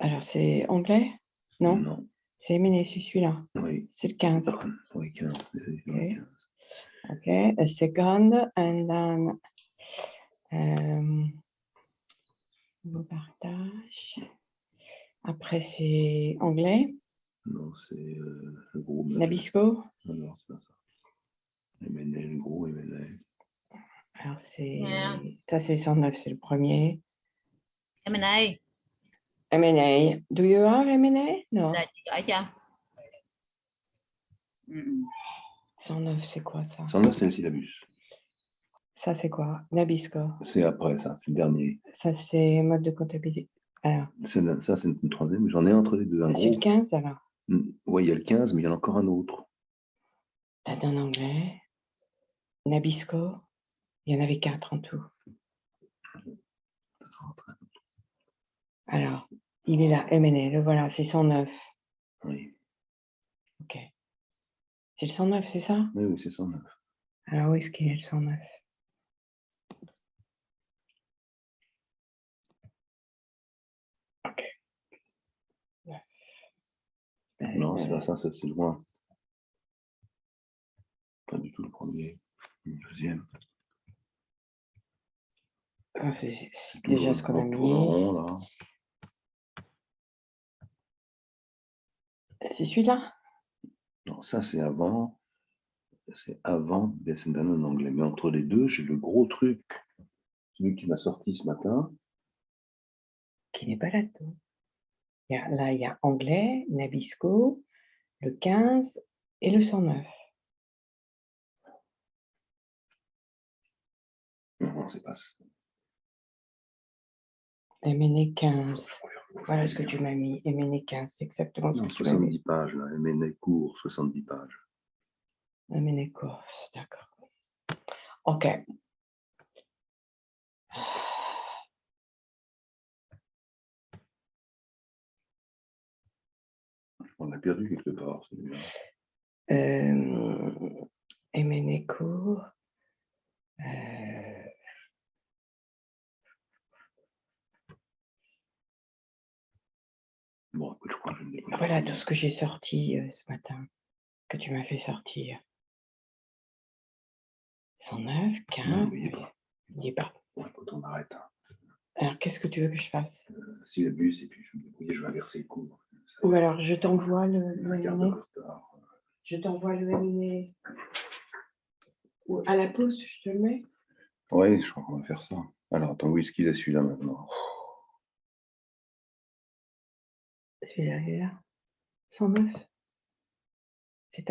Alors, c'est anglais? Non? Non. C'est M&A, c'est celui-là. Oui. C'est le 15. Oui, 15. Okay. Okay, a second, and then nouveau partage. Après, c'est anglais. Non, c'est le gros. Nabisco. Non, c'est pas ça. M&A, le gros M&A. Alors, c'est... Ça, c'est 109, c'est le premier. M&A. M&A. Do you have M&A? Non. Là, chị gửi cho. 109, c'est quoi ça? 109, c'est le syllabus. Ça, c'est quoi? Nabisco. C'est après ça, c'est le dernier. Ça, c'est mode de comptabilité. Alors. Ça, c'est une troisième. J'en ai entre les deux. C'est le 15, alors? Oui, il y a le 15, mais il y en a encore un autre. Date en anglais. Nabisco. Il y en avait 4 en tout. Alors, il est là, M&A, le voilà, c'est 109. Oui. Ok. C'est le 109, c'est ça? Oui, oui, c'est 109. Alors, où est-ce qu'il est le 109? Ok. Non, c'est pas ça, c'est loin. Pas du tout le premier. Le deuxième. Ah, c'est déjà ce qu'on a mis. Rond, là. C'est celui-là? Non, ça c'est avant. C'est avant Descendant en anglais. Mais entre les deux, j'ai le gros truc. Celui qui m'a sorti ce matin. Qui n'est pas là-dedans. Là, il y a anglais, Nabisco, le 15 et le 109. Non, c'est pas ça. M&A 15. Voilà ce que tu m'as mis. M&A 15, c'est exactement ce que tu m'as mis. 70 pages, là. M&A court, 70 pages. M&A course, d'accord. Ok. On l'a perdu quelque part, celui-là. M&A court. Bon, écoute, je crois que je ne Voilà tout ce que j'ai sorti ce matin, que tu m'as fait sortir. 109, 15. Non, il n'y est pas. Il n'y est pas. Bon, écoute, on arrête. Hein. Alors, qu'est-ce que tu veux que je fasse? Syllabus, et puis je vais inverser le cours. Ou alors, je t'envoie le M&A. Retard. Je t'envoie le M&A. Ou à la pause, je te le mets. Oui, je crois qu'on va faire ça. Alors, attends, où est-ce qu'il est celui-là maintenant? Celui-là, il est là. 109. C'est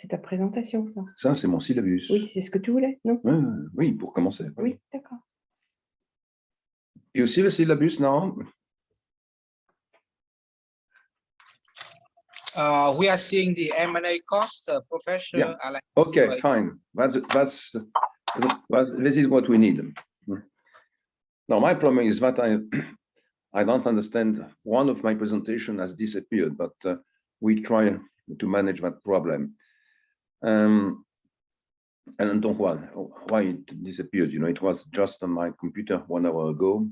ta présentation, ça. Ça, c'est mon syllabus. Oui, c'est ce que tu voulais, non? Oui, pour commencer. Oui, d'accord. Et aussi le syllabus, non? We are seeing the M&A cost, Professor Yeah. Alex. Okay, fine. This is what we need. Now, my problem is that I don't understand. One of my presentation has disappeared, but we try to manage that problem. And I don't know why it disappeared. You know, it was just on my computer 1 hour ago,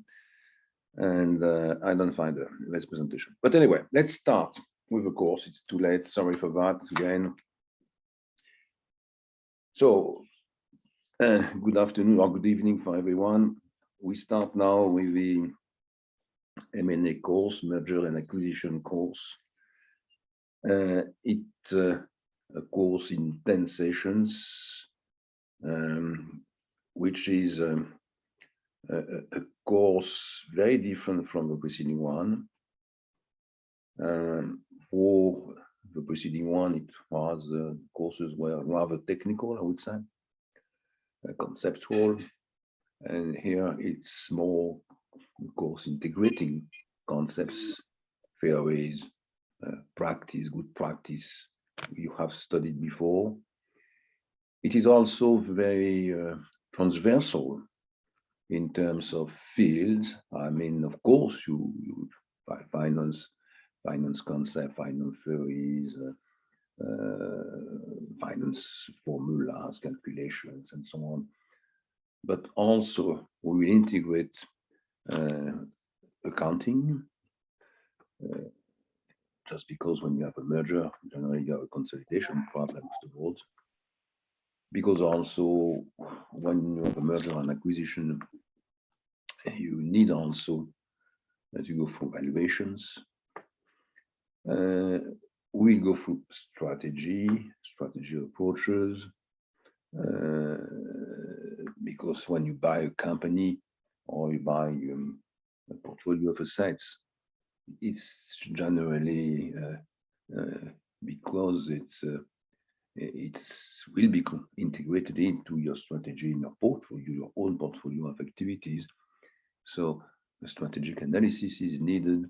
and I don't find this presentation. But anyway, let's start with the course. It's too late. Sorry for that again. So, good afternoon or good evening for everyone. We start now with the M&A course, merger and acquisition course. It's a course in 10 sessions, which is a course very different from the preceding one. For the preceding one, it was courses were rather technical, I would say, conceptual, and here it's more, of course, integrating concepts, theories, practice, good practice you have studied before. It is also very transversal in terms of fields. I mean, of course, you finance concept, finance theories, finance formulas, calculations, and so on. But also we will integrate accounting, just because when you have a merger, generally you have a consolidation problem afterwards. Because also when you have a merger and acquisition, you need also to go through valuations. We go through strategy approaches, because when you buy a company or you buy a portfolio of assets, it's generally because it will be integrated into your strategy, in your portfolio, your own portfolio of activities. So a strategic analysis is needed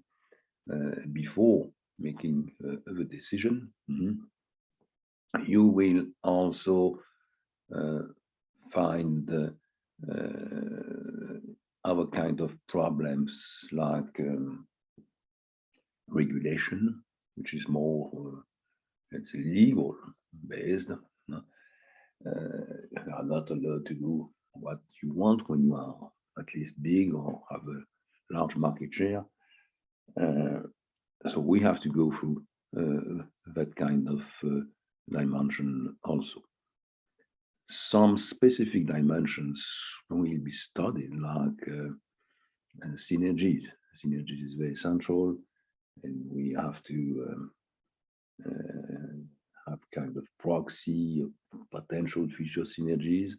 before making the decision. You will also find other kind of problems like regulation, which is more it's legal based. You are not allowed to do what you want when you are at least big or have a large market share. So we have to go through that kind of dimension also. Some specific dimensions will be studied, like synergies. Synergies is very central, and we have to have kind of proxy of potential future synergies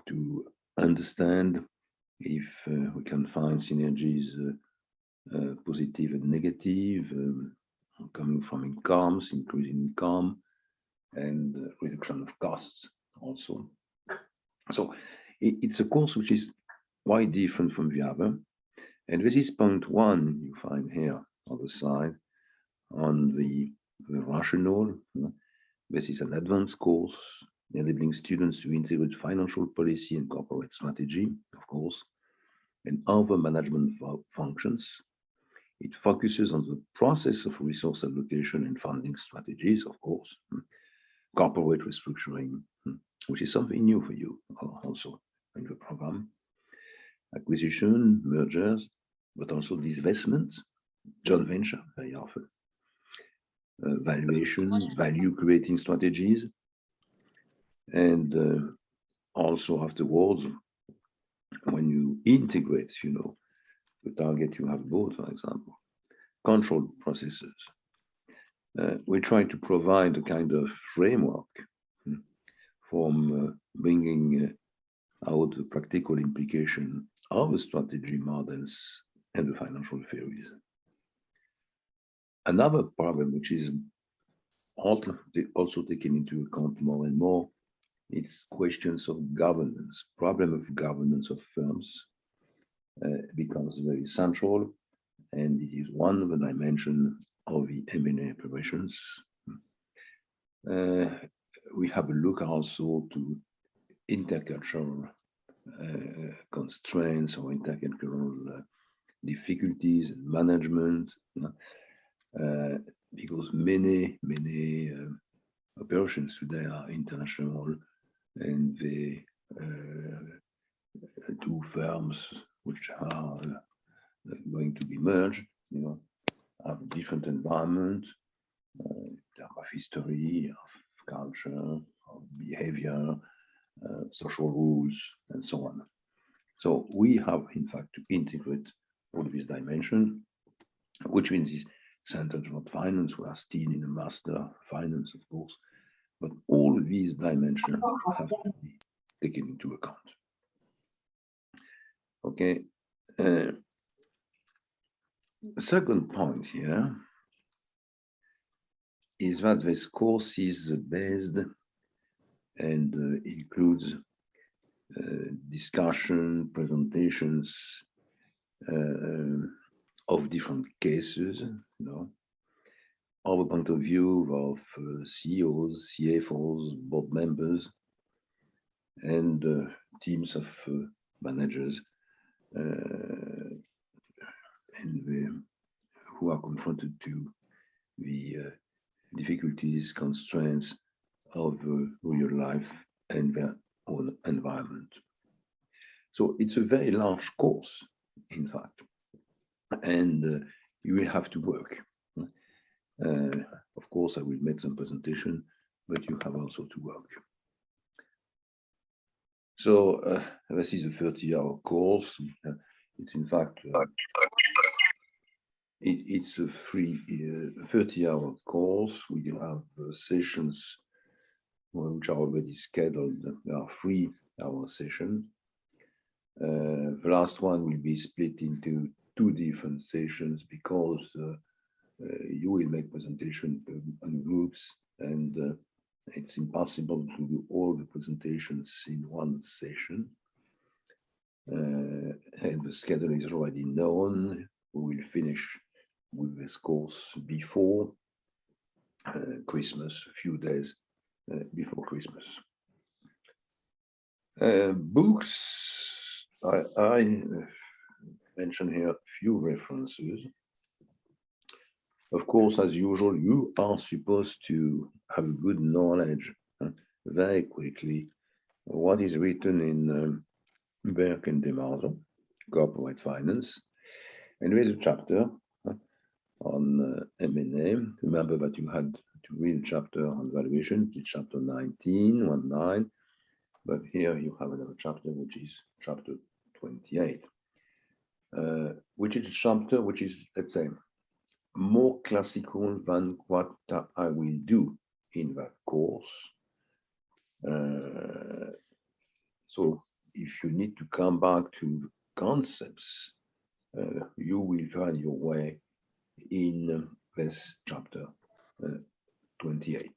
to understand if we can find synergies, positive and negative, coming from incomes, increasing income, and reduction of costs also. So it's a course which is quite different from the other. And this is point one you find here on the side on the rationale. This is an advanced course enabling students to integrate financial policy and corporate strategy, of course, and other management functions. It focuses on the process of resource allocation and funding strategies, of course, corporate restructuring, which is something new for you also in the program, acquisition, mergers, but also divestment, joint venture very often, valuation, value creating strategies, and also afterwards, when you integrate, the target you have both, for example, control processes. We try to provide a kind of framework from bringing out the practical implication of the strategy models and the financial theories. Another problem, which is also taken into account more and more, it's questions of governance. Problem of governance of firms becomes very central, and it is one of the dimensions of the M&A operations. We have a look also to intercultural constraints or intercultural difficulties in management, because many operations today are international, and the two firms which are going to be merged, have different environment, of history, of culture, of behavior, social rules, and so on. So we have, in fact, to integrate all these dimensions, which means is centered on finance. We are still in a master finance, of course, but all these dimensions have to be taken into account. Okay. The second point here is that this course is based and includes discussion, presentations of different cases, our point of view of CEOs, CFOs, board members, and teams of managers, and who are confronted to the difficulties, constraints of real life and their own environment. So it's a very large course, in fact. and you will have to work. Of course, I will make some presentation, but you have also to work. So this is a 30-hour course. It's in fact it's a free 30-hour course. We have sessions which are already scheduled. There are 3-hour sessions. The last one will be split into 2 different sessions because you will make presentation on groups, and it's impossible to do all the presentations in one session. And the schedule is already known. We will finish with this course before Christmas, a few days before Christmas. Books, I mention here a few references. Of course, as usual, you are supposed to have a good knowledge very quickly what is written in Werk and Demarzo, corporate finance. And there is a chapter on M&A. Remember that you had to read a chapter on valuation, it's chapter 19, but here you have another chapter, which is chapter 28, which is a chapter which is, let's say, more classical than what I will do in that course. So if you need to come back to concepts, you will find your way in this chapter 28.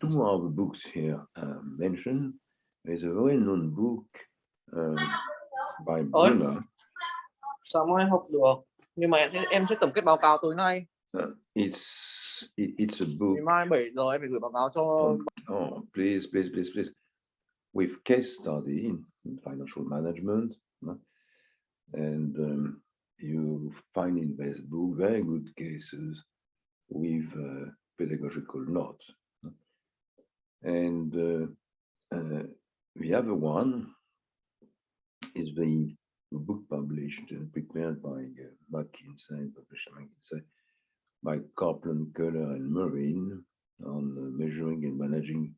2 of the books here mentioned. There's a well-known book by Brunner. Sao mai học được? Nhưng mà em sẽ tổng kết báo cáo tối nay. It's a book. Ngày mai 7 giờ em phải gửi báo cáo cho. Oh, please. With case study in financial management, and you find in this book very good cases with pedagogical notes. And the other one is the book published and prepared by McKinsey, by Copeland, Keller, and Marine on measuring and managing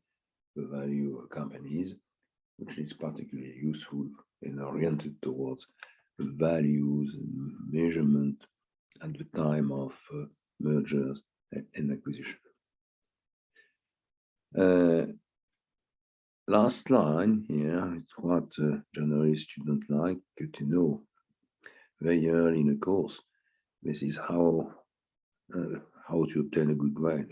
the value of companies, which is particularly useful and oriented towards the values and measurement at the time of mergers and acquisition. Last line here is what journalists shouldn't like to know very early in the course. This is how to obtain a good grade.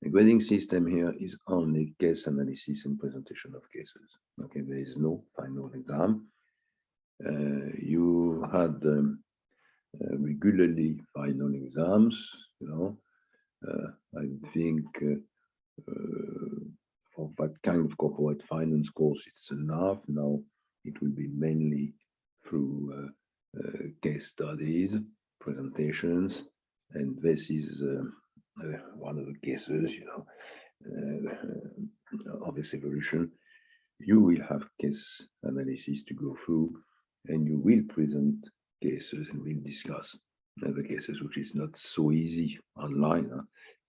The grading system here is only case analysis and presentation of cases. Okay, there is no final exam. You had regularly final exams, you know. I think for that kind of corporate finance course, it's enough. Now it will be mainly through case studies, presentations, and this is one of the cases, you know, of this evolution. You will have case analysis to go through, and you will present cases and will discuss the cases, which is not so easy online.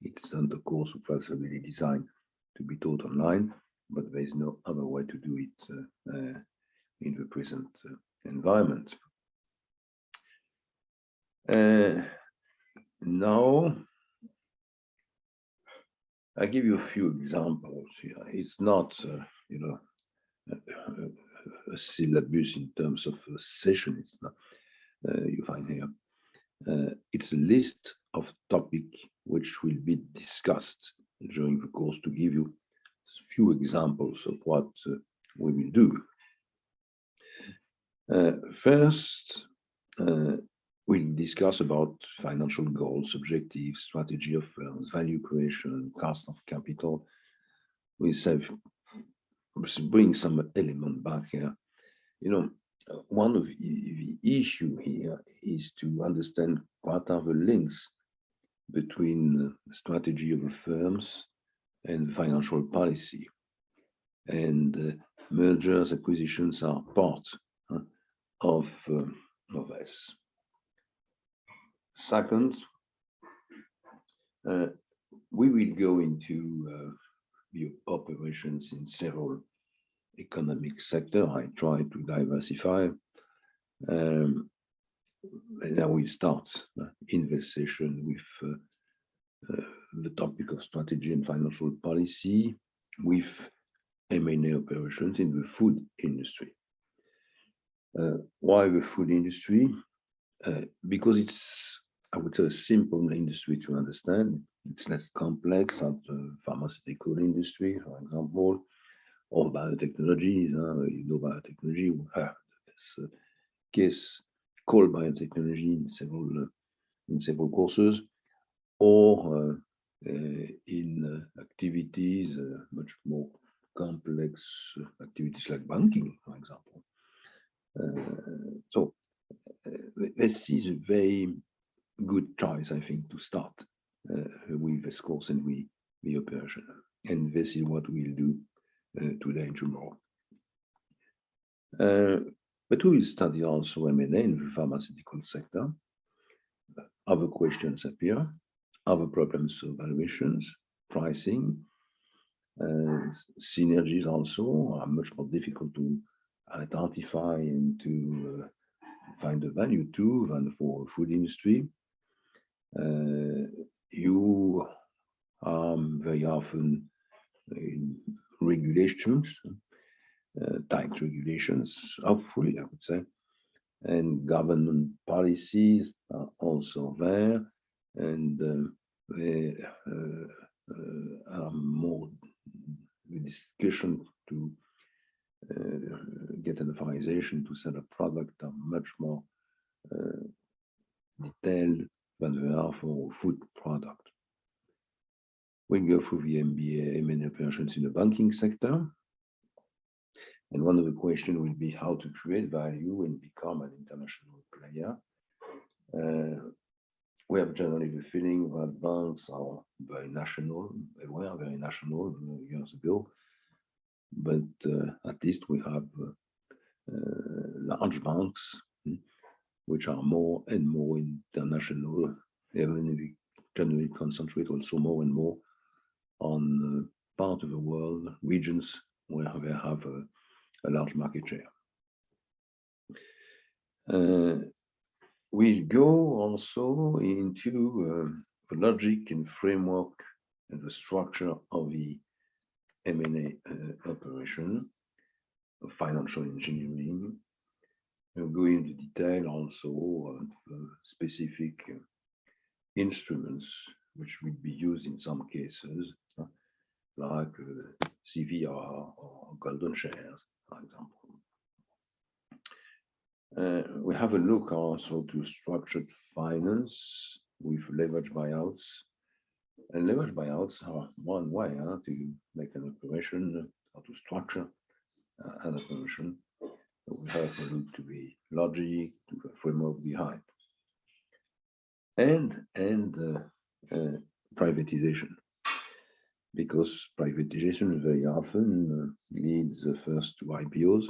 It's not a course which was really designed to be taught online, but there is no other way to do it in the present environment. Now, I give you a few examples here. It's not, you know, a syllabus in terms of a session. It's not. You find here. It's a list of topics which will be discussed during the course to give you a few examples of what we will do. First, we'll discuss about financial goals, objectives, strategy of firms, value creation, cost of capital. We say, bring some element back here. You know, one of the issue here is to understand what are the links between the strategy of the firms and financial policy. And mergers, acquisitions are part of Second, we will go into the operations in several economic sectors. I try to diversify. And now we start in this session with the topic of strategy and financial policy with M&A operations in the food industry. Why the food industry? Because it's, I would say, a simple industry to understand. It's less complex than the pharmaceutical industry, for example, or biotechnology. You know, biotechnology, we have this case called biotechnology in several courses, or in activities much more complex activities like banking, for example. So this is a very good choice, I think, to start with this course and with the operation. And this is what we'll do today and tomorrow. But we will study also M&A in the pharmaceutical sector. Other questions appear, other problems of valuations, pricing, synergies also are much more difficult to identify and to find a value to than for food industry. You are very often in regulations, tight regulations, hopefully, I would say, and government policies are also there, and they are more the discussion to get an authorization to sell a product are much more detailed than they are for food product. We go through the MBA M&A operations in the banking sector. And one of the questions will be how to create value and become an international player. We have generally the feeling that banks are very national. They were very national years ago. But at least we have large banks which are more and more international, even if we generally concentrate also more and more on part of the world, regions where they have a large market share. We'll go also into the logic and framework and the structure of the M&A operation, of financial engineering. We'll go into detail also of specific instruments which will be used in some cases, like CVR or golden shares, for example. We have a look also to structured finance with leverage buyouts. And leverage buyouts are one way to make an operation or to structure an operation. We have a look to the logic, to the framework behind. And privatization. Because privatization very often leads first to IPOs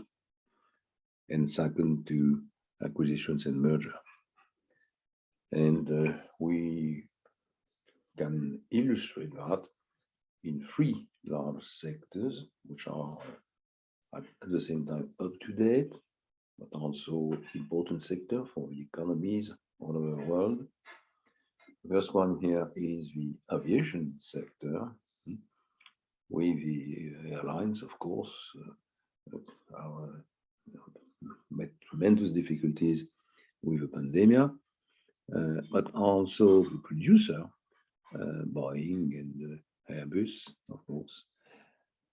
and second to acquisitions and merger. And we can illustrate that in three large sectors, which are at the same time up to date, but also important sector for the economies all over the world. The first one here is the aviation sector, with the airlines, of course, met tremendous difficulties with the pandemic, but also the producer, Boeing and Airbus, of course.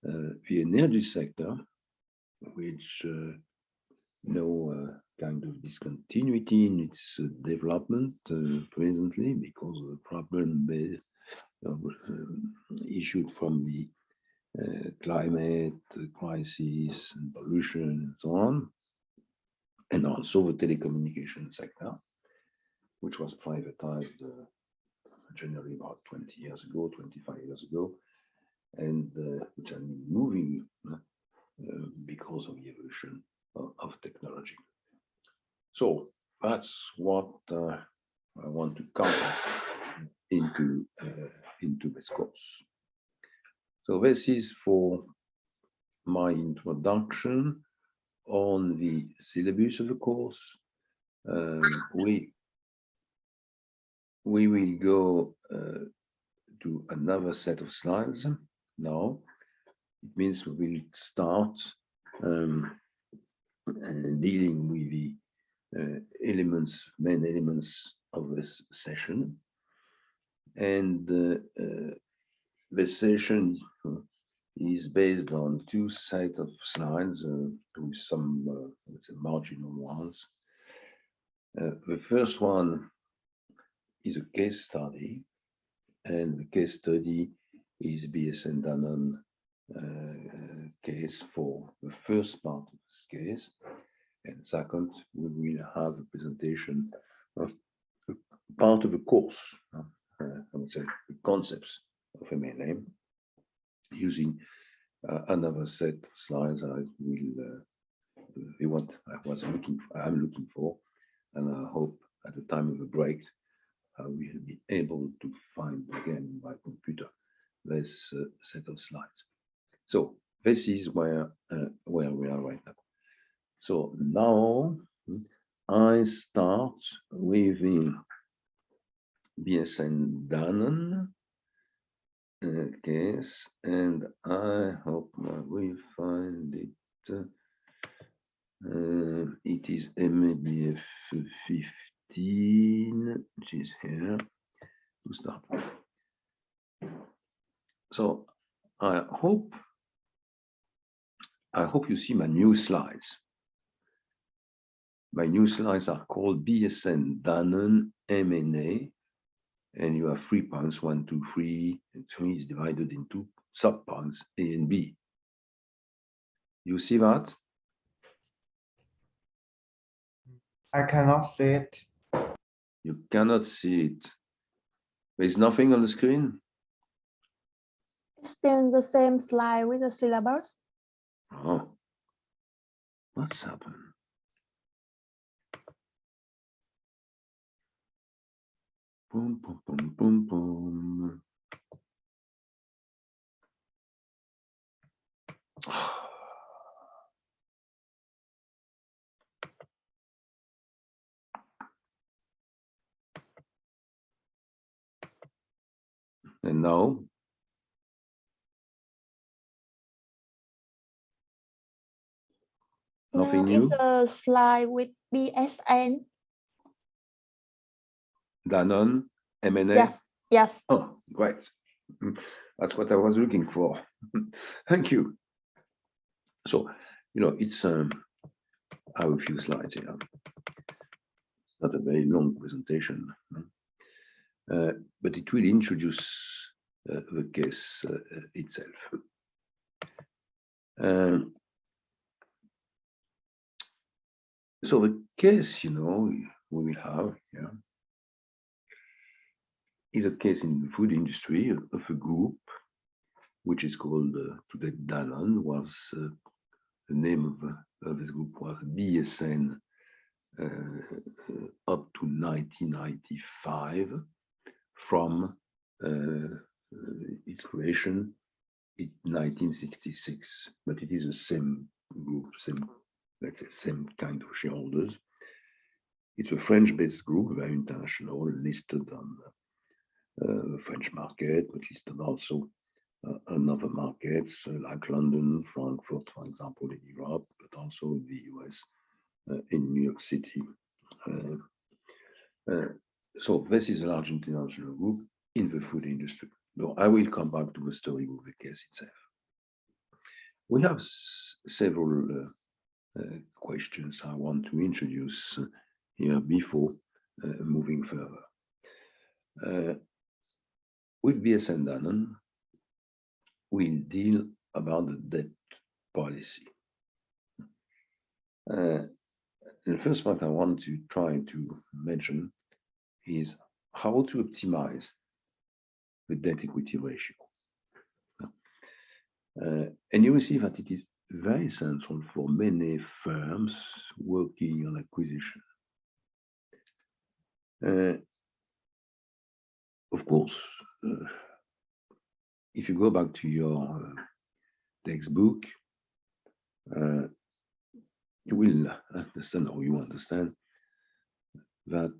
The energy sector, which kind of discontinuity in its development presently because of the problem issued from the climate crisis and pollution and so on, and also the telecommunication sector, which was privatized generally about 20 years ago, 25 years ago, and which are moving because of the evolution of technology. So that's what I want to cover into this course. So this is for my introduction on the syllabus of the course. We will go to another set of slides now. It means we will start dealing with the main elements of this session. And this session is based on two sets of slides with some marginal ones. The first one is a case study, and the case study is BSN Danone case for the first part of this case. And second, we will have a presentation of part of the course, I would say the concepts of M&A, using another set of slides I will what I'm looking for, and I hope at the time of the break I will be able to find again in my computer this set of slides. So this is where we are right now. So now I start with the BSN Danone case, and I hope I will find it. It is MABF 15, which is here to start with. So I hope you see my new slides. My new slides are called BSN Danone M&A, and you have 3 points, 1, 2, 3, and 3 is divided into sub-points A and B. You see that? I cannot see it. You cannot see it. There's nothing on the screen? It's still the same slide with the syllabus. Oh, what's happened? Boom, boom, boom, boom, boom. And now, nothing Now new? it's a slide with BSN. Danone, M&A? Yes, yes. Oh, great. That's what I was looking for. Thank you. So, it's I have a few slides here. It's not a very long presentation, but it will introduce the case itself. So the case, we will have here is a case in the food industry of a group, which is called today Danone. Was the name of this group was BSN up to 1995, from its creation in 1966. But it is the same group, same kind of shareholders. It's a French-based group, very international, listed on the French market, but listed also on other markets like London, Frankfurt, for example, in Europe, but also in the US, in New York City. So this is a large international group in the food industry. Now, I will come back to the story of the case itself. We have several questions I want to introduce here before moving further. With BSN Danone, we'll deal about the debt policy. The first point I want to try to mention is how to optimize the debt equity ratio. And you will see that it is very central for many firms working on acquisition. of course, if you go back to your textbook, you will understand, or you understand, that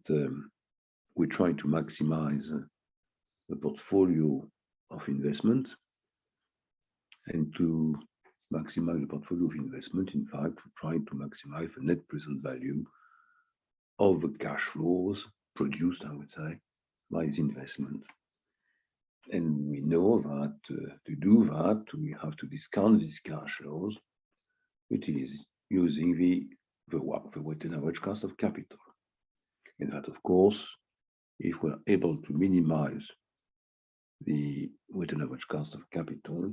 we try to maximize the portfolio of investment, and to maximize the portfolio of investment, in fact, we try to maximize the net present value of the cash flows produced, I would say, by this investment. And we know that to do that, we have to discount these cash flows, which is using the weighted average cost of capital. And that, of course, if we're able to minimize the weighted average cost of capital,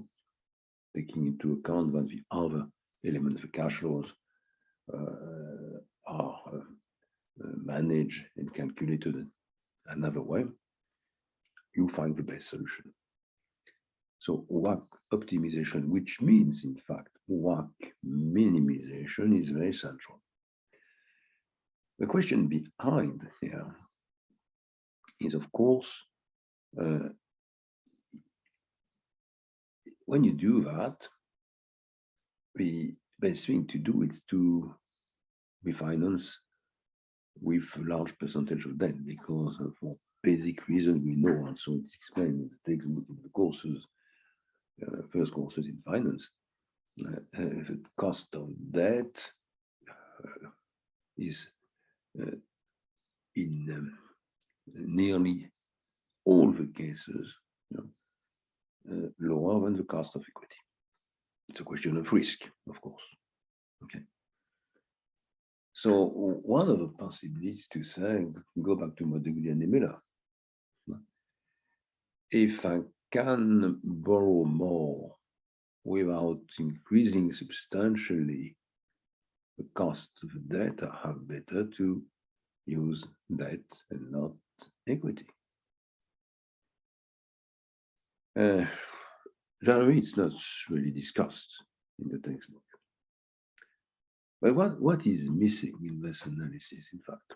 taking into account that the other elements of cash flows are managed and calculated another way, you find the best solution. So WACC optimization, which means, in fact, WACC minimization, is very central. The question behind here is, of course, when you do that, the best thing to do is to refinance with a large percentage of debt, because for basic reasons we know, and so it's explained in the textbook, in the courses, first courses in finance, the cost of debt is in nearly all the cases lower than the cost of equity. It's a question of risk, of course. Okay. So one of the possibilities to say, go back to Moduglia and Miller, if I can borrow more without increasing substantially the cost of the debt, I have better to use debt and not equity. Generally, it's not really discussed in the textbook. But what is missing in this analysis, in fact?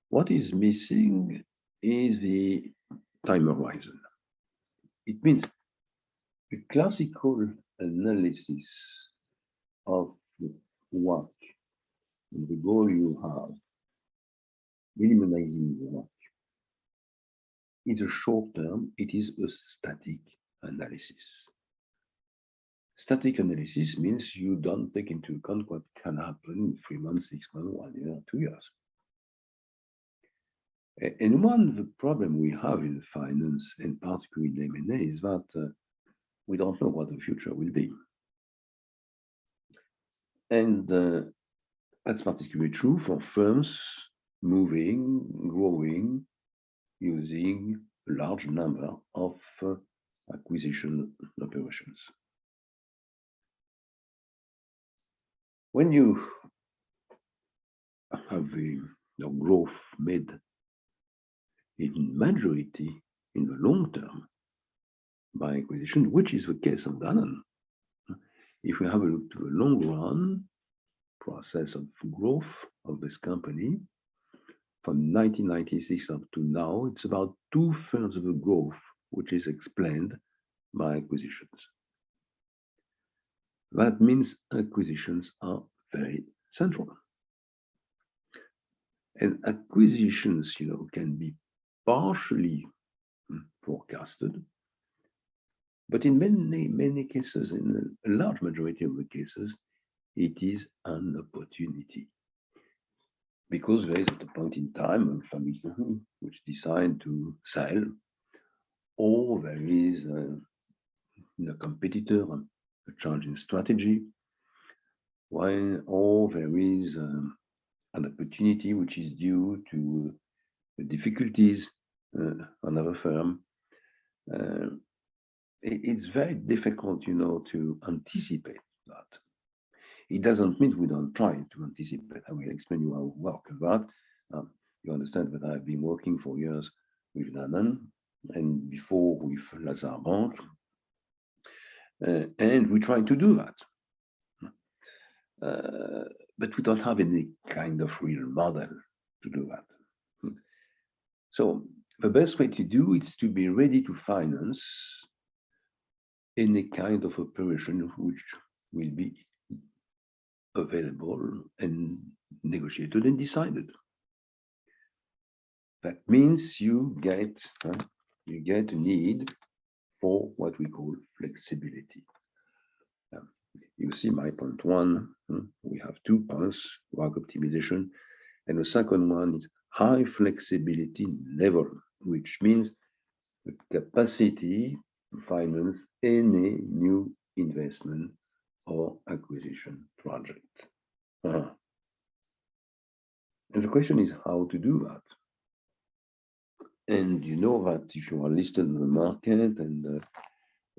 What is missing is the time horizon. It means the classical analysis of the WACC and the goal you have, minimizing the WACC, is a short term, it is a static analysis. Static analysis means you don't take into account what can happen in 3 months, 6 months, 1 year, 2 years. And one of the problems we have in finance, and particularly in M&A, is that we don't know what the future will be. And that's particularly true for firms moving, growing, using a large number of acquisition operations. When you have the growth made in majority in the long term by acquisition, which is the case of Danone, if we have a look to the long run process of growth of this company, from 1996 up to now, it's about 2/3 of the growth which is explained by acquisitions. That means acquisitions are very central. And acquisitions, can be partially forecasted, but in many cases, in a large majority of the cases, it is an opportunity. Because there is at a point in time a family which decide to sell, or there is a competitor, a changing strategy, or there is an opportunity which is due to the difficulties on our firm. It's very difficult, to anticipate that. It doesn't mean we don't try to anticipate. I will explain you how we work about. You understand that I've been working for years with Danone and before with Lazare Bank, and we try to do that. But we don't have any kind of real model to do that. So the best way to do is to be ready to finance any kind of operation which will be available and negotiated and decided. That means you get a need for what we call flexibility. You see my point one, we have 2 points, work optimization, and the second one is high flexibility level, which means the capacity to finance any new investment or acquisition project. And the question is how to do that. And you know that if you are listed in the market and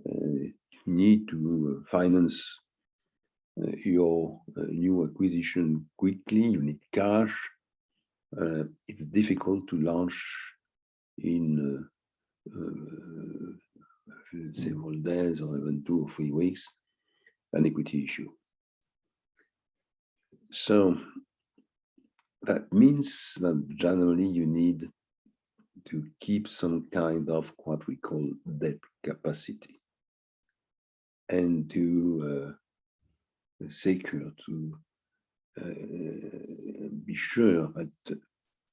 you need to finance your new acquisition quickly, you need cash. It's difficult to launch in several days or even 2 or 3 weeks an equity issue. So that means that generally you need to keep some kind of what we call debt capacity and to secure, to be sure that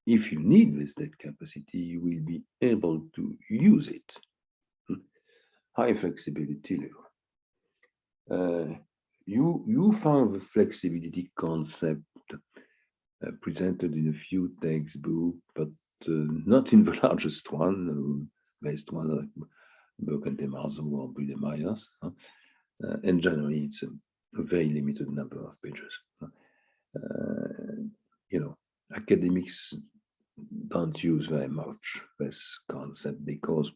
if you need this debt capacity, you will be able to use it. High flexibility level. You found the flexibility concept presented in a few textbooks, but not in the largest one, best one like Burke and Demarzo or Budemeyers. And generally, it's a very limited number of pages. You know, academics don't use very much this concept because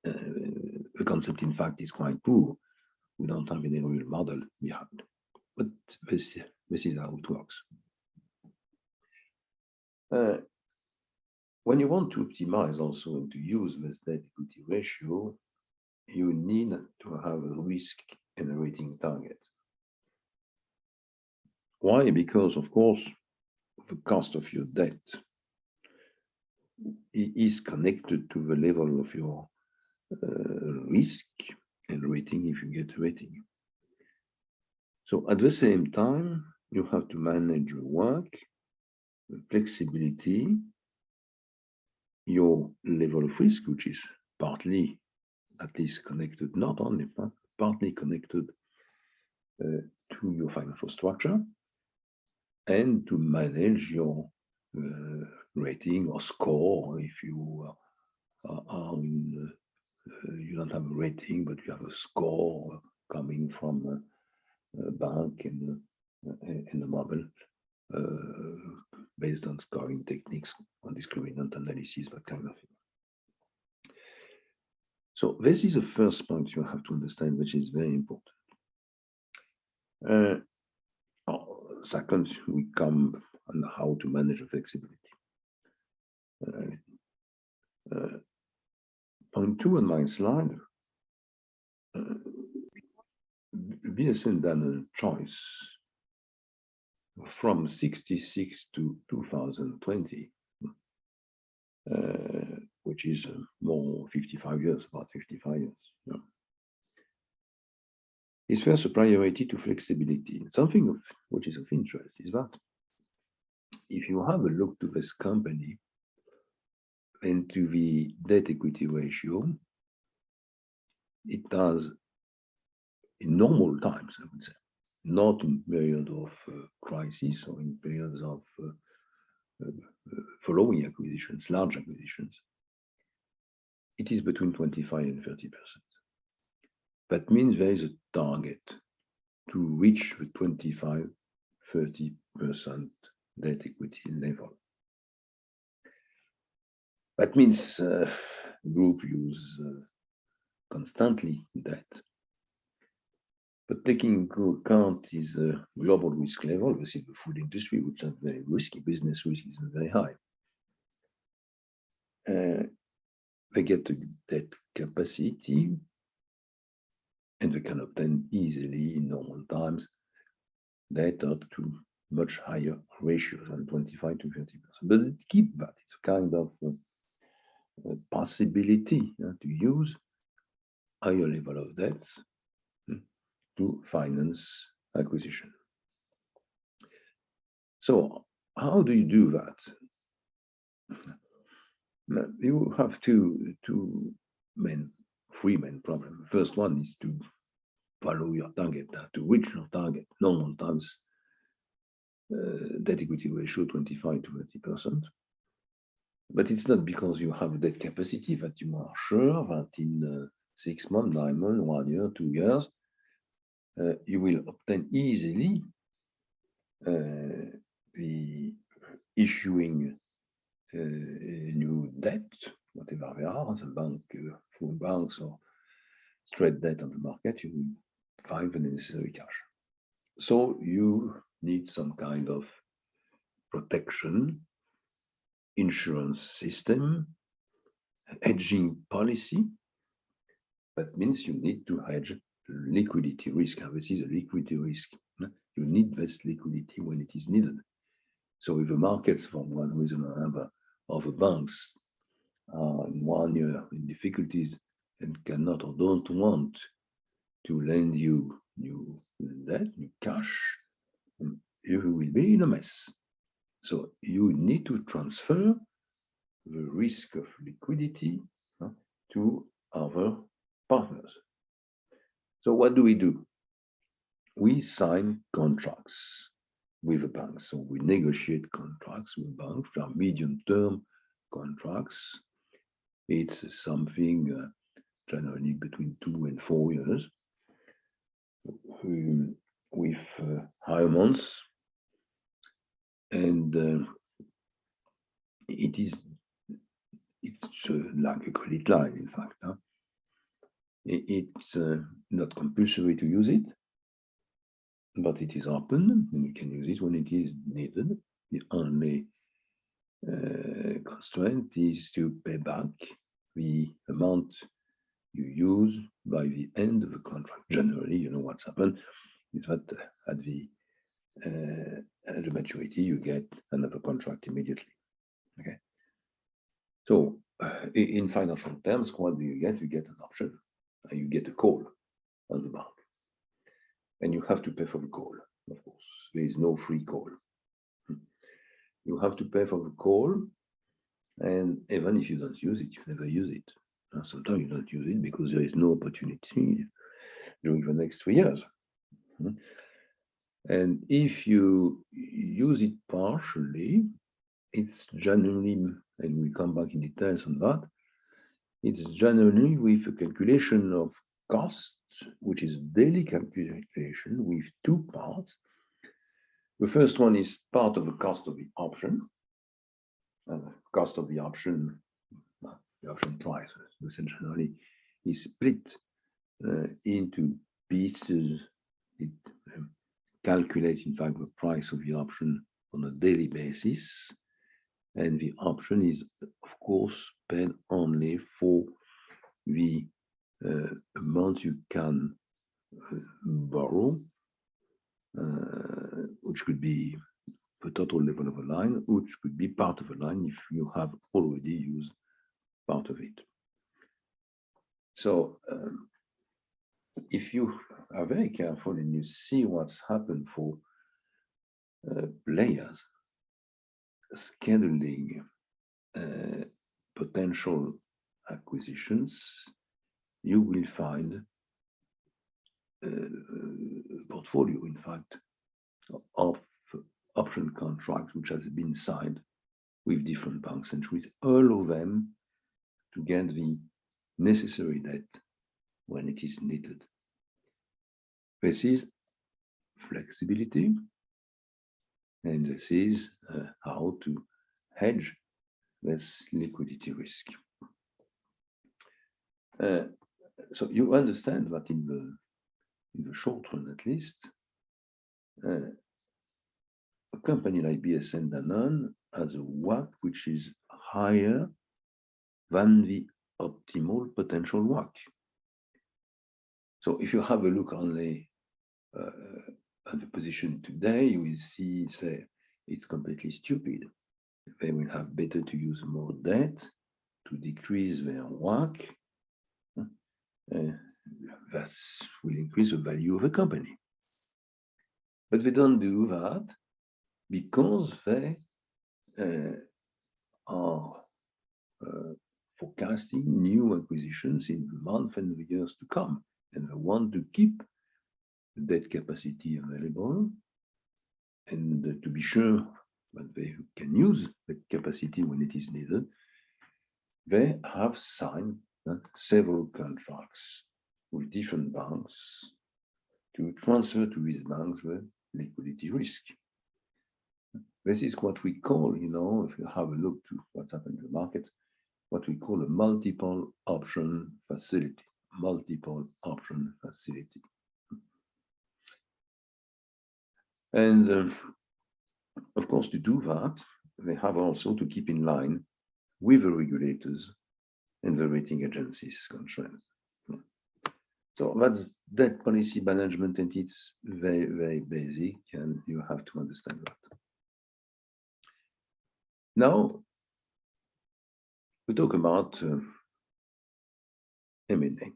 the concept, in fact, is quite poor. We don't have any real model behind. But this is how it works. When you want to optimize also and to use this debt equity ratio, you need to have a risk and a rating target. Why? Because, of course, the cost of your debt is connected to the level of your risk and rating if you get a rating. So at the same time, you have to manage your work, the flexibility, your level of risk, which is partly at least connected, not only, partly connected to your financial structure, and to manage your rating or score. If you are in, you don't have a rating, but you have a score coming from a bank and a model based on scoring techniques, on discriminant analysis, that kind of thing. So this is the first point you have to understand, which is very important. Second, we come on how to manage the flexibility. Point 2 on my slide, VSN done a choice from 66 to 2020, which is more 55 years, about 55 years. Yeah. His first priority to flexibility. Something which is of interest is that if you have a look to this company and to the debt equity ratio, it does in normal times, I would say, not in period of crisis or in periods of following acquisitions, large acquisitions, it is between 25 and 30%. That means there is a target to reach the 25-30% debt equity level. That means group use constantly debt. But taking into account is a global risk level, this is the food industry, which is very risky, business risk is very high. They get a debt capacity, and they can obtain easily in normal times debt up to much higher ratios than 25 to 30%. But keep that, it's a kind of possibility to use higher level of debts to finance acquisition. So how do you do that? You have three main problems. First one is to follow your target, to reach your target. Normal times debt equity ratio 25 to 30%. But it's not because you have debt capacity that you are sure that in 6 months, 9 months, 1 year, 2 years, you will obtain easily the issuing new debt, whatever they are, the bank, through banks or straight debt on the market, you will find the necessary cash. So you need some kind of protection, insurance system, hedging policy. That means you need to hedge liquidity risk. And this is a liquidity risk. You need this liquidity when it is needed. So if the markets, for one reason or another, of the banks are in 1 year in difficulties and cannot or don't want to lend you new debt, new cash, you will be in a mess. So you need to transfer the risk of liquidity to other partners. So what do? We sign contracts with the banks. So we negotiate contracts with banks, which are medium-term contracts. It's something generally between 2 and 4 years, with higher months, and it's like a credit line, in fact. It's not compulsory to use it, but it is open, and you can use it when it is needed. The only constraint is to pay back the amount you use by the end of the contract. Generally, you know what's happened is that at the maturity, you get another contract immediately. Okay. So in financial terms, what do? You get an option, and you get a call on the bank, and you have to pay for the call. Of course, there is no free call. You have to pay for the call, and even if you don't use it, you never use it. Sometimes you don't use it because there is no opportunity during the next 3 years. And if you use it partially, it's generally, and we come back in details on that, it's generally with a calculation of cost, which is daily calculation with 2 parts. The first one is part of the cost of the option. Cost of the option price, essentially, is split into pieces. It calculates, in fact, the price of the option on a daily basis. And the option is, of course, paid only for the amount you can borrow, which could be the total level of a line, which could be part of a line if you have already used part of it. So if you are very careful and you see what's happened for players scheduling potential acquisitions, you will find a portfolio, in fact, of option contracts which has been signed with different banks and with all of them to get the necessary debt when it is needed. This is flexibility, and this is how to hedge this liquidity risk. So you understand that in the short run, at least, a company like BSN Danone has a WACC which is higher than the optimal potential WACC. So if you have a look only at the position today, you will say it's completely stupid. They will have better to use more debt to decrease their WACC, that will increase the value of a company. But they don't do that because they are forecasting new acquisitions in the months and the years to come, and they want to keep the debt capacity available, and to be sure that they can use the capacity when it is needed. They have signed several contracts with different banks to transfer to these banks the liquidity risk. This is what we call, if you have a look to what happened in the market, what we call a multiple option facility. Multiple option facility. And of course, to do that, they have also to keep in line with the regulators and the rating agencies constraints. So that's debt policy management, and it's very, very basic, and you have to understand that. Now, we talk about M&A.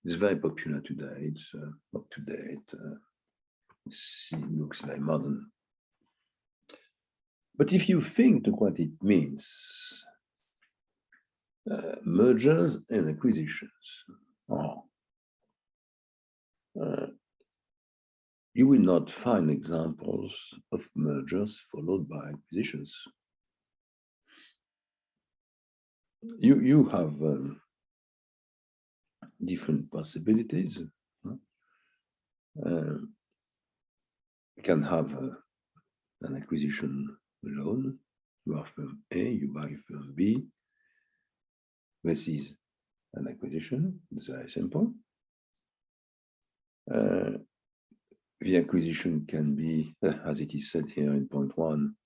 It's very popular today. It's up to date. It looks very modern. But if you think to what it means, mergers and acquisitions, you will not find examples of mergers followed by acquisitions. You have different possibilities. You can have an acquisition alone. You have firm A, you buy firm B. This is an acquisition. It's very simple. The acquisition can be, as it is said here in point 1,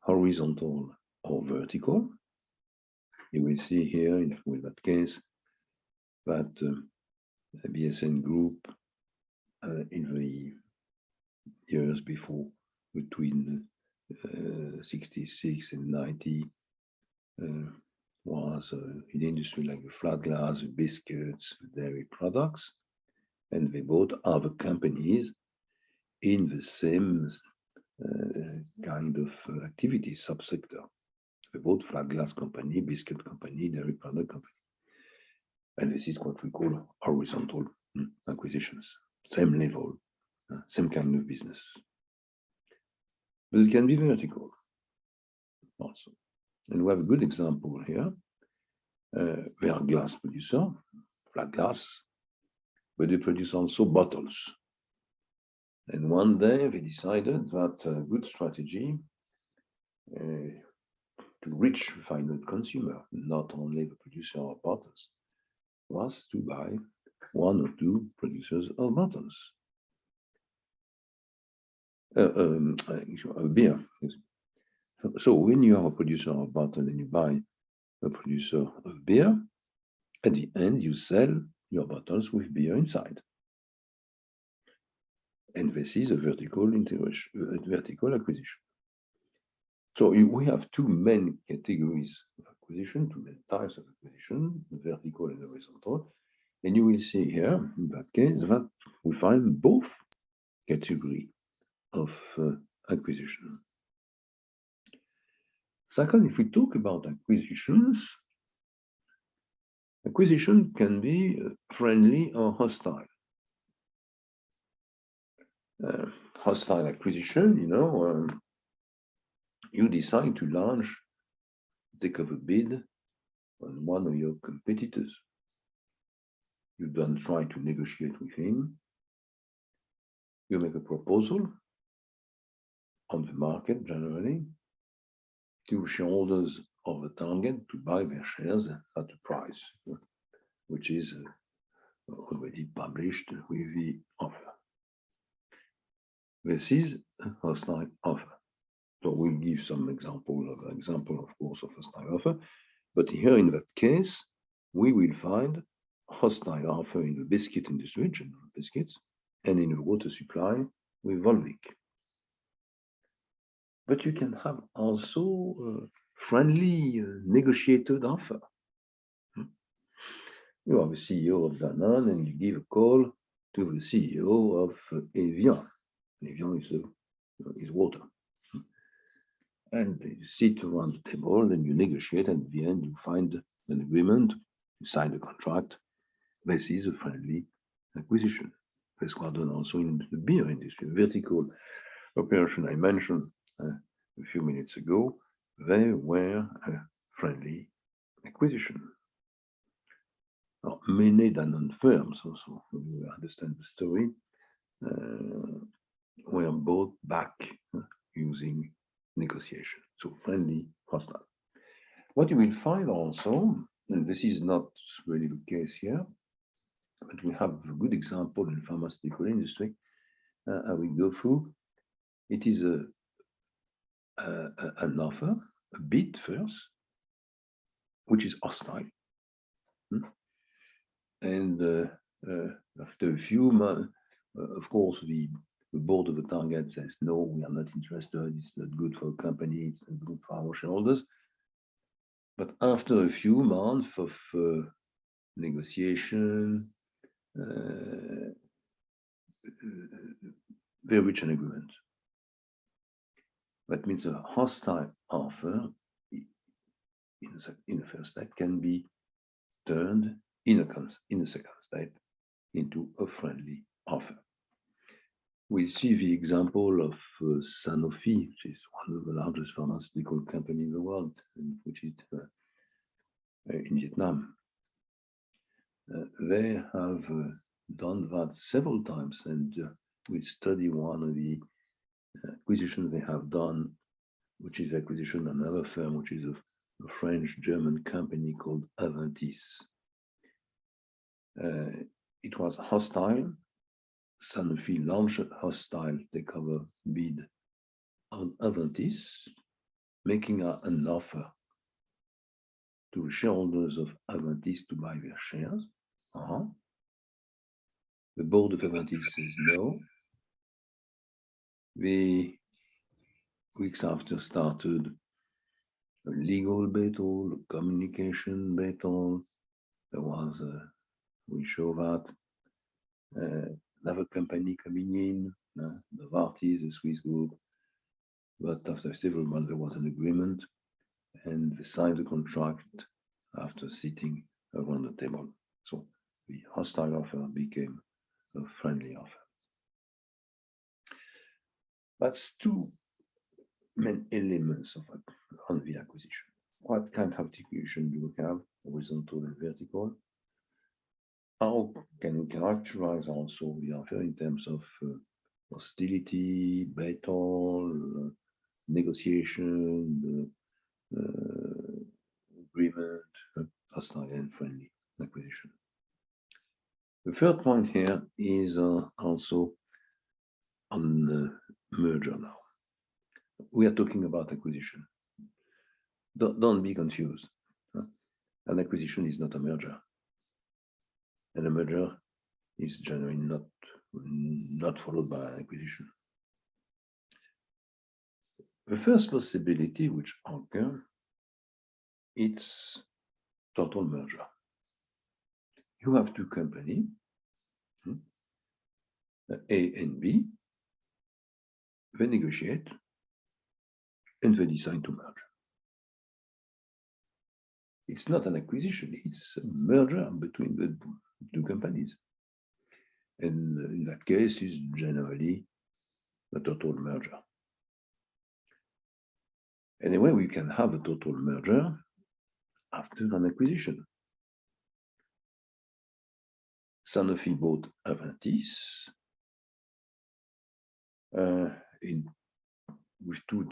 horizontal or vertical. You will see here with that case that the BSN group in the years before, between 66 and 90, was in industry like the flat glass, the biscuits, dairy products, and they bought other companies in the same kind of activity subsector. They bought flat glass company, biscuit company, dairy product company. And this is what we call horizontal acquisitions. Same level, same kind of business. But it can be vertical also. And we have a good example here. They are glass producer, flat glass, but they produce also bottles. And one day they decided that a good strategy to reach the final consumer, not only the producer of bottles, was to buy one or two producers of bottles. Beer. So when you are a producer of bottle and you buy a producer of beer, at the end you sell your bottles with beer inside. And this is a vertical integration, vertical acquisition. So we have two main categories of acquisition, two main types of acquisition, vertical and horizontal. And you will see here, in that case, that we find both categories of acquisition. Second, if we talk about acquisitions, acquisition can be friendly or hostile. Hostile acquisition, you decide to launch, take up a bid on one of your competitors. You don't try to negotiate with him. You make a proposal on the market generally to shareholders of the target to buy their shares at a price, which is already published with the offer. This is a hostile offer. So we'll give some example, of course, of hostile offer. But here in that case, we will find hostile offer in the biscuit industry, general biscuits, and in the water supply with Volvic. But you can have also friendly negotiated offer. You are the CEO of Danone and you give a call to the CEO of Evian. Evian is water. And you sit around the table and you negotiate, and at the end you find an agreement, you sign a contract. This is a friendly acquisition. This was done also in the beer industry. Vertical operation I mentioned a few minutes ago, they were a friendly acquisition. Now, many Danone firms also, you understand the story, were bought back using negotiation. So friendly, hostile. What you will find also, and this is not really the case here, but we have a good example in pharmaceutical industry. I will go through. It is an offer, a bid first, which is hostile. And after a few months, of course, the board of the target says, no, we are not interested. It's not good for the company. It's not good for our shareholders. But after a few months of negotiation, they reach an agreement. That means a hostile offer in the first step can be turned in the second step into a friendly offer. We see the example of Sanofi, which is one of the largest pharmaceutical companies in the world, which is in Vietnam. They have done that several times, and we study one of the acquisitions they have done, which is acquisition of another firm, which is a French-German company called Aventis. It was hostile. Sanofi launched a hostile takeover bid on Aventis, making an offer to shareholders of Aventis to buy their shares. The board of Aventis says no. The weeks after started a legal battle, a communication battle. There was, we show that, another company coming in, Novartis, a Swiss group. But after several months, there was an agreement, and they signed the contract after sitting around the table. So the hostile offer became a friendly offer. That's two main elements on the acquisition. What kind of acquisition do we have, horizontal and vertical? How can we characterize also the offer in terms of hostility, battle, negotiation, agreement, hostile and friendly acquisition? The third point here is also on the merger now. We are talking about acquisition. Don't be confused. An acquisition is not a merger. And a merger is generally not followed by an acquisition. The first possibility which occurs, it's total merger. You have two companies, A and B, they negotiate and they decide to merge. It's not an acquisition, it's a merger between the two companies. And in that case, it's generally a total merger. Anyway, we can have a total merger after an acquisition. Sanofi bought Aventis. With two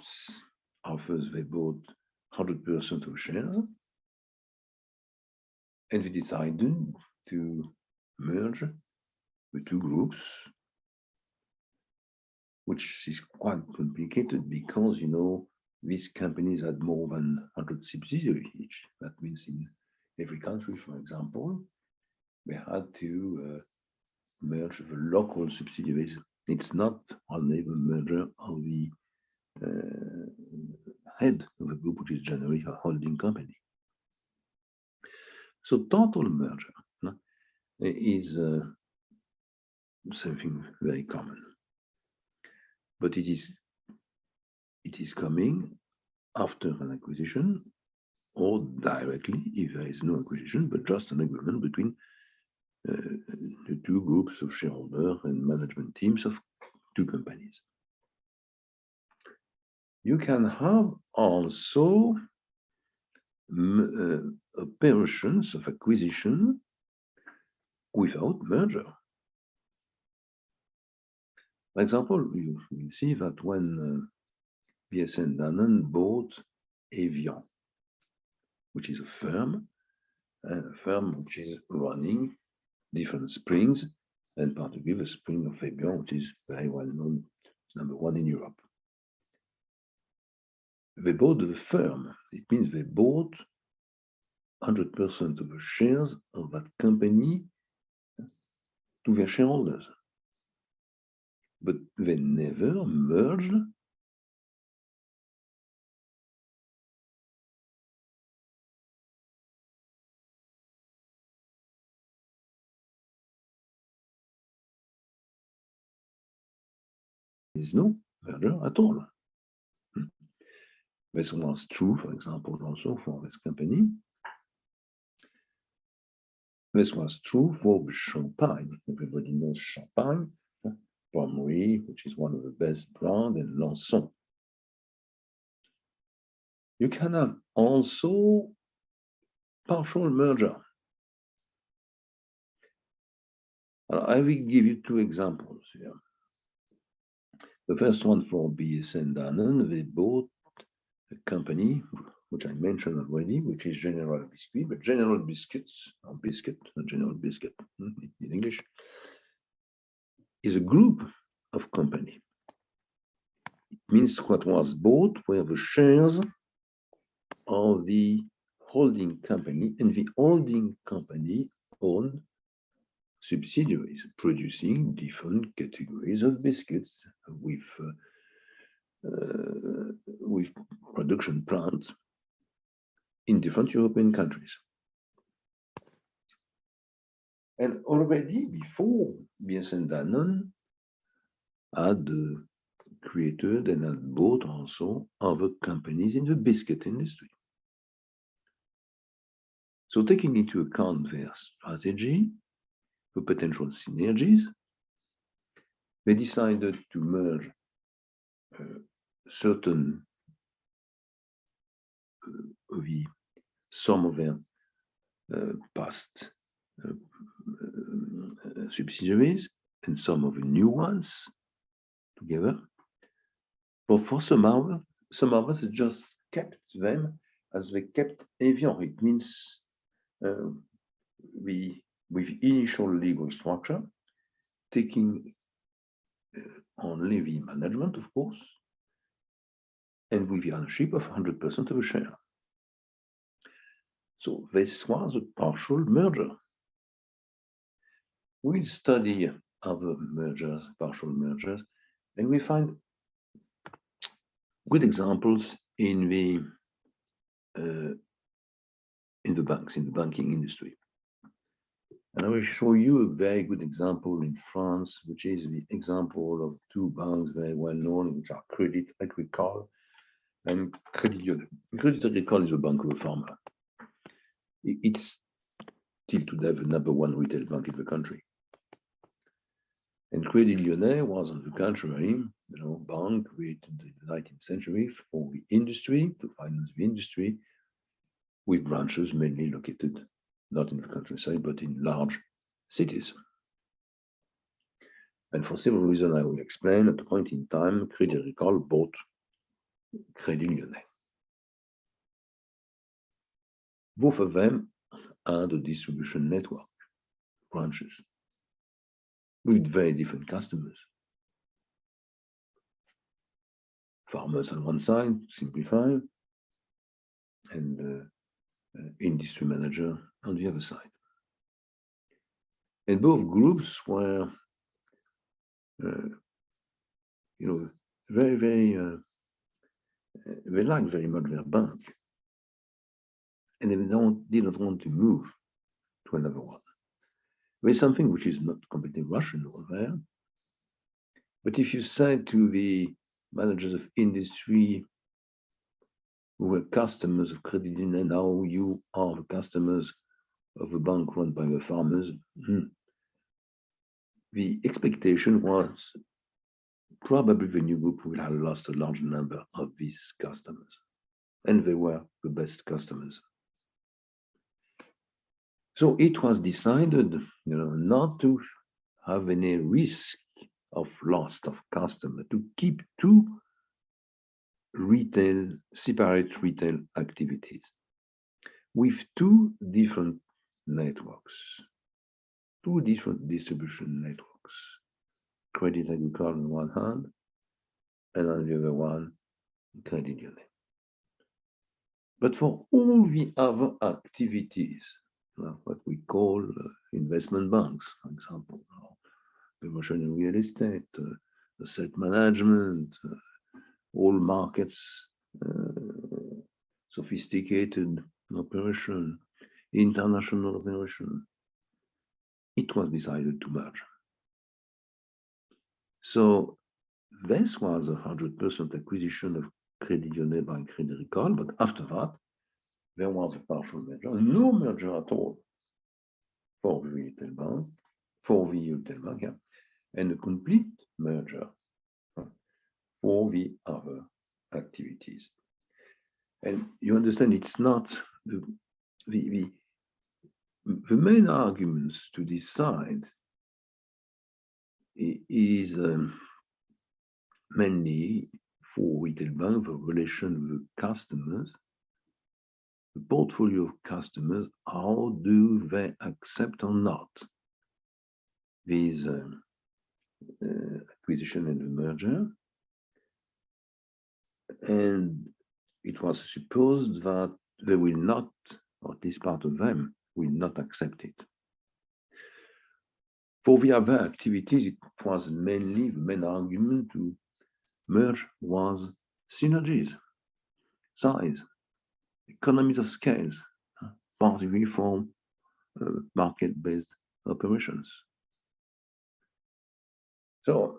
offers, they bought 100% of shares. And we decided to merge the two groups, which is quite complicated because, you know, these companies had more than 100 subsidiaries each. That means in every country, for example, they had to merge the local subsidiaries. It's not only the merger of the head of a group, which is generally a holding company. So total merger is something very common, but it is coming after an acquisition or directly if there is no acquisition, but just an agreement between the two groups of shareholders and management teams of two companies. You can have also operations of acquisition without merger. For example, you see that when BSN Danone bought Evian, which is a firm which is running different springs, and particularly the spring of Evian, which is very well known, number one in Europe. They bought the firm. It means they bought 100% of the shares of that company to their shareholders. But they never merged there is no merger at all. This was true, for example, also for this company. This was true for Champagne. Everybody knows Champagne, Pommery, which is one of the best brands, and Lançon. You can have also partial merger. I will give you two examples here. The first one for BSN Danone, they bought a company, which I mentioned already, which is General Biscuit, but General Biscuits, or Biscuit, not General Biscuit in English, is a group of company. It means what was bought were the shares of the holding company, and the holding company owned subsidiaries producing different categories of biscuits with production plants in different European countries. And already before, BSN Danone had created and had bought also other companies in the biscuit industry. So taking into account their strategy, the potential synergies, they decided to merge some of their past subsidiaries and some of the new ones together. But for some of us just kept them as they kept Evian. It means with initial legal structure, taking only the management, of course, and with the ownership of 100% of the share. So this was a partial merger. We study other mergers, partial mergers, and we find good examples in the banks, in the banking industry. And I will show you a very good example in France, which is the example of two banks very well known, which are Crédit Agricole and Crédit Lyonnais. Crédit Agricole is the bank of the farmer. It's still today the number one retail bank in the country. And Crédit Lyonnais was, on the contrary, bank created in the 19th century for the industry, to finance the industry, with branches mainly located not in the countryside, but in large cities. And for several reasons I will explain, at a point in time, Crédit Agricole bought Crédit Lyonnais. Both of them had a distribution network, branches, with very different customers. Farmers on one side, simplify, and industry manager on the other side. And both groups were, very they like very much their bank, and they didn't want to move to another one. There's something which is not completely rational there. But if you say to the managers of industry who were customers of Credit Union, now you are the customers of a bank run by the farmers, the expectation was probably the new group will have lost a large number of these customers, and they were the best customers. So it was decided, not to have any risk of loss of customer, to keep two separate retail activities with two different networks, two different distribution networks. Credit Agricole on one hand, and on the other one, Credit Union. But for all the other activities, what we call investment banks, for example, commercial and real estate, asset management, all markets, sophisticated operation, international operation, it was decided to merge. So this was 100% acquisition of Credit Union by Credit Agricole, but after that, there was a partial merger, no merger at all for the retail bank, and a complete merger for the other activities. And you understand, it's not the main arguments to decide is mainly for retail bank, the relation with customers, the portfolio of customers, how do they accept or not these acquisition and the merger? And it was supposed that they will not, or at least part of them, will not accept it. For the other activities, it was mainly the main argument to merge was synergies, size, economies of scales, particularly for market-based operations. So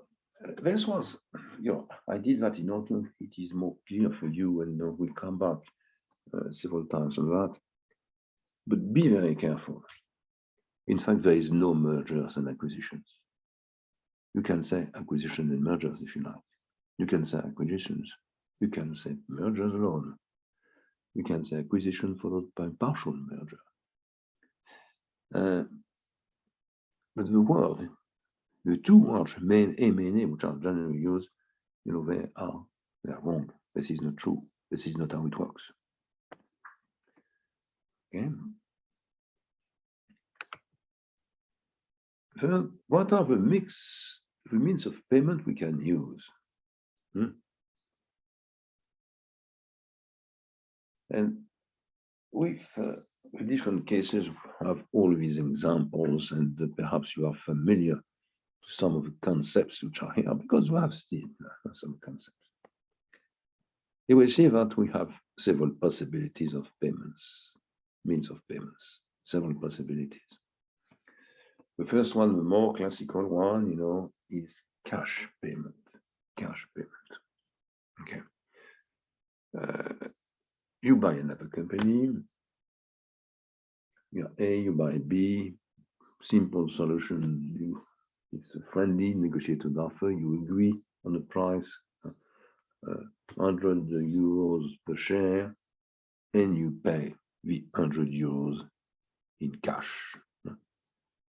this was, I did that in order it is more clear for you, and we'll come back several times on that. But be very careful. In fact, there is no mergers and acquisitions. You can say acquisition and mergers if you like. You can say acquisitions. You can say mergers alone. You can say acquisition followed by partial merger. But the two words, main M&A, which are generally used, they are wrong. This is not true. This is not how it works. Okay. What are the means of payment we can use? And with different cases, we have all these examples, and perhaps you are familiar to some of the concepts which are here, because we have seen some concepts. You will see that we have several possibilities of payments, means of payments, several possibilities. The first one, the more classical one, is cash payment. Cash payment. Okay. You buy another company. You're A, you buy B. Simple solution. It's a friendly negotiated offer. You agree on the price, 100 euros per share, and you pay the 100 euros in cash.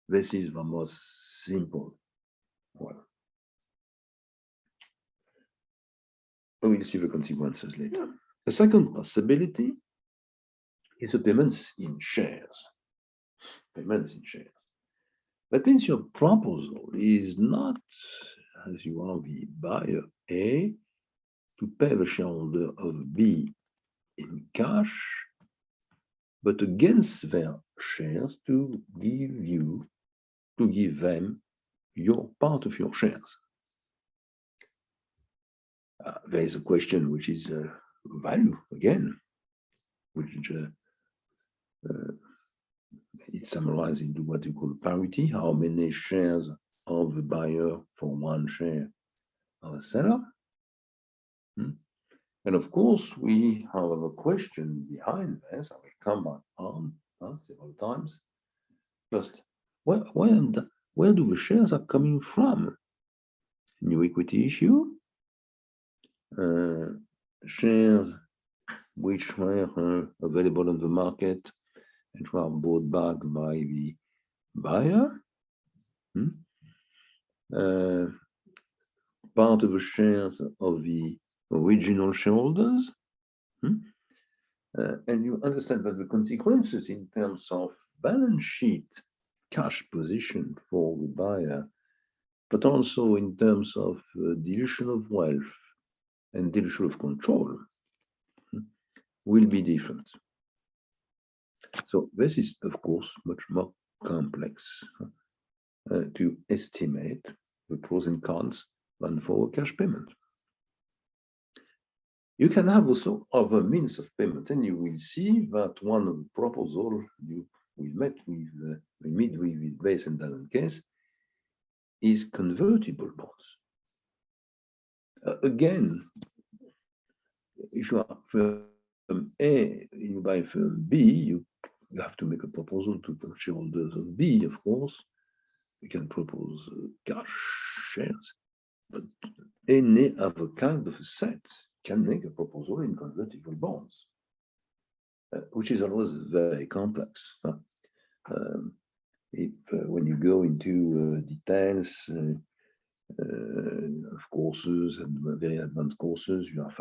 This is the most simple one. We'll see the consequences later. The second possibility is the payments in shares. Payments in shares. That means your proposal is not, as you are the buyer A, to pay the shareholder of B in cash, but against their shares to give them your part of your shares. There is a question which is value again, which it's summarized into what you call parity, how many shares of the buyer for one share of a seller. And of course, we have a question behind this, I will come back on several times. Just where do the shares are coming from? New equity issue, shares which were available on the market and were bought back by the buyer. Part of the shares of the original shareholders. And you understand that the consequences in terms of balance sheet cash position for the buyer, but also in terms of dilution of wealth and dilution of control, will be different. So this is, of course, much more complex to estimate the pros and cons than for cash payment. You can have also other means of payment, and you will see that one of the proposals we meet with Base and Allen case is convertible bonds. Again, if you are firm A, you buy firm B, you have to make a proposal to the shareholders of B, of course. You can propose cash shares, but any other kind of asset can make a proposal in convertible bonds, which is always very complex. When you go into details of courses and very advanced courses, you are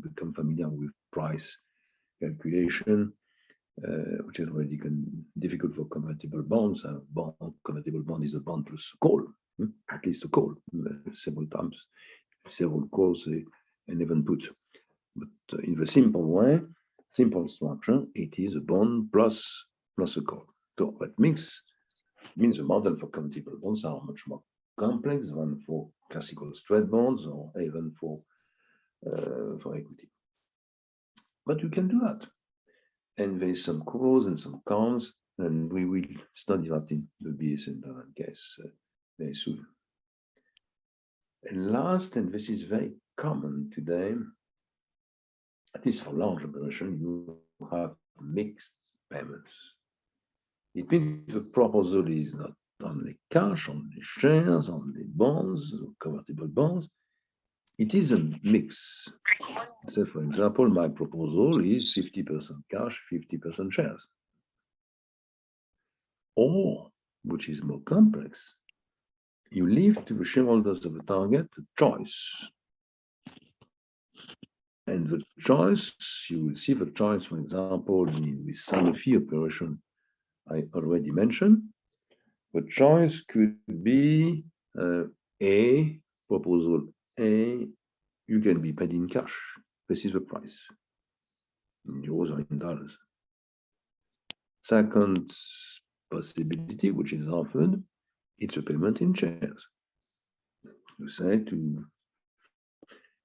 become familiar with price calculation, which is already difficult for convertible bonds. Convertible bond is a bond plus a call, at least a call, several times, several calls and even put. But in the simple way, simple structure, it is a bond plus a call. So that means the model for convertible bonds are much more complex than for classical straight bonds or even for equity. But you can do that. And there is some pros and some cons, and we will study that in the BS and Allen case very soon. And last, and this is very common today, at least for large operation, you have mixed payments. It means the proposal is not only cash, only shares, only bonds, convertible bonds. It is a mix. So, for example, my proposal is 50% cash, 50% shares. Or, which is more complex, you leave to the shareholders of the target a choice. And the choice, you will see the choice, for example, in the Sanofi operation I already mentioned. The choice could be A, proposal A, you can be paid in cash. This is the price, in euros or in dollars. Second possibility, which is offered, it's a payment in shares. You say to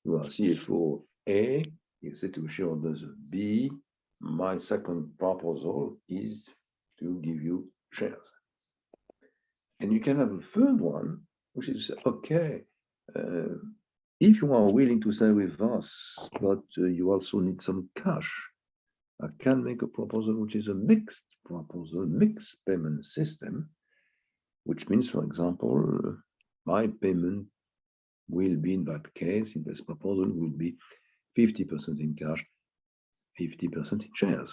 your CFO A, you say to shareholders B, my second proposal is to give you shares. And you can have a third one, which is, okay, if you are willing to stay with us, but you also need some cash, I can make a proposal which is a mixed proposal, mixed payment system, which means, for example, my payment will be, in that case, in this proposal, will be 50% in cash, 50% in shares.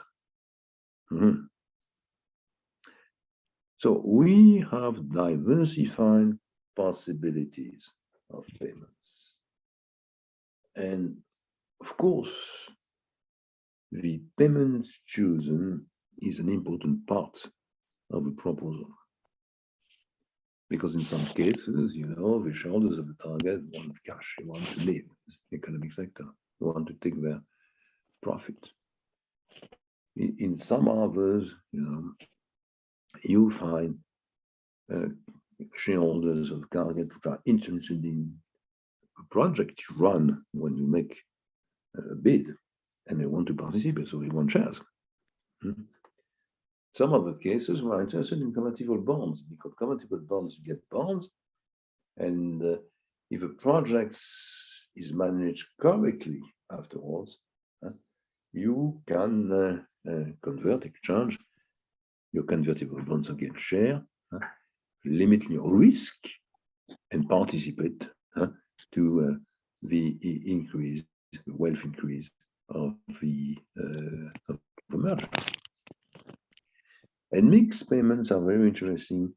So we have diversified possibilities of payments. And of course, the payments chosen is an important part of the proposal. Because in some cases, the shareholders of the target want cash, they want to live in the economic sector, they want to take their profit. In some others, you find shareholders of target which are interested in a project you run when you make a bid. and they want to participate, so they want shares. Some other cases were interested in convertible bonds, because convertible bonds, you get bonds, and if a project is managed correctly afterwards, you can exchange your convertible bonds against share, limit your risk, and participate to the wealth increase of the merger. And mixed payments are very interesting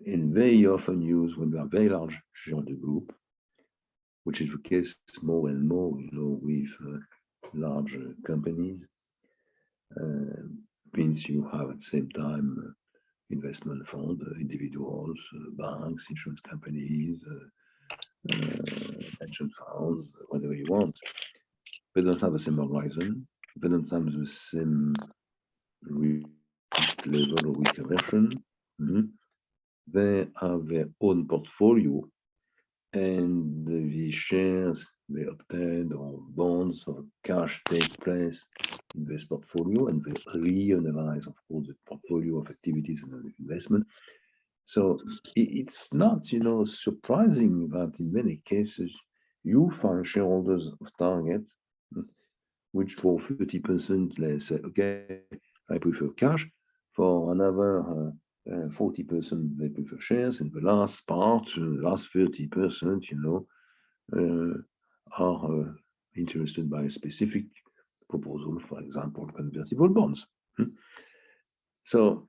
and very often used when you are very large shareholder group, which is the case more and more, with large companies. Means you have at the same time investment fund, individuals, banks, insurance companies, pension funds, whatever you want. They don't have the same horizon. They don't have the same risk level or risk aversion. They have their own portfolio, and the shares they obtain or bonds or cash take place in this portfolio, and they reanalyze, of course, the portfolio of activities and investment. So it's not, surprising that in many cases you find shareholders of target, which for 30% they say, okay, I prefer cash. For another 40% they prefer shares, and the last part, last 30%, are interested by a specific proposal, for example, convertible bonds. So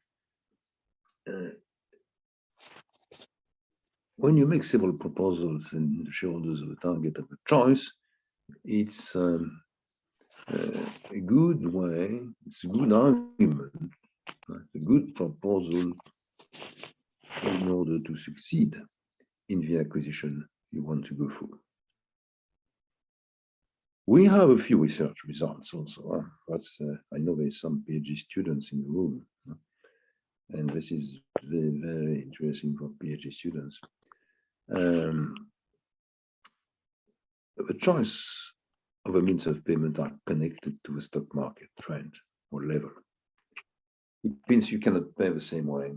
when you make several proposals and the shareholders of the target have a choice, it's a good way, it's a good argument, it's a good proposal in order to succeed in the acquisition you want to go for. We have a few research results also. I know there's some PhD students in the room, and this is very, very interesting for PhD students. The choice of a means of payment are connected to the stock market trend or level. It means you cannot pay the same way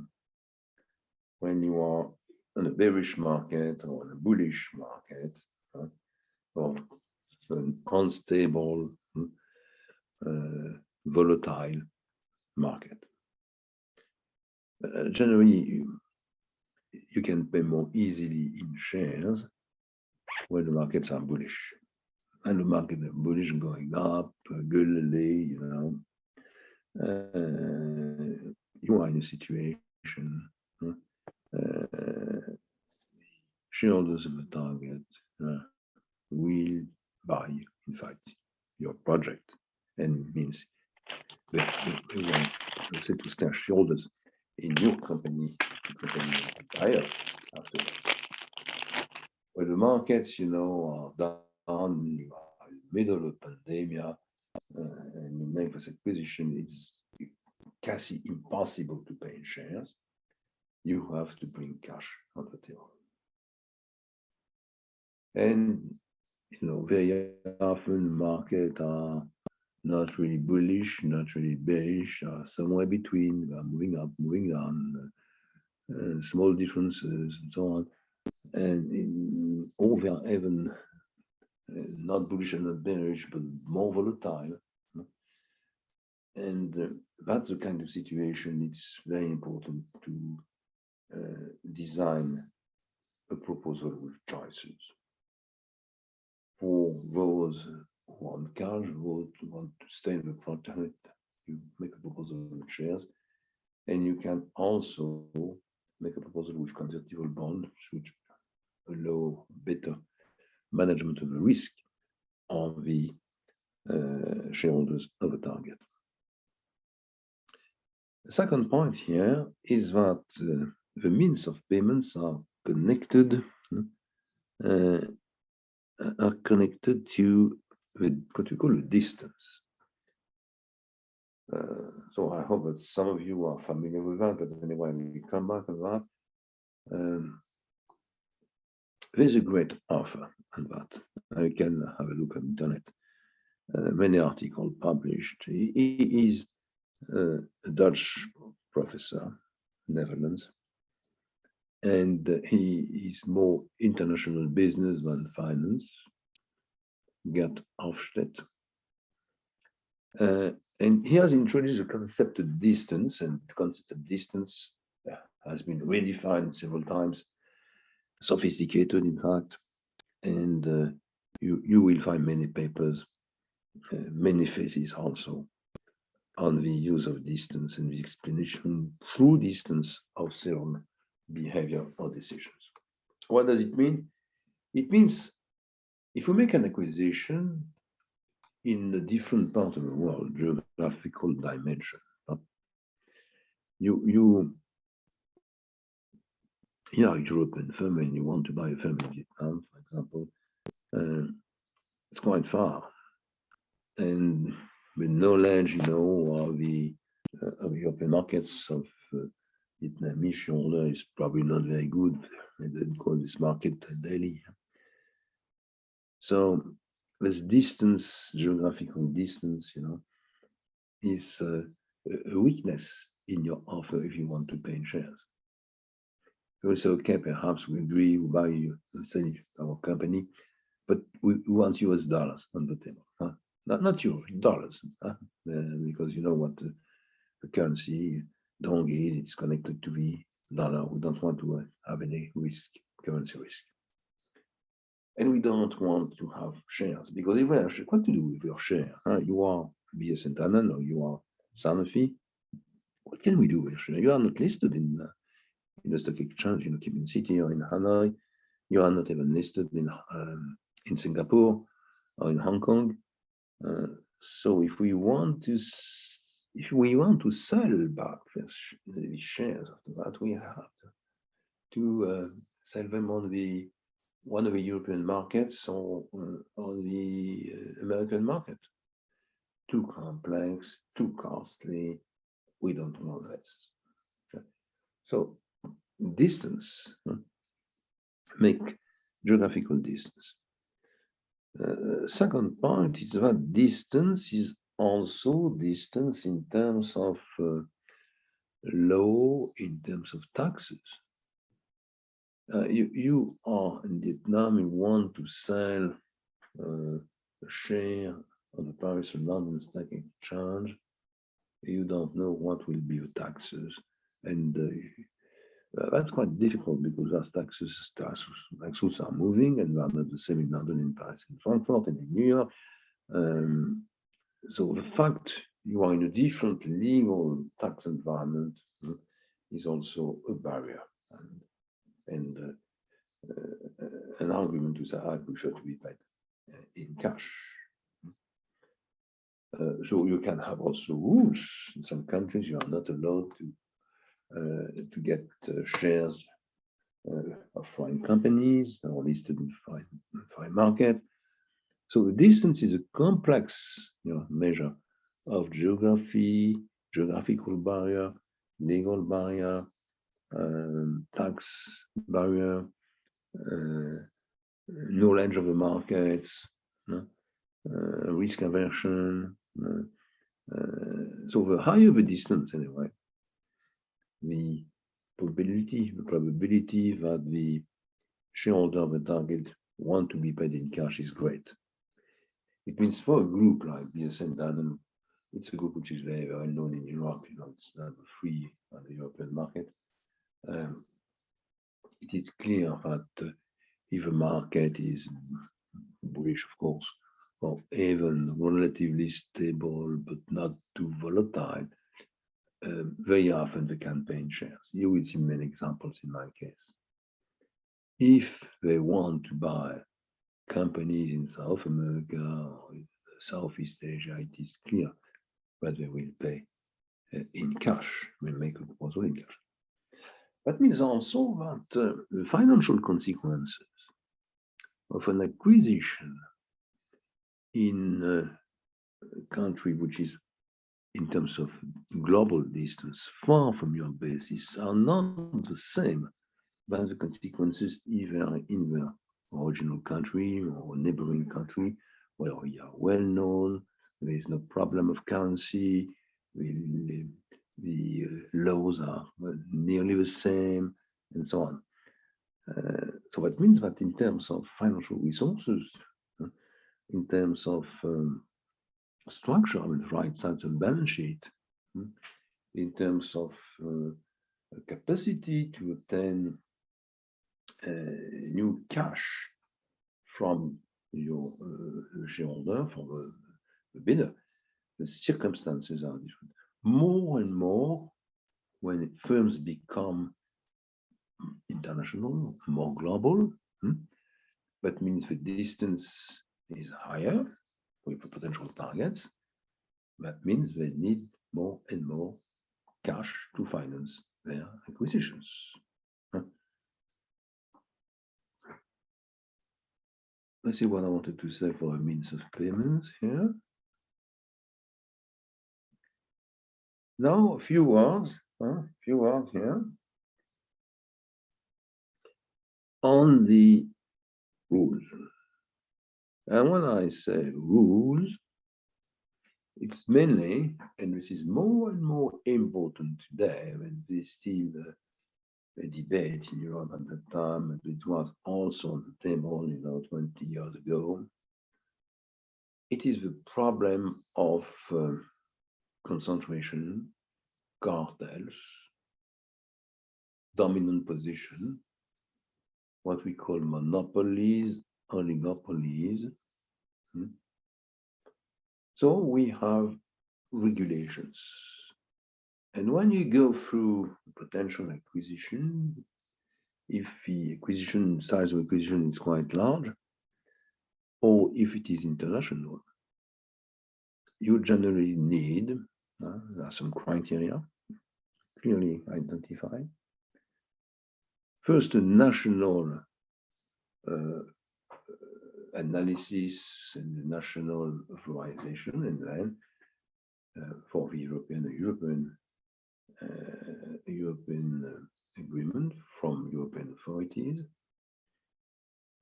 when you are in a bearish market or in a bullish market, or an unstable, volatile market. Generally, you can pay more easily in shares when the markets are bullish. And the market is bullish, going up, regularly, you are in a situation, shareholders of the target will buy, in fact, your project, and means that they want, let's say, to stay shareholders in your company, the company higher after. When the markets, are down, you are in the middle of a pandemic, and you make this acquisition, it's quasi impossible to pay in shares. You have to bring cash on the table. And very often markets are not really bullish, not really bearish, somewhere between, moving up, moving down, small differences and so on. And or they are even not bullish and not bearish, but more volatile. And that's the kind of situation. It's very important to design a proposal with choices. For those who want cash, those who want to stay in the project, you make a proposal with shares, and you can also make a proposal with convertible bonds, which allow better management of the risk of the shareholders of the target. The second point here is that the means of payments are connected to what we call a distance. So I hope that some of you are familiar with that, but anyway, we come back on that. There's a great offer on that. I can have a look on the internet. many articles published. He is a Dutch professor, Netherlands, and he is more international business than finance. Gert Hofstedt. And he has introduced the concept of distance, and the concept of distance has been redefined several times, sophisticated, in fact, and you will find many papers, many theses also, on the use of distance and the explanation through distance of certain behavior or decisions. What does it mean? It means if we make an acquisition in a different part of the world, geographical dimension, you are a European firm and you want to buy a firm in Vietnam, for example, it's quite far. And with knowledge, of the European markets of Vietnamese shareholder is probably not very good. They don't call this market daily. So this distance, geographical distance, is a weakness in your offer if you want to pay in shares. You say, okay, perhaps we agree, we buy our company, but we want US dollars on the table. Huh? Not euros, dollars, huh? Because you know what the currency dong is, it's connected to the dollar. We don't want to have any risk, currency risk. And we don't want to have shares, because if we have what to do with your share? Huh? You are BS and Tannen, or you are Sanofi. What can we do with your share? You are not listed in the stock exchange in Kim City or in Hanoi. You are not even listed in Singapore or in Hong Kong. So if we want to sell back the shares after that, we have to sell them on one of the European markets or on the American market. Too complex, too costly. We don't want that. Okay. So distance, make geographical distance. Second point is that distance is also distance in terms of law, in terms of taxes. You are in Vietnam, you want to sell a share of the Paris and London Stock Exchange. You don't know what will be the taxes, and that's quite difficult because as taxes are moving, and they are not the same in London, in Paris, in Frankfurt, and in New York. So the fact you are in a different legal tax environment is also a barrier, and an argument to say I prefer to be paid in cash. So you can have also rules. In some countries, you are not allowed to get shares of foreign companies that are listed in foreign market. So the distance is a complex measure of geography, geographical barrier, legal barrier, tax barrier, knowledge of the markets, risk aversion. So the higher the distance, anyway, the probability that the shareholder of the target want to be paid in cash is great. It means for a group like BS and Tannen, it's a group which is very well known in Europe. It's number 3 on the European market. It is clear that if a market is bullish, of course, or even relatively stable but not too volatile, very often they can pay in shares. You will see many examples in my case. If they want to buy companies in South America or in Southeast Asia, it is clear that they will pay in cash, will make a proposal in cash. That means also that the financial consequences of an acquisition in a country which is, in terms of global distance, far from your basis, are not the same as the consequences either in the original country or neighboring country where we are well known, there is no problem of currency, the laws are nearly the same, and so on. So that means that in terms of financial resources, in terms of structure on the right side of the balance sheet, in terms of capacity to obtain new cash from your shareholder, from the bidder, the circumstances are different. More and more, when firms become international, more global, that means the distance is higher with the potential targets. That means they need more and more cash to finance their acquisitions. Let's see what I wanted to say for a means of payments here. Now, a few words here on the rules. And when I say rules, it's mainly, and this is more and more important today, when there's still a debate in Europe at the time, and it was also on the table, 20 years ago. It is the problem of concentration, cartels, dominant position, what we call monopolies, oligopolies. So we have regulations. And when you go through potential acquisition, if the acquisition size of acquisition is quite large, or if it is international, you generally need, there are some criteria clearly identified. First, a national analysis and national authorization, and then for the European agreement from European authorities.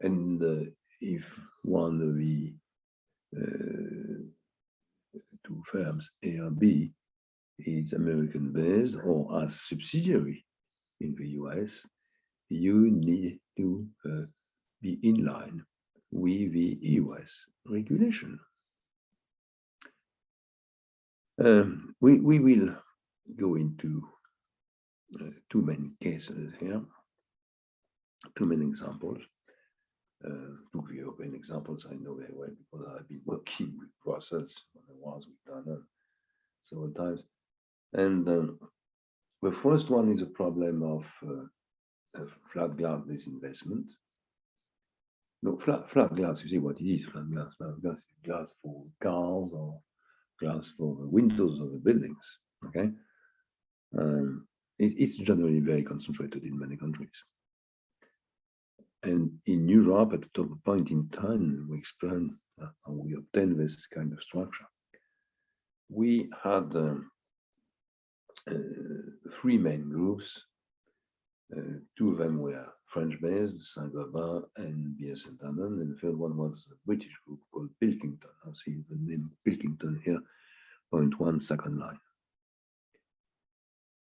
And if one of the two firms, A or B, is American based or as subsidiary in the US, you need to be in line with the US regulation. We will go into two main cases here, two main examples. Two European examples I know very well because I've been working with Brussels when I was with Dana several times. And the first one is a problem of flat glass disinvestment. No, flat glass, you see what it is, flat glass. Flat glass is glass for cars or glass for the windows of the buildings, okay? It's generally very concentrated in many countries. And in Europe, at a point in time, we explain how we obtain this kind of structure. We had three main groups. Two of them were French-based, Saint-Gobain and BS & Danone, and the third one was a British group called Pilkington. I see the name Pilkington here, point 1, second line.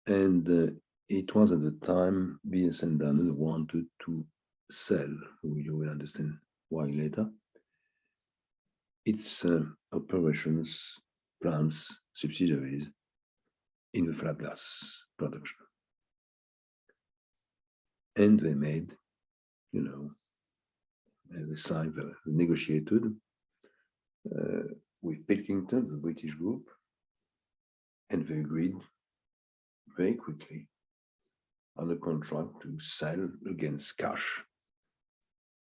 And it was at the time BS & Danone wanted to sell, you will understand why later, its operations, plants, subsidiaries in the flat glass production. And they made, they signed, they negotiated with Pilkington, the British group, and they agreed very quickly on a contract to sell against cash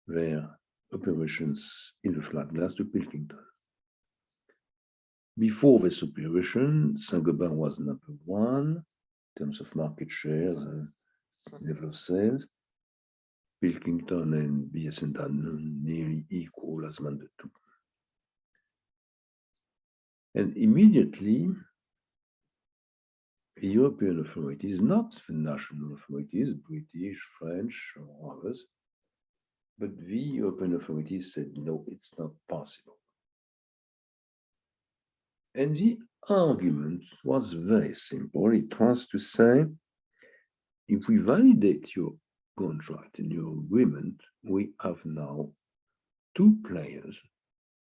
their operations in the flat glass to Pilkington. Before this operation, Saint-Gobain was number one in terms of market share and level of sales. Pilkington and BS & Danone nearly equal as number two. And immediately, the European authorities, not the national authorities, British, French, or others, but the European authorities said, no, it's not possible. And the argument was very simple. It was to say, if we validate your contract and your agreement, we have now two players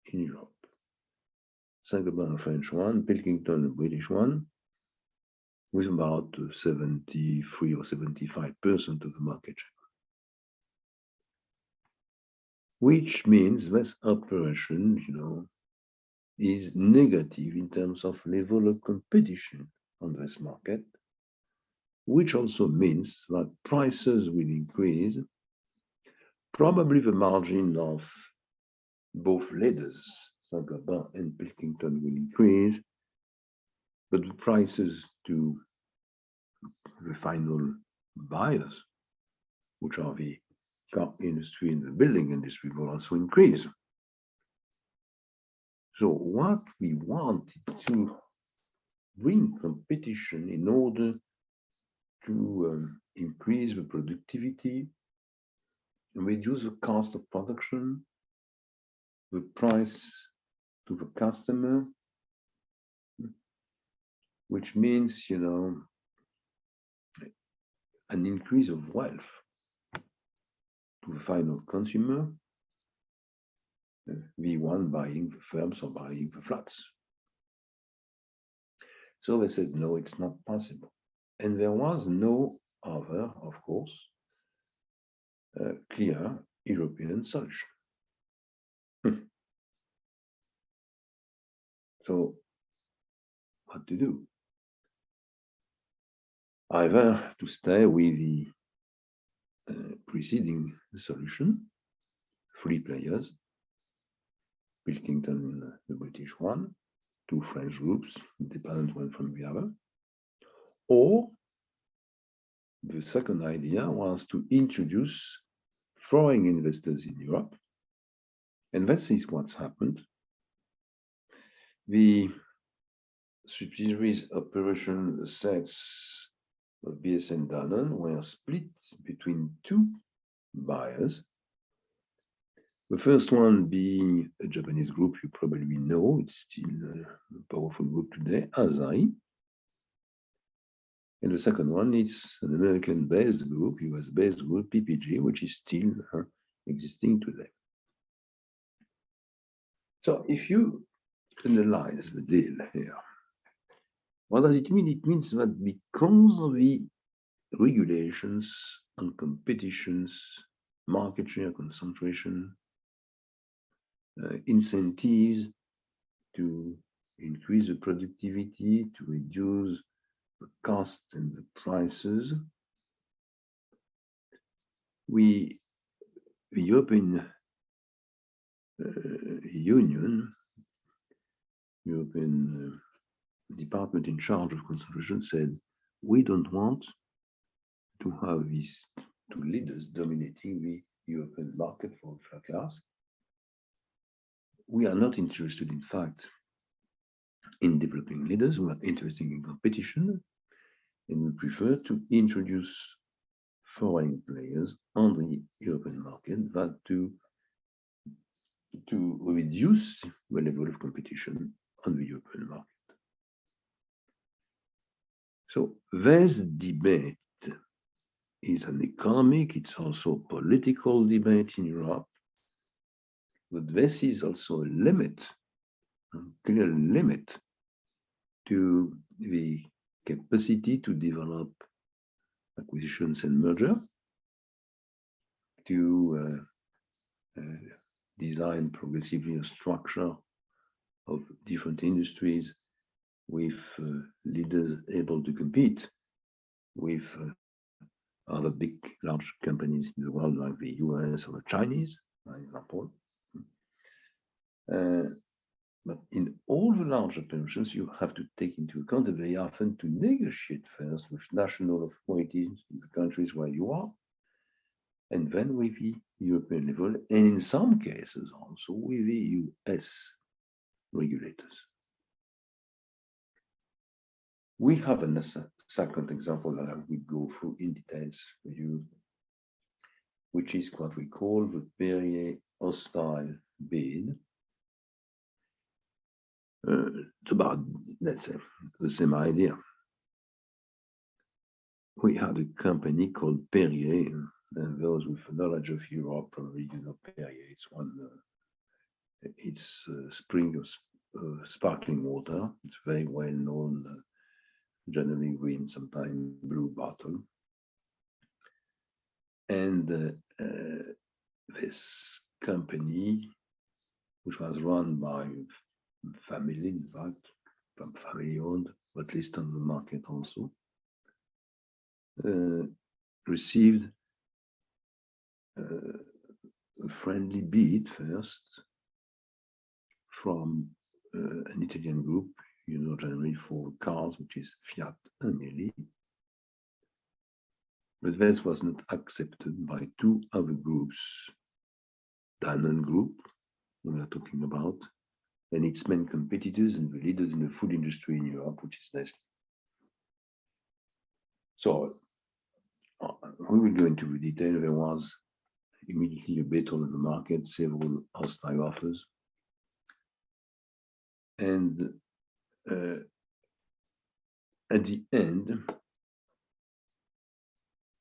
in Europe. Saint-Gobain, a French one, Pilkington, a British one, with about 73 or 75% of the market share. Which means this operation, is negative in terms of level of competition on this market, which also means that prices will increase. Probably the margin of both leaders, Saint-Gobain and Pilkington, will increase, but the prices to the final buyers, which are the car industry and the building industry, will also increase. So what we wanted to bring competition in order to increase the productivity, reduce the cost of production, the price to the customer, which means, an increase of wealth to the final consumer, the one buying the firms or buying the flats. So they said, no, it's not possible. And there was no other, of course, clear European solution. So what to do? Either to stay with the preceding solution, 3 players, Pilkington, the British one, 2 French groups, independent one from the other, or the second idea was to introduce foreign investors in Europe, and that is what's happened. The subsidiaries operation sets of BSN Danone were split between 2 buyers. The first one being a Japanese group you probably know, it's still a powerful group today, Asahi. And the second one is an American-based group, US-based group, PPG, which is still existing today. So if you analyze the deal here, what does it mean? It means that because of the regulations and competitions, market share concentration, incentives to increase the productivity, to reduce the cost and the prices, the European Union, European department in charge of concentration said, we don't want to have these 2 leaders dominating the European market for flat glass. We are not interested, in fact, in developing leaders. We are interested in competition, and we prefer to introduce foreign players on the European market than to reduce the level of competition on the European market. So this debate is an economic, it's also a political debate in Europe, but this is also a limit, a clear limit to the capacity to develop acquisitions and merger, to design progressively a structure of different industries with leaders able to compete with other big, large companies in the world, like the US or the Chinese, for example. But in all the large operations, you have to take into account that they often to negotiate first with national authorities in the countries where you are, and then with the European level, and in some cases also with the US regulators. We have a second example that I will go through in details for you, which is what we call the Perrier hostile bid. It's about, let's say, the same idea. We had a company called Perrier, and those with knowledge of Europe probably know Perrier. It's spring of sparkling water. It's very well known, generally green, sometimes blue bottle. And this company, which was run by family, in fact, family owned, but listed on the market also, received a friendly bid first from an Italian group, generally for cars, which is Fiat Agnelli. But this was not accepted by two other groups, Danone Group, we are talking about, and its main competitors and the leaders in the food industry in Europe, which is Nestlé. So we will go into the detail. There was immediately a battle in the market, several hostile offers. And at the end,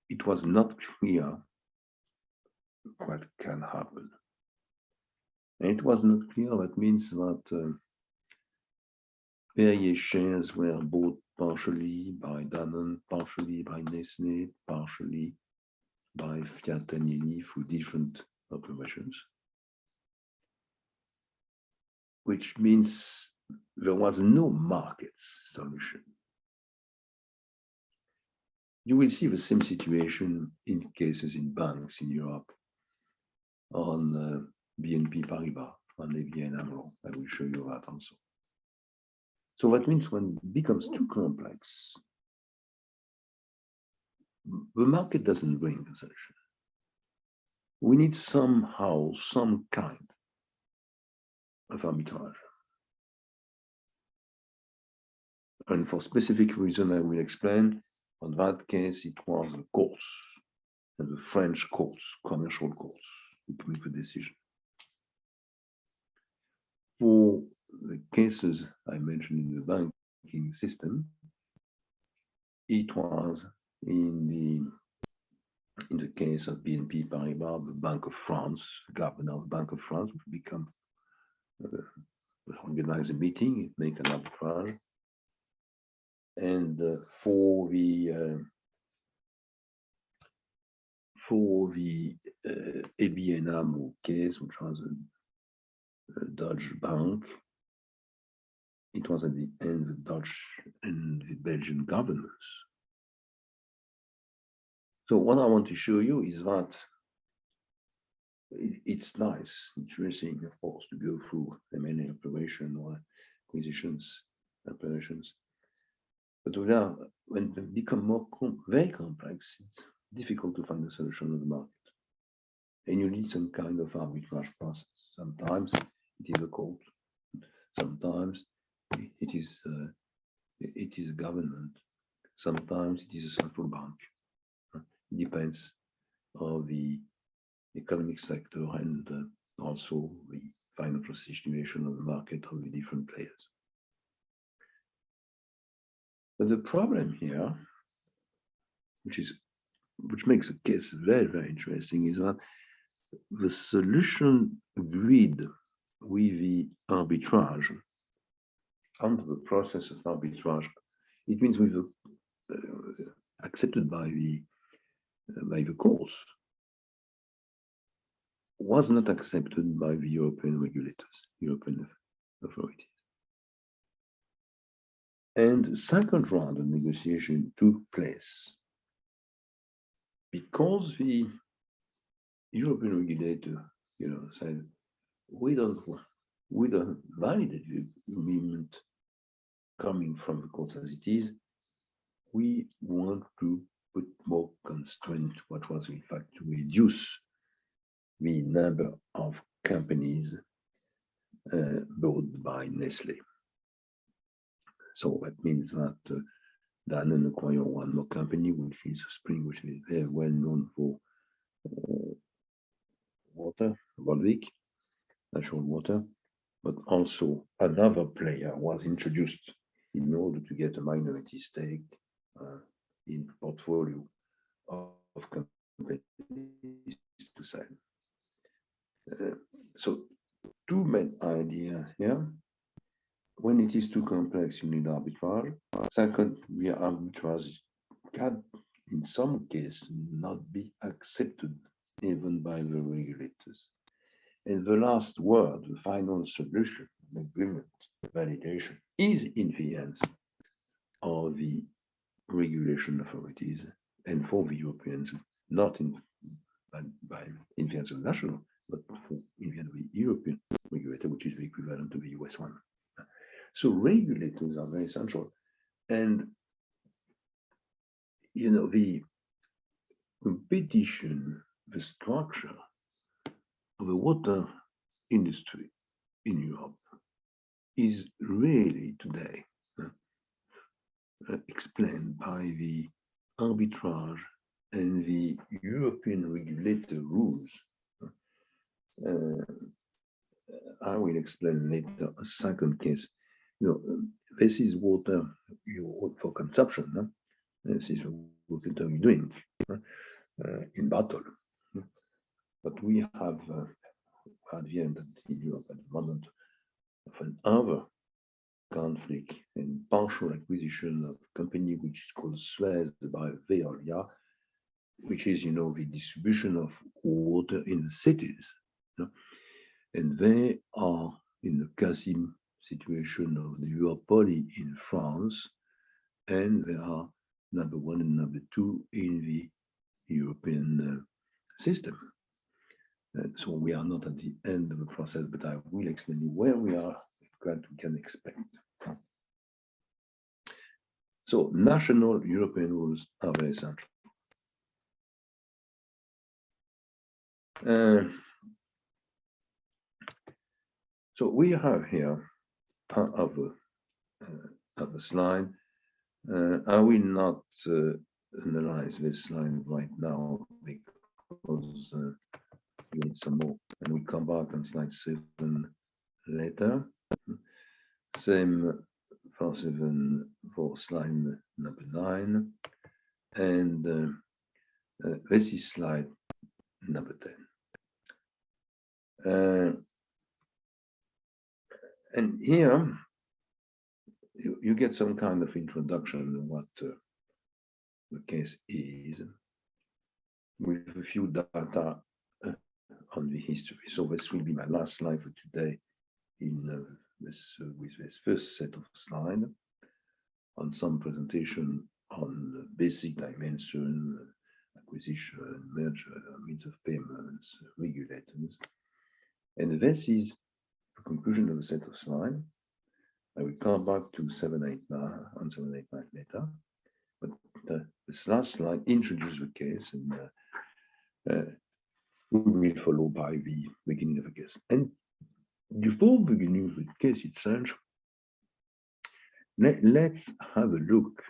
it was not clear what can happen. And it was not clear. That means that Perrier shares were bought partially by Danone, partially by Nestlé, partially by Fiat Agnelli through different operations, which means there was no market solution. You will see the same situation in cases in banks in Europe on BNP Paribas, on ABN AMRO. I will show you that also. So that means when it becomes too complex, the market doesn't bring the solution. We need somehow some kind of arbitrage. And for specific reason, I will explain. On that case, it was the courts, and the French courts, commercial courts, who make the decision. For the cases I mentioned in the banking system, it was in the case of BNP Paribas, the Bank of France, the governor of the Bank of France, which become organize a meeting, make an arbitrage. And for the ABN AMRO case, which was a Dutch bank, it was at the end the Dutch and the Belgian governments. So what I want to show you is that it's nice, interesting, of course, to go through M&A operation or acquisitions operations. But when they become very complex, it's difficult to find a solution on the market. And you need some kind of arbitrage process. Sometimes it is a court, sometimes it is government, sometimes it is a central bank. It depends on the economic sector and also the financial situation of the market of the different players. But the problem here, which makes the case very, very interesting, is that the solution agreed with the arbitrage under the process of arbitrage, it means with the accepted by the courts, was not accepted by the European regulators, European authorities. And the second round of negotiation took place because the European regulator, said, we don't validate the agreement coming from the courts as it is. We want to put more constraint, what was in fact to reduce the number of companies bought by Nestlé. So that means that Danone acquired one more company, which is Spring, which is very well known for water, Volvic, natural water. but also another player was introduced in order to get a minority stake in portfolio of companies to sell. So two main ideas here. When it is too complex, you need arbitrage. Second, arbitrage can, in some cases, not be accepted even by the regulators. And the last word, the final solution, agreement, validation, is in the hands of the regulation authorities and for the Europeans, not in the hands of national, but in the hands of the European regulator, which is the equivalent to the US one. So regulators are very essential. And, you know, the competition, the structure of the water industry in Europe is really today explained by the arbitrage and the European regulator rules. I will explain later a second case. You know, this is water for consumption. This is what we're doing in battle. But we have at the end in Europe at the moment of another conflict and partial acquisition of a company which is called Suez by Veolia, which is, you know, the distribution of water in the cities. And they are in the Casim situation of the duopoly in France, and they are number one and number two in the European system. So we are not at the end of the process, but I will explain you where we are, what we can expect. So national European rules are very essential. So we have here of the slide. I will not analyze this slide right now because we need some more, and we come back on slide 7 later. Same for slide number 9, and this is slide number 10. And here you get some kind of introduction on what the case is, with a few data on the history. So this will be my last slide for today in with this first set of slides on some presentation on basic dimension, acquisition, merger, means of payments, regulators. And this is the conclusion of the set of slides. I will come back to 7, 8, 9 and 7, 8, 9 later. But this last slide introduces the case, and we will follow by the beginning of the case. And before beginning of the case itself, let's have a look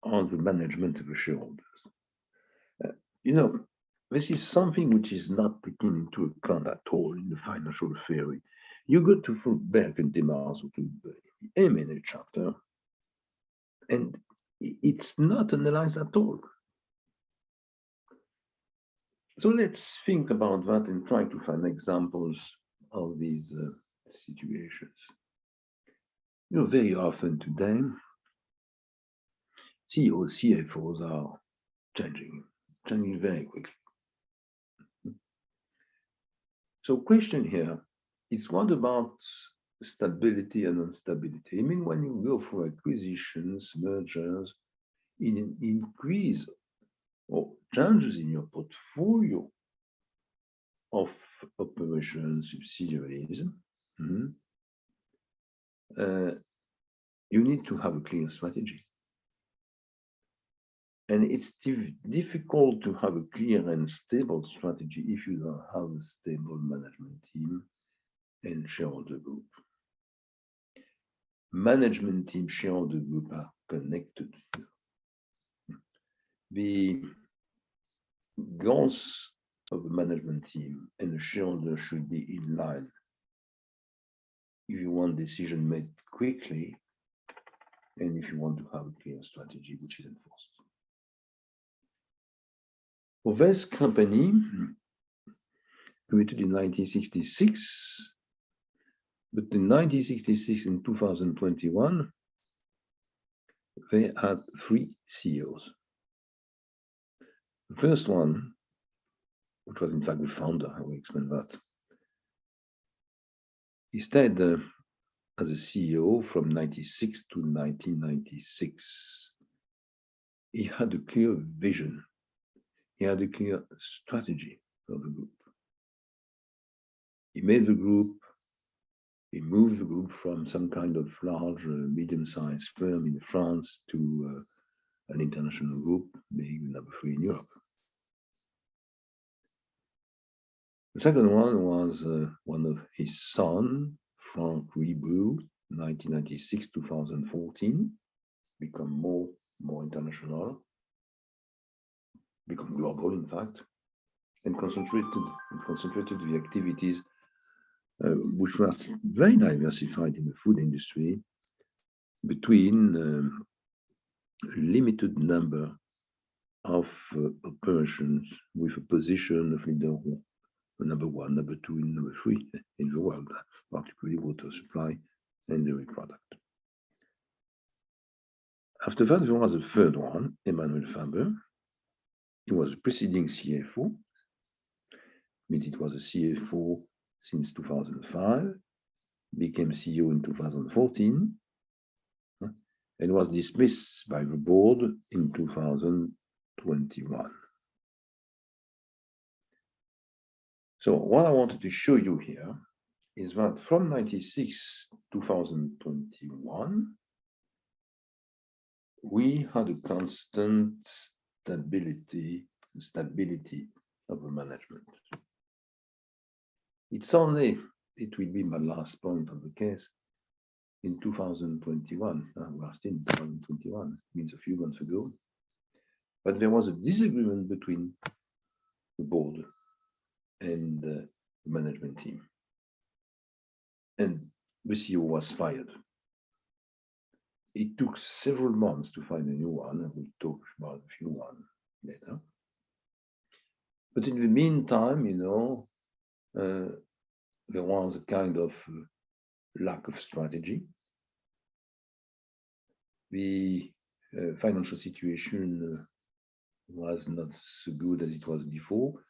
on the management of the shareholders. You know, this is something which is not taken into account at all in the financial theory. You go to Berg and Demars, to the M&A chapter, and it's not analyzed at all. So let's think about that and try to find examples of these situations. You know, very often today, CEOs, CFOs are changing very quickly. So question here is, what about stability and instability? I mean, when you go for acquisitions, mergers, in an increase or changes in your portfolio of operations, subsidiaries, you need to have a clear strategy. And it's difficult to have a clear and stable strategy if you don't have a stable management team and shareholder group. Management team, shareholder group are connected. The goals of the management team and the shareholder should be in line if you want decision made quickly, and if you want to have a clear strategy which is enforced. For this company, created in 1966, but in 1966 and 2021, they had 3 CEOs. The first one, which was in fact the founder, I will explain that. He stayed as a CEO from 96 to 1996. He had a clear vision. He had a clear strategy for the group. He made the group, he moved the group from some kind of large, medium-sized firm in France to an international group, being number 3 in Europe. The second one was one of his son, Frank Rebrew, 1996-2014, become more international, become global, in fact, and concentrated the activities which were very diversified in the food industry between a limited number of operations with a position of leader number 1, number 2, and number 3 in the world, particularly water supply and dairy product. After that, there was a third one, Emmanuel Faber. He was a preceding CFO. It was a CFO since 2005, became CEO in 2014, and was dismissed by the board in 2021. So what I wanted to show you here is that from 96 to 2021, we had a constant stability of the management. It will be my last point on the case, in 2021, we are still in 2021, means a few months ago, but there was a disagreement between the board and the management team. And the CEO was fired. It took several months to find a new one, and we'll talk about a few one later. But in the meantime, there was a kind of lack of strategy. The financial situation was not so good as it was before.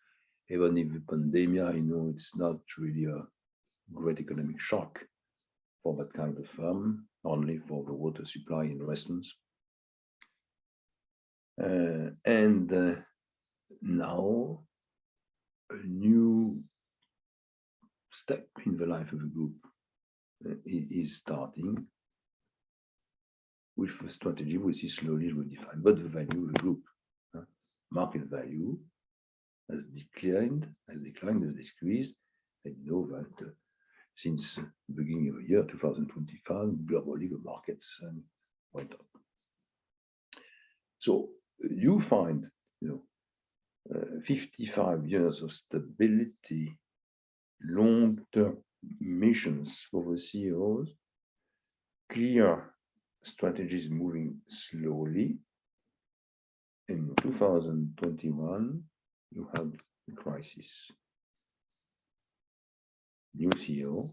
Even if the pandemic, it's not really a great economic shock for that kind of firm, only for the water supply in restaurants. And now a new step in the life of the group is starting with a strategy which is slowly redefined, but the value of the group, market value, has declined, has decreased, and you know that since the beginning of the year 2025, globally the markets went up. So you find, 55 years of stability, long-term missions for the CEOs, clear strategies moving slowly. In 2021, you had a crisis. New CEO,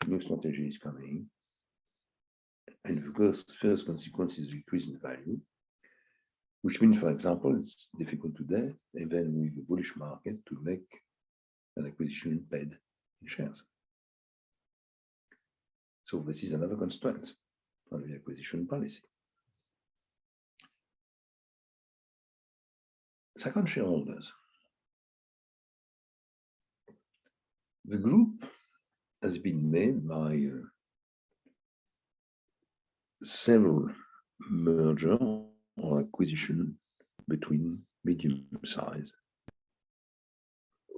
new strategy is coming, and the first consequence is decrease in value, which means, for example, it's difficult today, even with a bullish market, to make an acquisition paid in shares. So this is another constraint on the acquisition policy. Second, shareholders. The group has been made by several merger or acquisition between medium-sized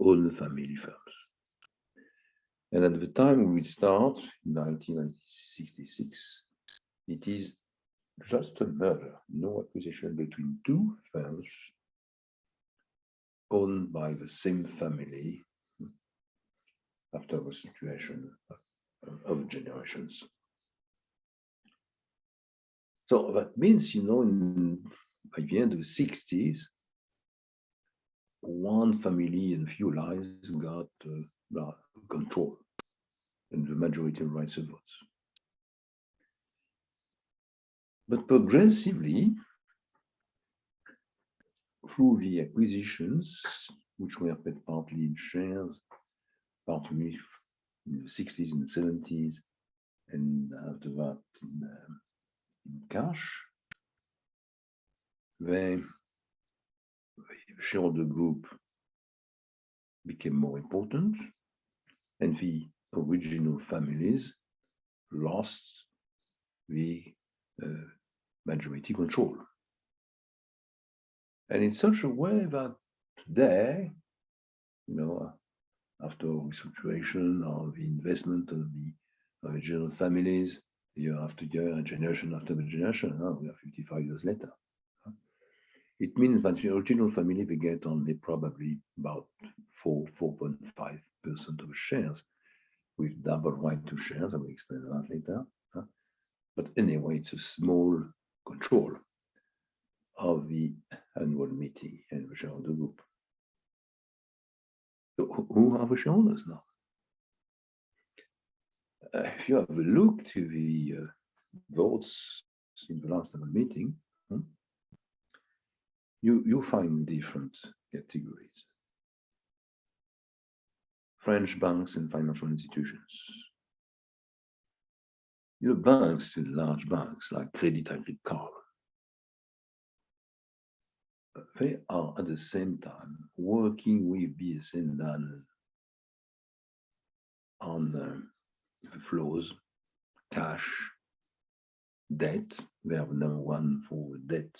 owned family firms. And at the time we start, in 1966, it is just a merger, no acquisition between two firms owned by the same family after the situation of generations. So that means, by the end of the 60s, one family and few lives got control and the majority of rights of votes. But progressively, through the acquisitions, which were paid partly in shares, partly in the 60s and 70s, and after that in cash, the shareholder group became more important, and the original families lost the majority control. And in such a way that today, after restructuration of the investment of the original families, year after year, and generation after generation, we are 55 years later. It means that the original family, they get only probably about 4.5% of the shares, with double right to shares. I will explain that later. But anyway, it's a small control of the annual meeting and the shareholder group. So who are the shareholders now? If you have a look to the votes in the last annual meeting, you find different categories. French banks and financial institutions. Banks, large banks like Crédit Agricole, they are at the same time working with BSN on the flows, cash, debt. They have number one for the debt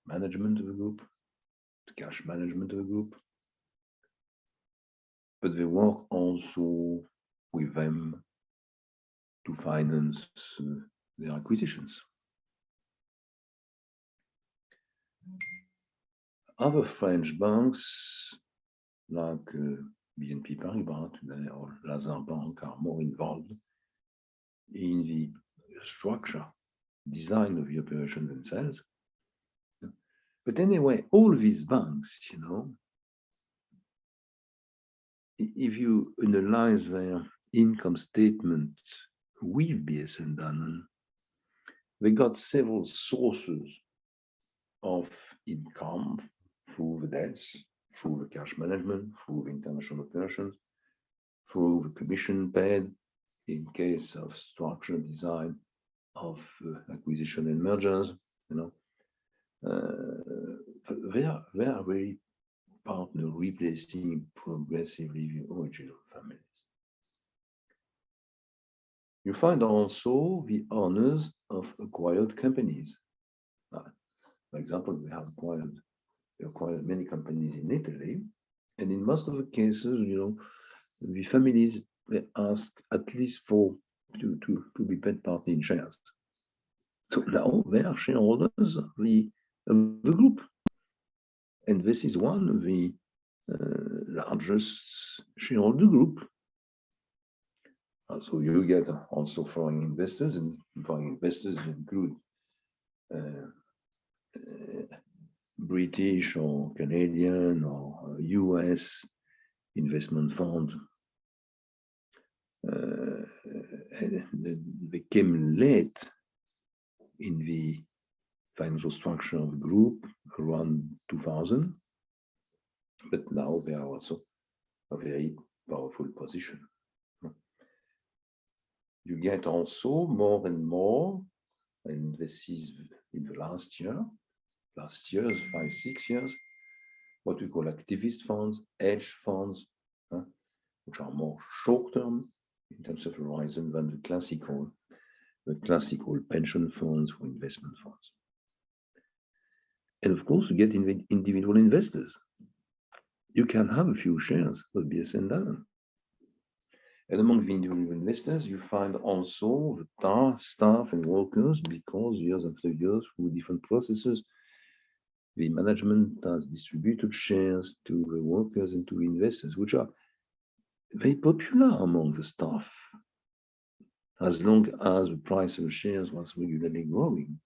management of the group, the cash management of the group. But they work also with them to finance their acquisitions. Other French banks, like BNP Paribas today or Lazare Bank, are more involved in the structure, design of the operation themselves. But anyway, all these banks, if you analyze their income statement with BSN Danone, they got several sources of income through the debts, through the cash management, through the international operations, through the commission paid in case of structure design of acquisition and mergers. They are very partner replacing progressively the original families. You find also the owners of acquired companies. For example, we have acquired many companies in Italy, and in most of the cases, the families, they ask at least to be paid partly in shares. So now they are shareholders of the group, and this is one of the largest shareholder group. So you get also foreign investors, and foreign investors include British or Canadian or US investment funds. They came late in the financial structure of the group around 2000, but now they are also a very powerful position. You get also more and more, and this is in the last years, 5-6 years, what we call activist funds, hedge funds, which are more short-term in terms of horizon than the classical pension funds or investment funds. And of course, you get individual investors. You can have a few shares of BSN Danone. And among the individual investors, you find also the staff and workers, because years after years, through different processes, the management has distributed shares to the workers and to investors, which are very popular among the staff. as long as the price of shares was regularly growing,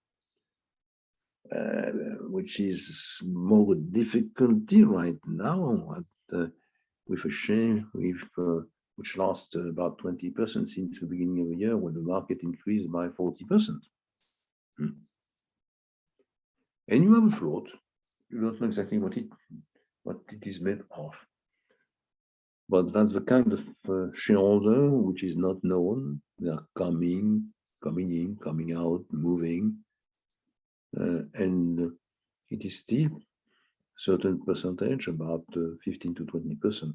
which is more difficulty right now with a share which lost about 20% since the beginning of the year, when the market increased by 40%. And you have a float. You don't know exactly what it is made of. But that's the kind of shareholder which is not known. They are coming in, coming out, moving. And it is still a certain percentage, about 15 to 20%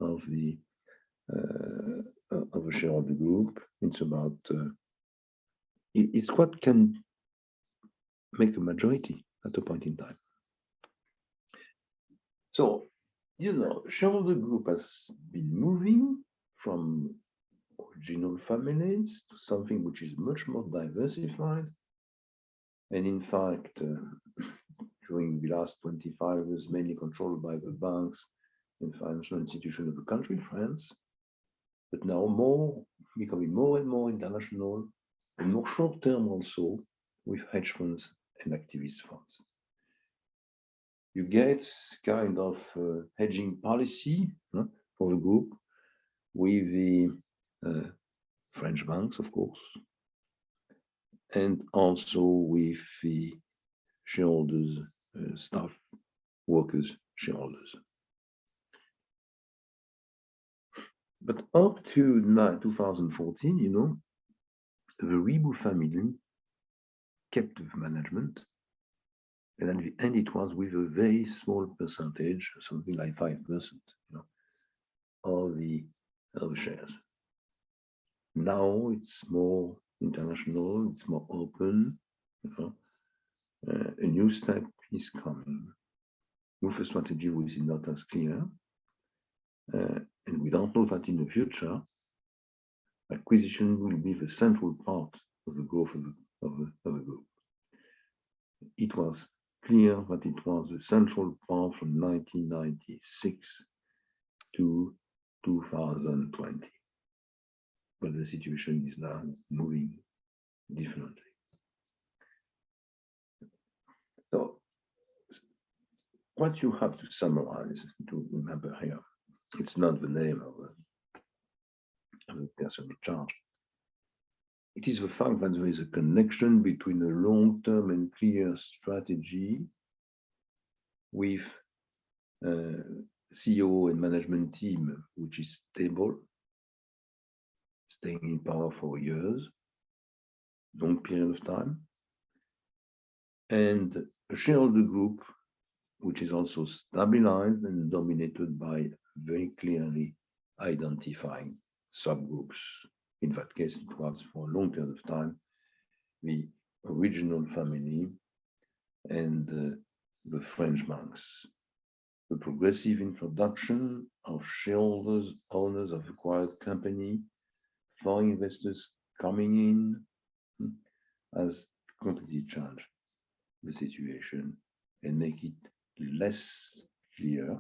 of the shareholder group. It's about, it's what can make a majority at a point in time. So, you know, shareholder group has been moving from original families to something which is much more diversified. And in fact, during the last 25 years, mainly controlled by the banks and financial institutions of the country, France, but now becoming more and more international and more short-term also, with hedge funds and activist funds. You get kind of hedging policy for the group with the French banks, of course, and also with the shareholders, staff, workers, shareholders. But up to 2014, you know, the Ribou family kept the management, and at the end it was with a very small percentage, something like 5%, you know, of the shares. Now it's more international, it's more open, you know. A new step is coming with a strategy which is not as clear, and we don't know that in the future acquisition will be the central part of the growth of the group. It was clear that it was the central part from 1996 to 2020, but the situation is now moving differently. So, what you have to summarize, to remember here, it's not the name of the person in charge. It is the fact that there is a connection between a long-term and clear strategy with CEO and management team, which is stable, staying in power for years, long period of time, and a shareholder group which is also stabilized and dominated by very clearly identifying subgroups. In that case, it was for a long period of time the original family and the French banks. The progressive introduction of shareholders, owners of acquired company, foreign investors coming in has completely changed the situation and make it less clear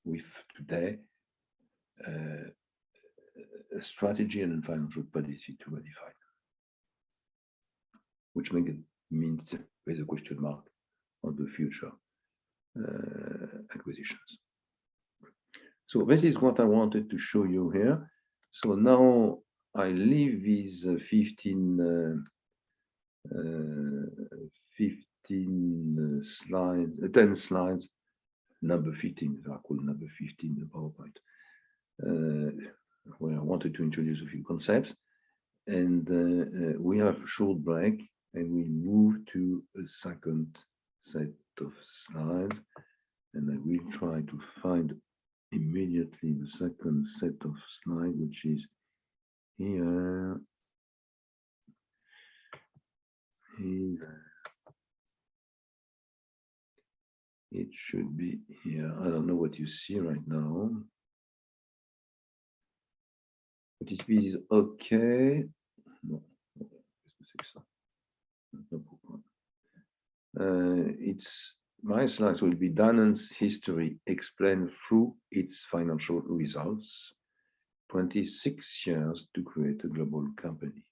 with today a strategy and financial policy to modify, which means there's a question mark on the future acquisitions. So this is what I wanted to show you here. So now I leave these 15 slides, 10 slides, number 15, they are called number 15 in the PowerPoint, where I wanted to introduce a few concepts. And we have a short break and we move to a second set of slides. And I will try to find immediately the second set of slides, which is here. Here. It should be here. I don't know what you see right now. But it is okay. No. It's my slides will be Danone's history explained through its financial results, 26 years to create a global company.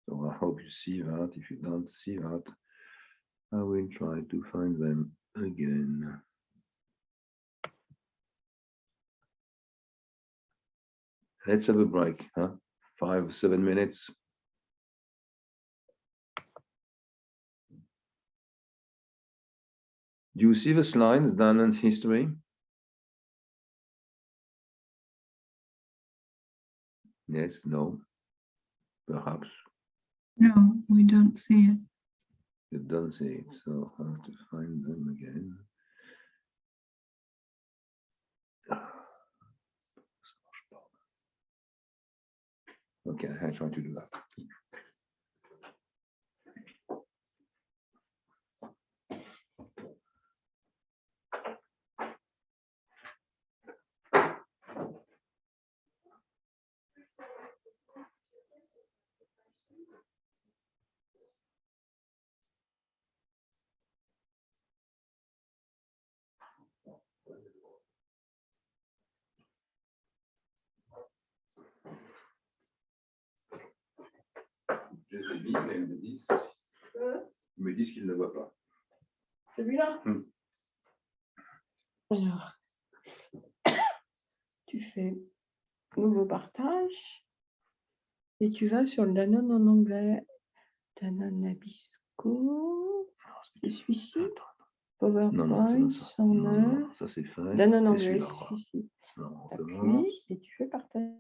So I hope you see that. If you don't see that, I will try to find them again. Let's have a break, huh? 5-7 minutes. Do you see the slides done in history? Yes, no, perhaps No, we don't see it. you don't see it, so I have to find them again. Okay, I try to do that. Je les mis, mais ils me disent qu'ils ne le voient pas. Celui-là? Alors, tu fais nouveau partage et tu vas sur le Danone en anglais. Danone Nabisco. C'est celui-ci. PowerPoint, ça. 109. Ça c'est fait. Danone Et anglais, celui-là, celui-ci. non, on Appuie commence. et tu fais partage.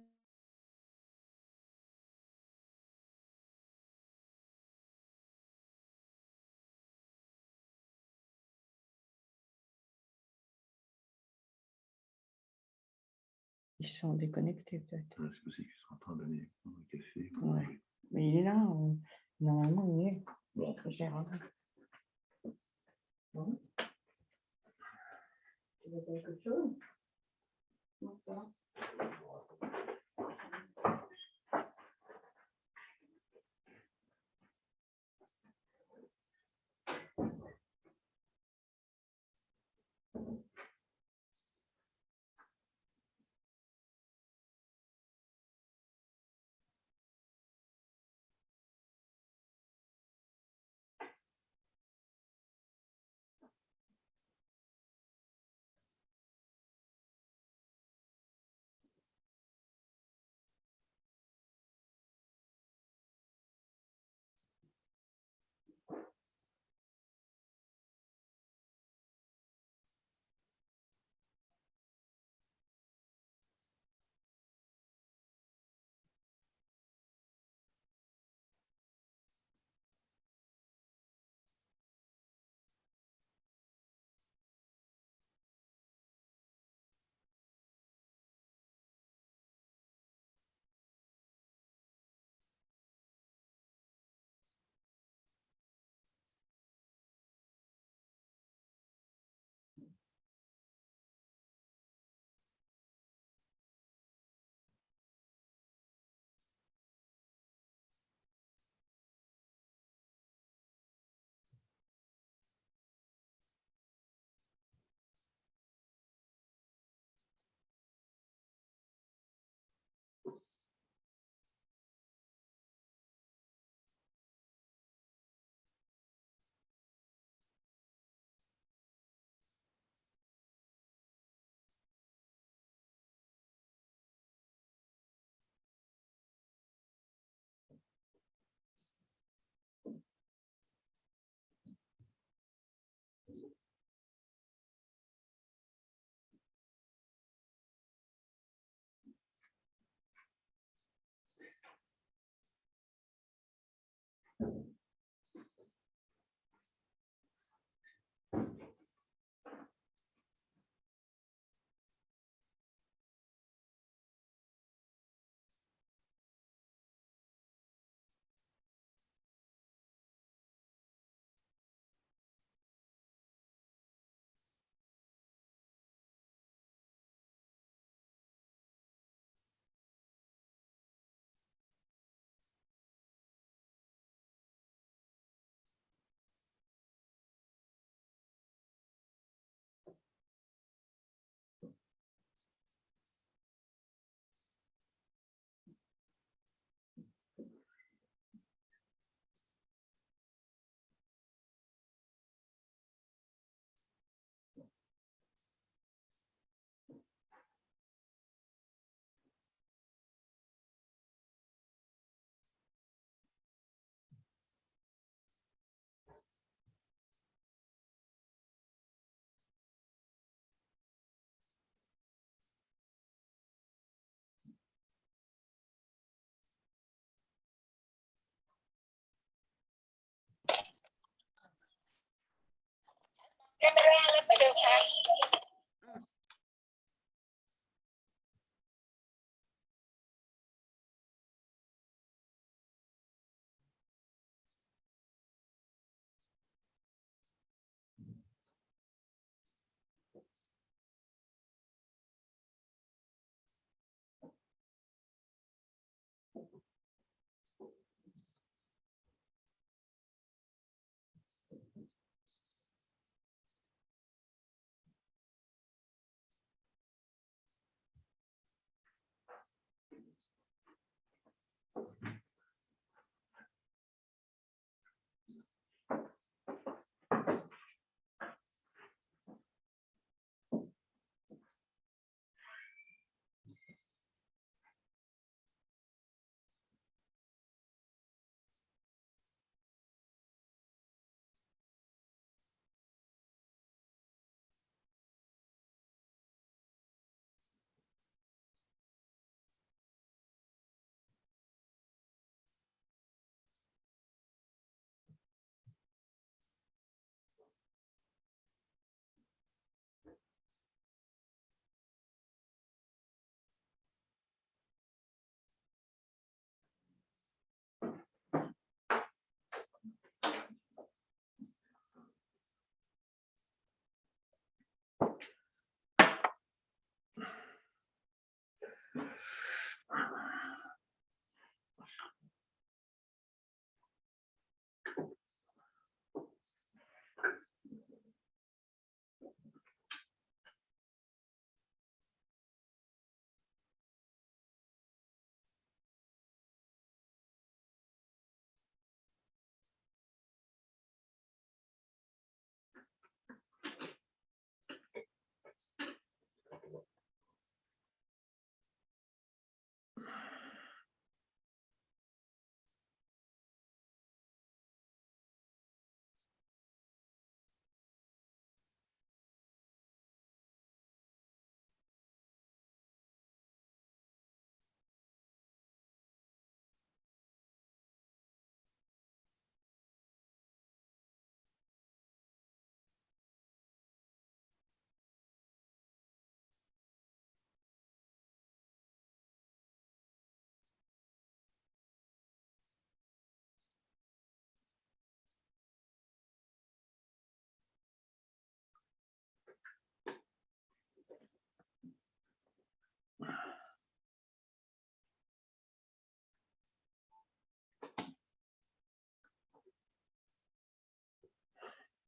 Ils sont déconnectés peut-être. C'est possible qu'ils sont en train d'aller prendre un café. Ouais. Mais il est là. Normalement, il est. Bon, gère. Bon. Tu veux quelque chose? Non, ça va.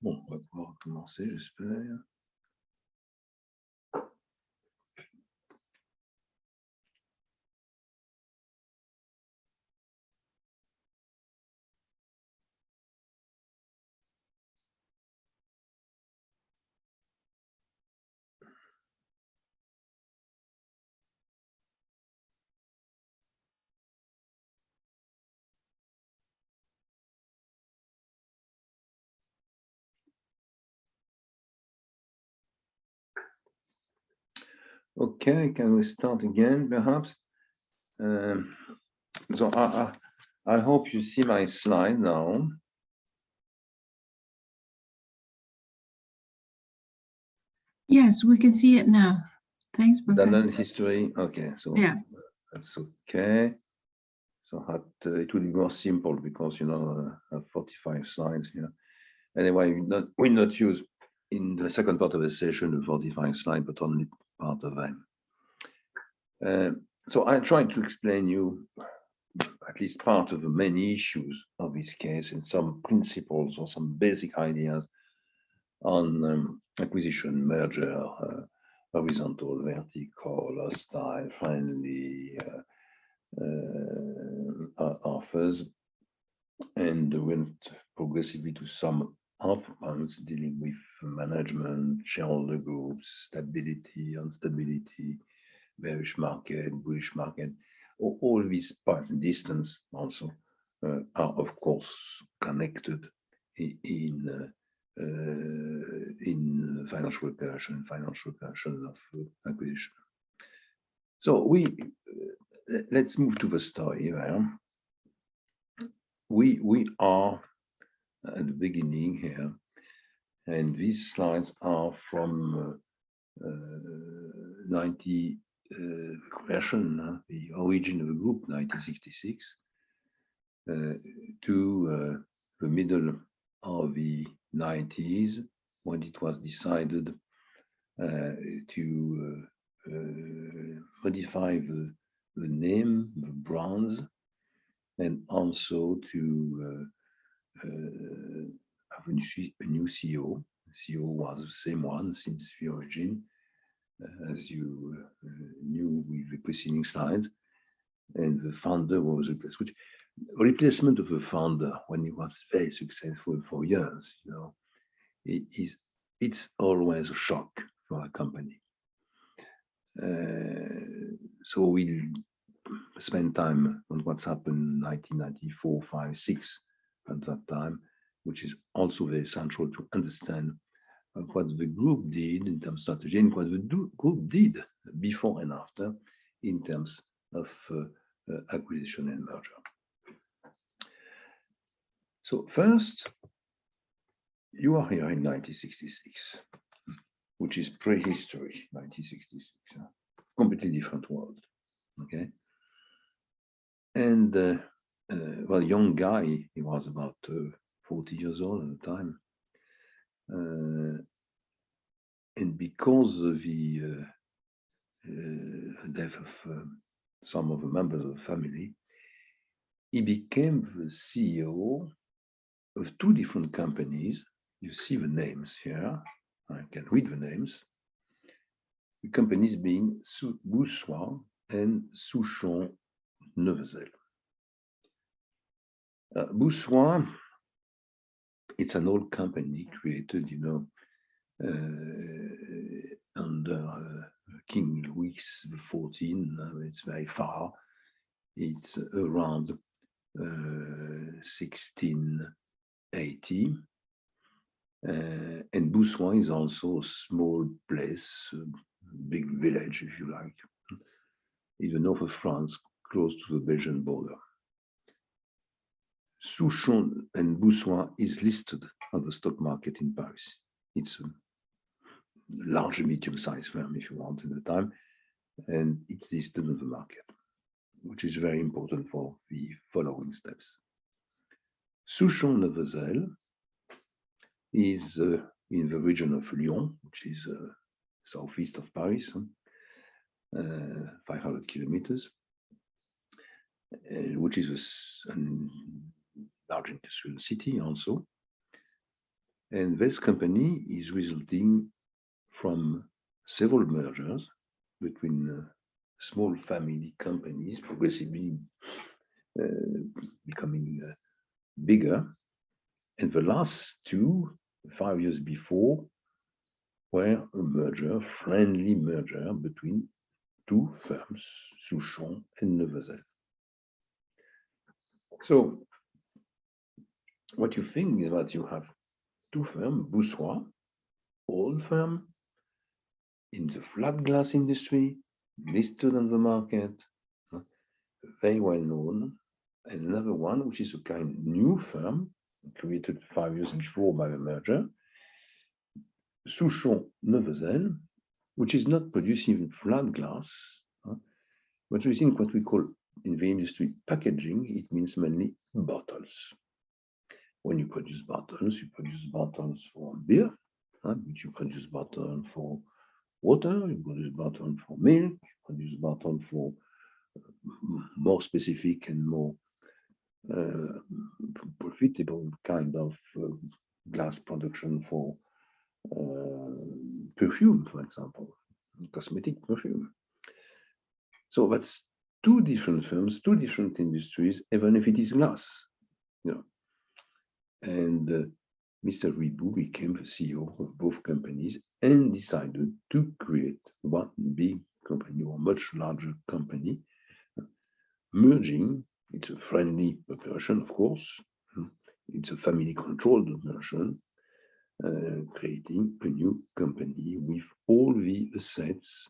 Bon, on va pouvoir commencer, j'espère. Okay, can we start again, perhaps? So I hope you see my slide now. Yes, we can see it now. Thanks, The Professor. learned history. Okay, so Yeah. that's okay. So it will be more simple because I have 45 slides here. Anyway, we not use in the second part of the session the 45 slide, but only part of them. So I try to explain you at least part of the many issues of this case and some principles or some basic ideas on acquisition, merger, horizontal, vertical, hostile, friendly offers, and went progressively to some outcomes dealing with management, shareholder groups, stability, instability, bearish market, bullish market. All these parts, distance also, are of course connected in financial operation of acquisition. So let's move to the story here. We are at the beginning here, and these slides are from 90 creation, the origin of the group, 1966, to the middle of the 90s, when it was decided to modify the name, the brands, and also to have a new CEO. The CEO was the same one since the origin, as you knew with the preceding slides, and the founder was replaced. Which replacement of the founder when he was very successful for years, it's always a shock for a company. So we'll spend time on what's happened in 1994, 5, 6 at that time, which is also very central to understand what the group did in terms of strategy and what the group did before and after in terms of acquisition and merger. So first, you are here in 1966, which is prehistory, 1966, completely different world, okay? And well, young guy, he was about 40 years old at the time. And because of the death of some of the members of the family, he became the CEO of 2 different companies. You see the names here. I can read the names. The companies being Boussois and Souchon Nevezel. Boussois, it's an old company created, under King Louis XIV. It's very far. It's around 1680. And Boussois is also a small place, a big village, if you like, in the north of France, close to the Belgian border. Souchon and Boussois is listed on the stock market in Paris. It's a large medium-sized firm, if you want, at the time, and it's listed on the market, which is very important for the following steps. Souchon Nevezel is in the region of Lyon, which is southeast of Paris, 500 kilometers, which is a large industrial city also. And this company is resulting from several mergers between small family companies, progressively becoming bigger. And the last two, 5 years before, were a merger, friendly merger between two firms, Souchon and Neuvezel. So what you think is that you have two firms, Boussois, old firm in the flat glass industry, listed on the market, very well known, and another one, which is a kind of new firm created 5 years before by the merger, Souchon Neuvezel, which is not producing flat glass, but producing what we call in the industry packaging. It means mainly bottles. When you produce bottles for beer, which you produce bottle for water, you produce bottle for milk, you produce bottle for more specific and more profitable kind of glass production for perfume, for example, cosmetic perfume. So that's two different firms, two different industries, even if it is glass. And Mr. Ribou became the CEO of both companies and decided to create one big company or much larger company, merging. It's a friendly operation, of course. It's a family-controlled operation, creating a new company with all the assets,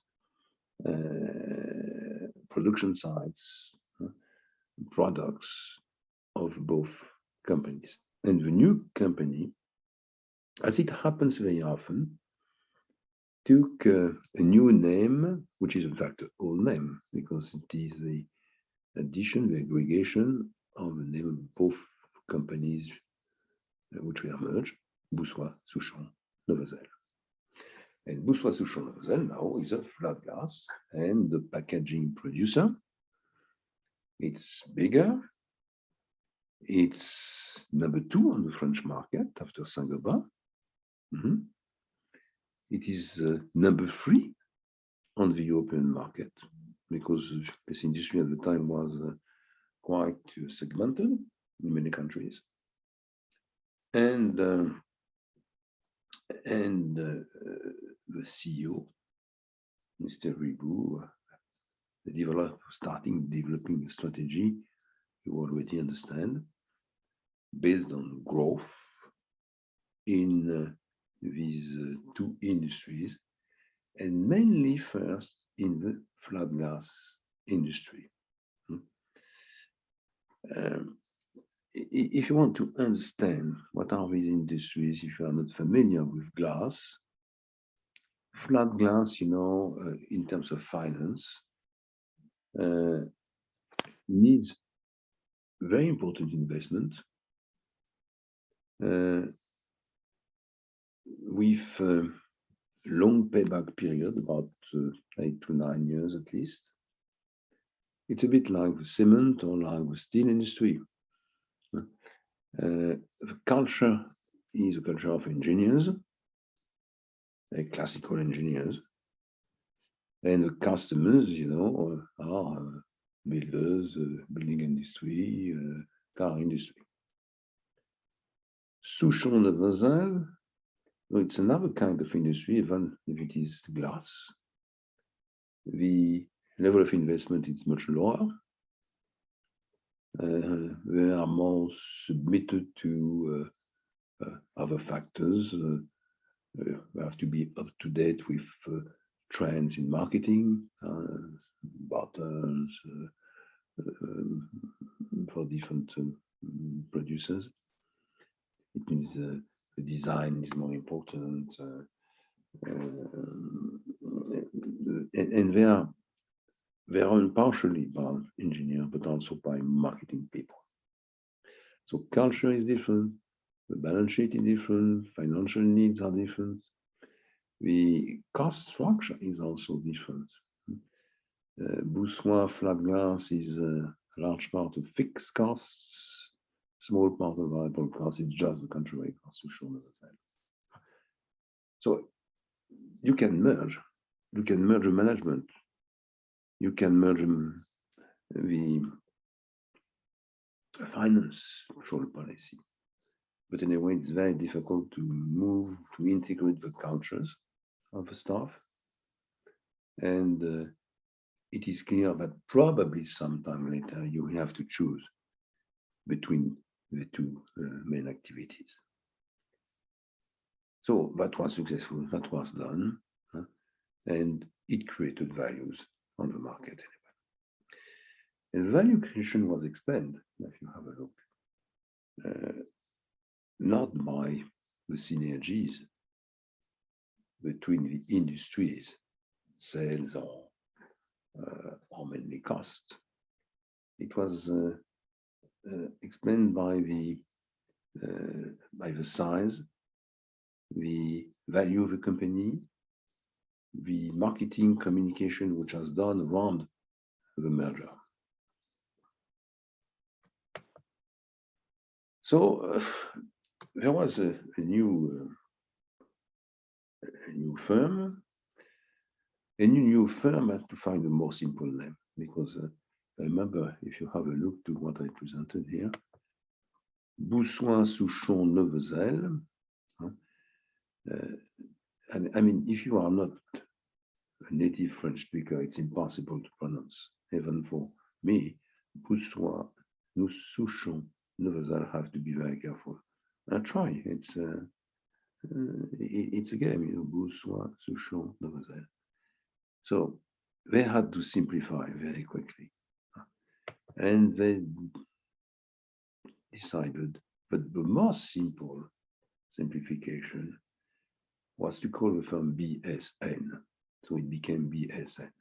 production sites, products of both companies. And the new company, as it happens very often, took a new name, which is in fact an old name, because it is the addition, the aggregation of the name of both companies which were merged, Boussois, Souchon, Neuvezel. And Boussois, Souchon, Neuvezel now is a flat glass and the packaging producer. It's bigger. It's number 2 on the French market after Saint-Gobain. It is number 3 on the European market because this industry at the time was quite segmented in many countries. And the CEO, Mr. Ribou, developing a strategy you already understand, based on growth in these two industries, and mainly first in the flat glass industry. If you want to understand what are these industries, if you are not familiar with glass, flat glass, in terms of finance, needs very important investment with long payback period, about 8 to 9 years at least. It's a bit like the cement or like the steel industry. The culture is a culture of engineers, classical engineers, and the customers, are builders, building industry, car industry. Souchon Neuvezel, it's another kind of industry, even if it is glass. The level of investment is much lower. They are more submitted to other factors. They have to be up to date with trends in marketing, buttons for different producers. It means the design is more important, and they are owned partially by engineers, but also by marketing people. So culture is different, the balance sheet is different, financial needs are different, the cost structure is also different. Boussois flat glass is a large part of fixed costs, small part of variable costs. It's just the country rate cost, Souchon Neuvezel. So you can merge the management, you can merge the financial policy. But anyway, it's very difficult to integrate the cultures of the staff. And it is clear that probably sometime later you have to choose between the two main activities. So that was successful, that was done, and it created values on the market. And value creation was expanded, if you have a look, not by the synergies between the industries, sales or mainly cost. It was explained by the size, the value of the company, the marketing communication which was done around the merger. So there was a new firm. A new firm had to find a more simple name, because remember, if you have a look to what I presented here, Boussoin, Souchon, Neuvezel. I mean, if you are not a native French speaker, it's impossible to pronounce. Even for me, Boussoin, Souchon, Neuvezel have to be very careful. Try. It's a game, you know, Boussoin, Souchon, Neuvezel. So they had to simplify very quickly. And they decided that the most simple simplification was to call the firm BSN. So it became BSN.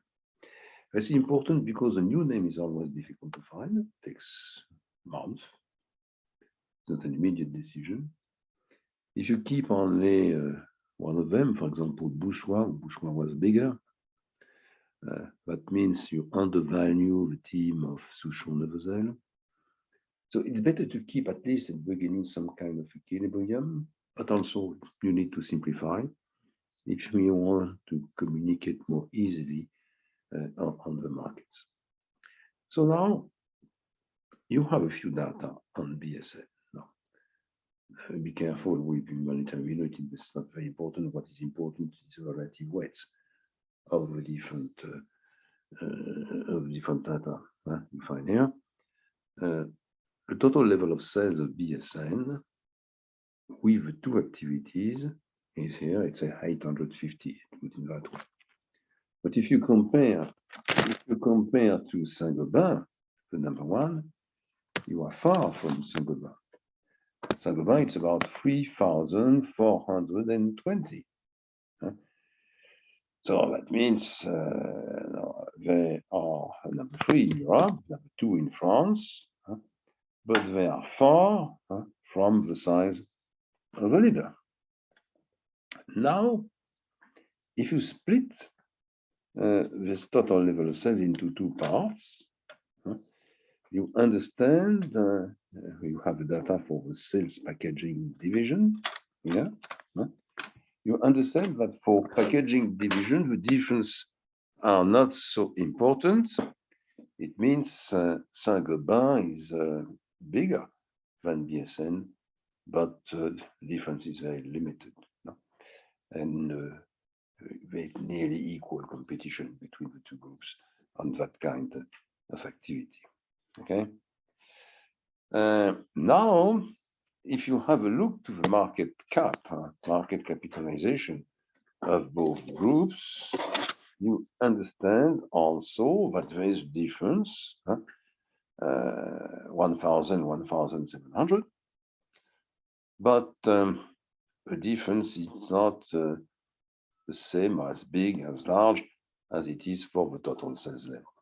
That's important because a new name is always difficult to find. It takes months. It's not an immediate decision. If you keep only one of them, for example, Boussoin was bigger. That means you undervalue the team of Souchon Neuvezel. So it's better to keep at least at the beginning some kind of equilibrium, but also you need to simplify if you want to communicate more easily on the markets. So now you have a few data on BSN. Now, be careful with the monetary unit. It's not very important. What is important is the relative weights of the different data you find here. The total level of sales of BSN with the two activities is here. It's a 850 within that one. But if you compare to Saint-Gobain, the number one, you are far from Saint-Gobain. Saint-Gobain, it's about 3,420. So that means they are number 3 in Europe, number 2 in France, but they are far from the size of a leader. Now, if you split this total level of sales into two parts, you understand, you have the data for the sales packaging division here. You understand that for packaging division, the difference are not so important. It means Saint-Gobain is bigger than BSN, but the difference is very limited. And very nearly equal competition between the two groups on that kind of activity. Okay. Now, if you have a look to the market cap, market capitalization of both groups, you understand also that there is difference, 1,000, 1,700, but the difference is not the same, as big, as large as it is for the total sales level.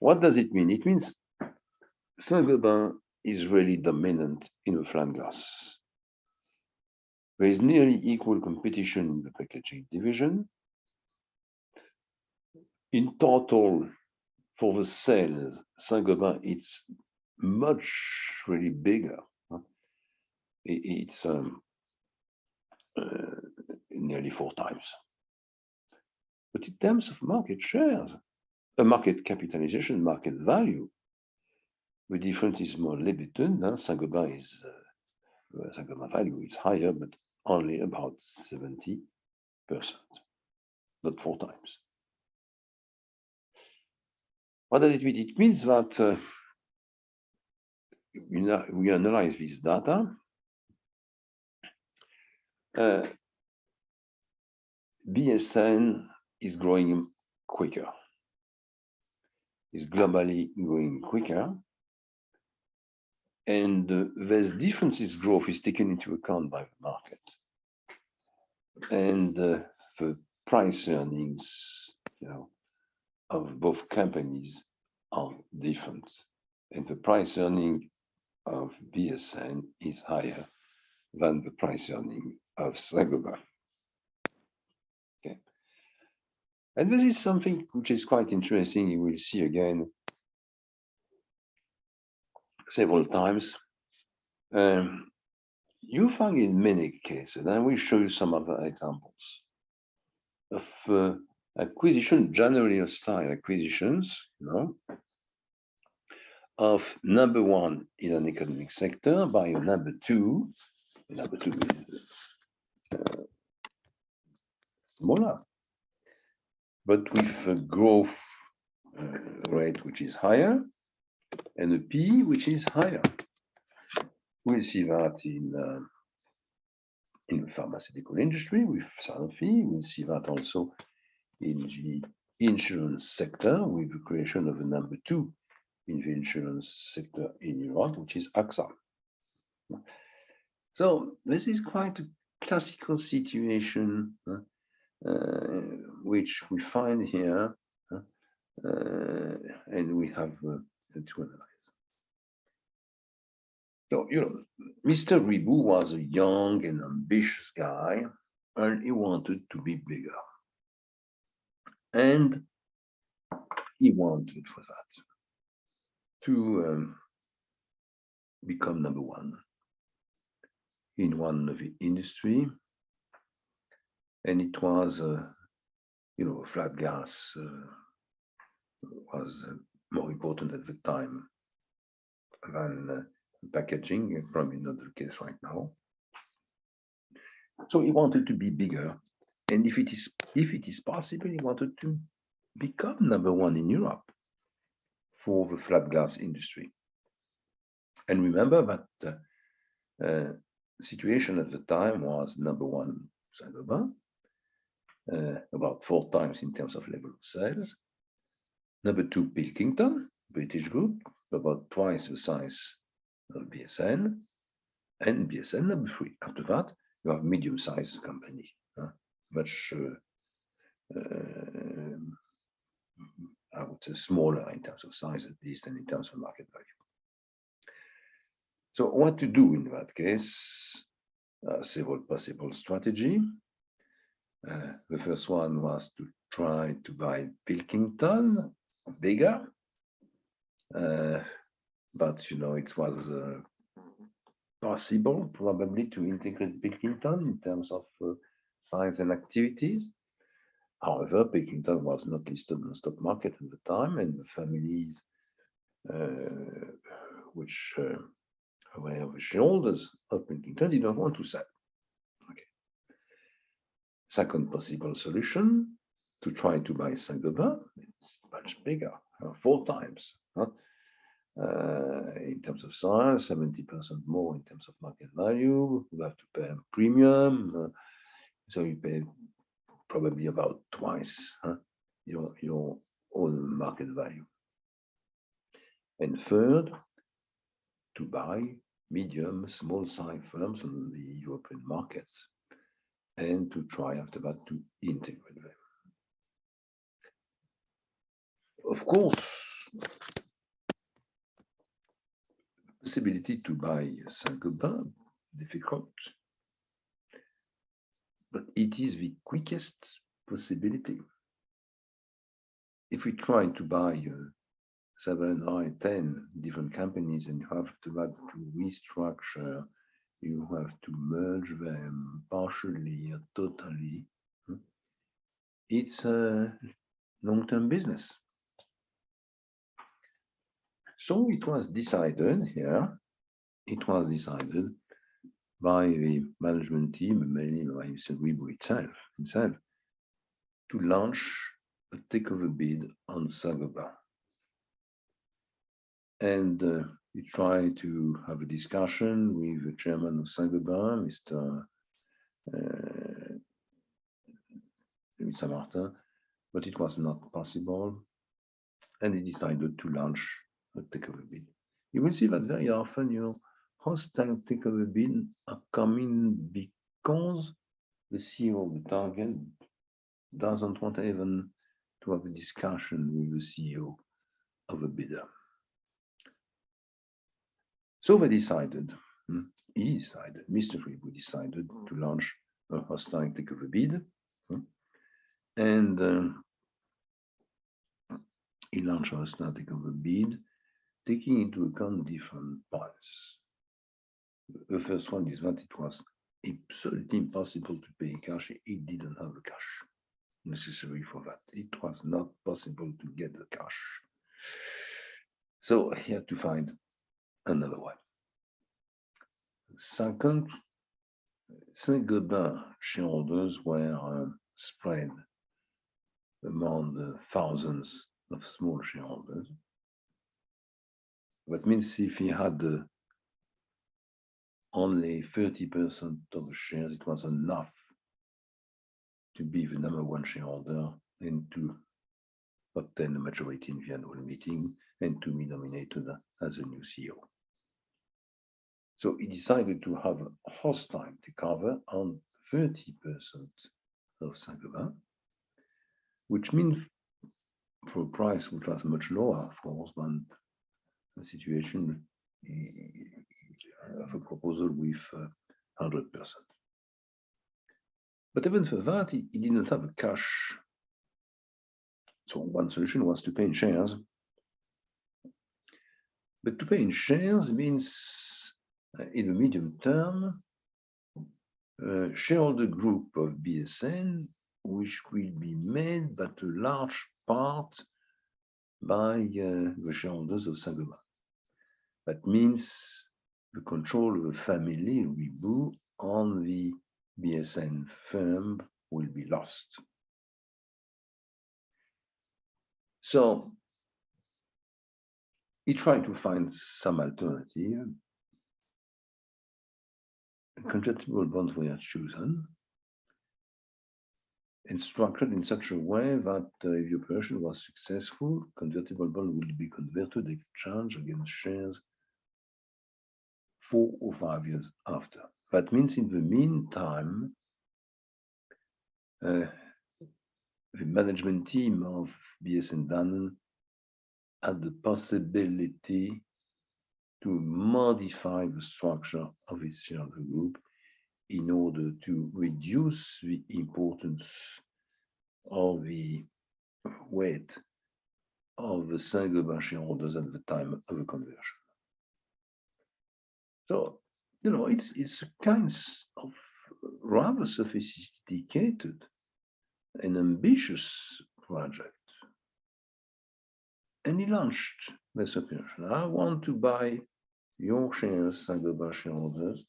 What does it mean? It means Saint-Gobain is really dominant in the flat glass. There is nearly equal competition in the packaging division. In total, for the sales, Saint-Gobain, it's much really bigger. It's nearly nearly 4 times. But in terms of market shares, a market capitalization, market value, the difference is more limited. Saint-Gobain is Saint-Gobain value is higher, but only about 70%, not 4 times. What does it mean? It means that we analyze this data. BSN is growing quicker, is globally growing quicker, and this differences growth is taken into account by the market. And the price earnings, of both companies are different. And the price earning of BSN is higher than the price earning of Saint-Gobain. Okay. And this is something which is quite interesting. You will see again several times. You find in many cases, and I will show you some other examples of acquisition, generally hostile acquisitions, of number one in an economic sector by a number two is smaller, but with a growth rate which is higher and a P which is higher. We'll see that in the pharmaceutical industry with Sanofi. We'll see that also in the insurance sector with the creation of a number two in the insurance sector in Europe, which is AXA. So this is quite a classical situation which we find here, and we have to analyze. So, Mr. Ribou was a young and ambitious guy, and he wanted to be bigger. And he wanted for that to become number one in one of the industry. And it was, flat glass was more important at the time than packaging, probably not the case right now. So he wanted to be bigger, and if it is possible, he wanted to become number one in Europe for the flat glass industry. And remember that the situation at the time was number one Saint-Gobain, about 4 times in terms of level of sales. Number two Pilkington, British group, about twice the size of BSN, and BSN number 3. After that, you have medium-sized company, much I would say smaller in terms of size at least, and in terms of market value. So what to do in that case? Several possible strategy. The first one was to try to buy Pilkington bigger, but it was possible probably to integrate Pilkington in terms of size and activities. However, Pilkington was not listed on the stock market at the time, and the families which were the shareholders of Pilkington did not want to sell. Okay. Second possible solution, to try to buy Saint-Gobain. It's much bigger, 4 times. In terms of size, 70% more in terms of market value. You have to pay a premium, so you pay probably about twice your own market value. And third, to buy medium, small size firms on the European markets, and to try after that to integrate them. Of course, possibility to buy Saint-Gobain, difficult, but it is the quickest possibility. If we try to buy 7, 9, 10 different companies, and you have to restructure you have to merge them partially or totally. It's a long-term business. So it was decided here, it was decided by the management team, mainly by Mr. Guibo himself, to launch a takeover bid on Saint-Gobain. And we tried to have a discussion with the chairman of Saint-Gobain, Mr. Martin, but it was not possible. And he decided to launch a takeover bid. You will see that very often, hostile takeover bids are coming because the CEO of the target doesn't want even to have a discussion with the CEO of a bidder. So they decided, Mr. Guibo decided to launch a hostile takeover bid. And he launched a hostile takeover bid, taking into account different points. The first one is that it was absolutely impossible to pay in cash. He didn't have the cash necessary for that. It was not possible to get the cash. So he had to find another way. Second, Saint-Gobain shareholders were spread among the thousands of small shareholders. That means if he had only 30% of the shares, it was enough to be the #1 shareholder and to obtain a majority in the annual meeting and to be nominated as a new CEO. So he decided to have a hostile takeover on 30% of Saint-Gobain, which means for a price which was much lower, of course, than the situation of a proposal with 100%. But even for that, he didn't have a cash. So one solution was to pay in shares. But to pay in shares means, in the medium term, a shareholder group of BSN, which will be made but a large part by the shareholders of Saint-Gobain. That means the control of the family Guibo on the BSN firm will be lost. So he tried to find some alternative. Convertible bonds were chosen and structured in such a way that if the operation was successful, convertible bond would be converted, exchanged against shares 4 or 5 years after. That means in the meantime, the management team of BSN Dannen had the possibility to modify the structure of its shareholder group in order to reduce the importance of the weight of the Saint-Gobain shareholders at the time of the conversion. So, it's a kind of rather sophisticated and ambitious project. And he launched this operation. I want to buy your shares, Saint-Gobain shareholders,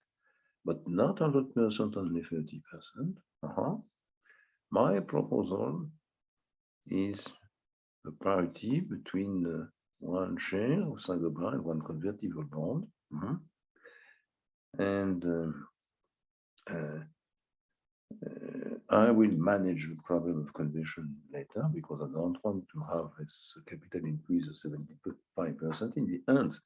but not 100%, only 30%. My proposal is a parity between one share of Saint-Gobain and one convertible bond. And I will manage the problem of conversion later because I don't want to have this capital increase of 75% in the hands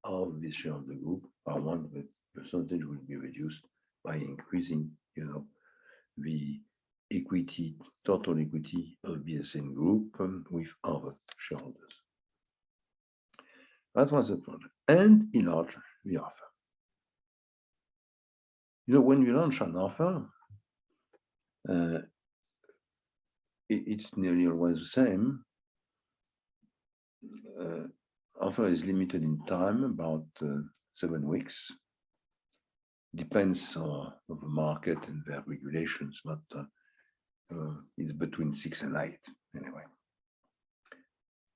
of the shareholder group. I want the percentage will be reduced by increasing, the equity, total equity of BSN Group with other shareholders. That was the project. And he launched the offer. When you launch an offer, it's nearly always the same. Offer is limited in time, about 7 weeks. depends on the market and their regulations, but it's between 6 and 8 anyway.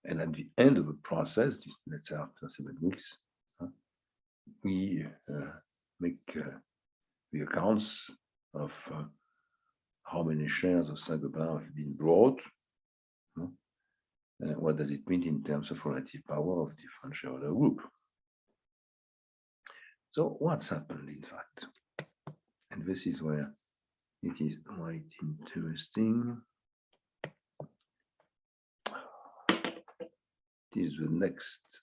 And at the end of the process, let's say after 7 weeks, we make the accounts of how many shares of Saint-Gobain have been brought. What does it mean in terms of relative power of different shareholder group? So what's happened in fact? And this is where it is quite interesting. It is the next.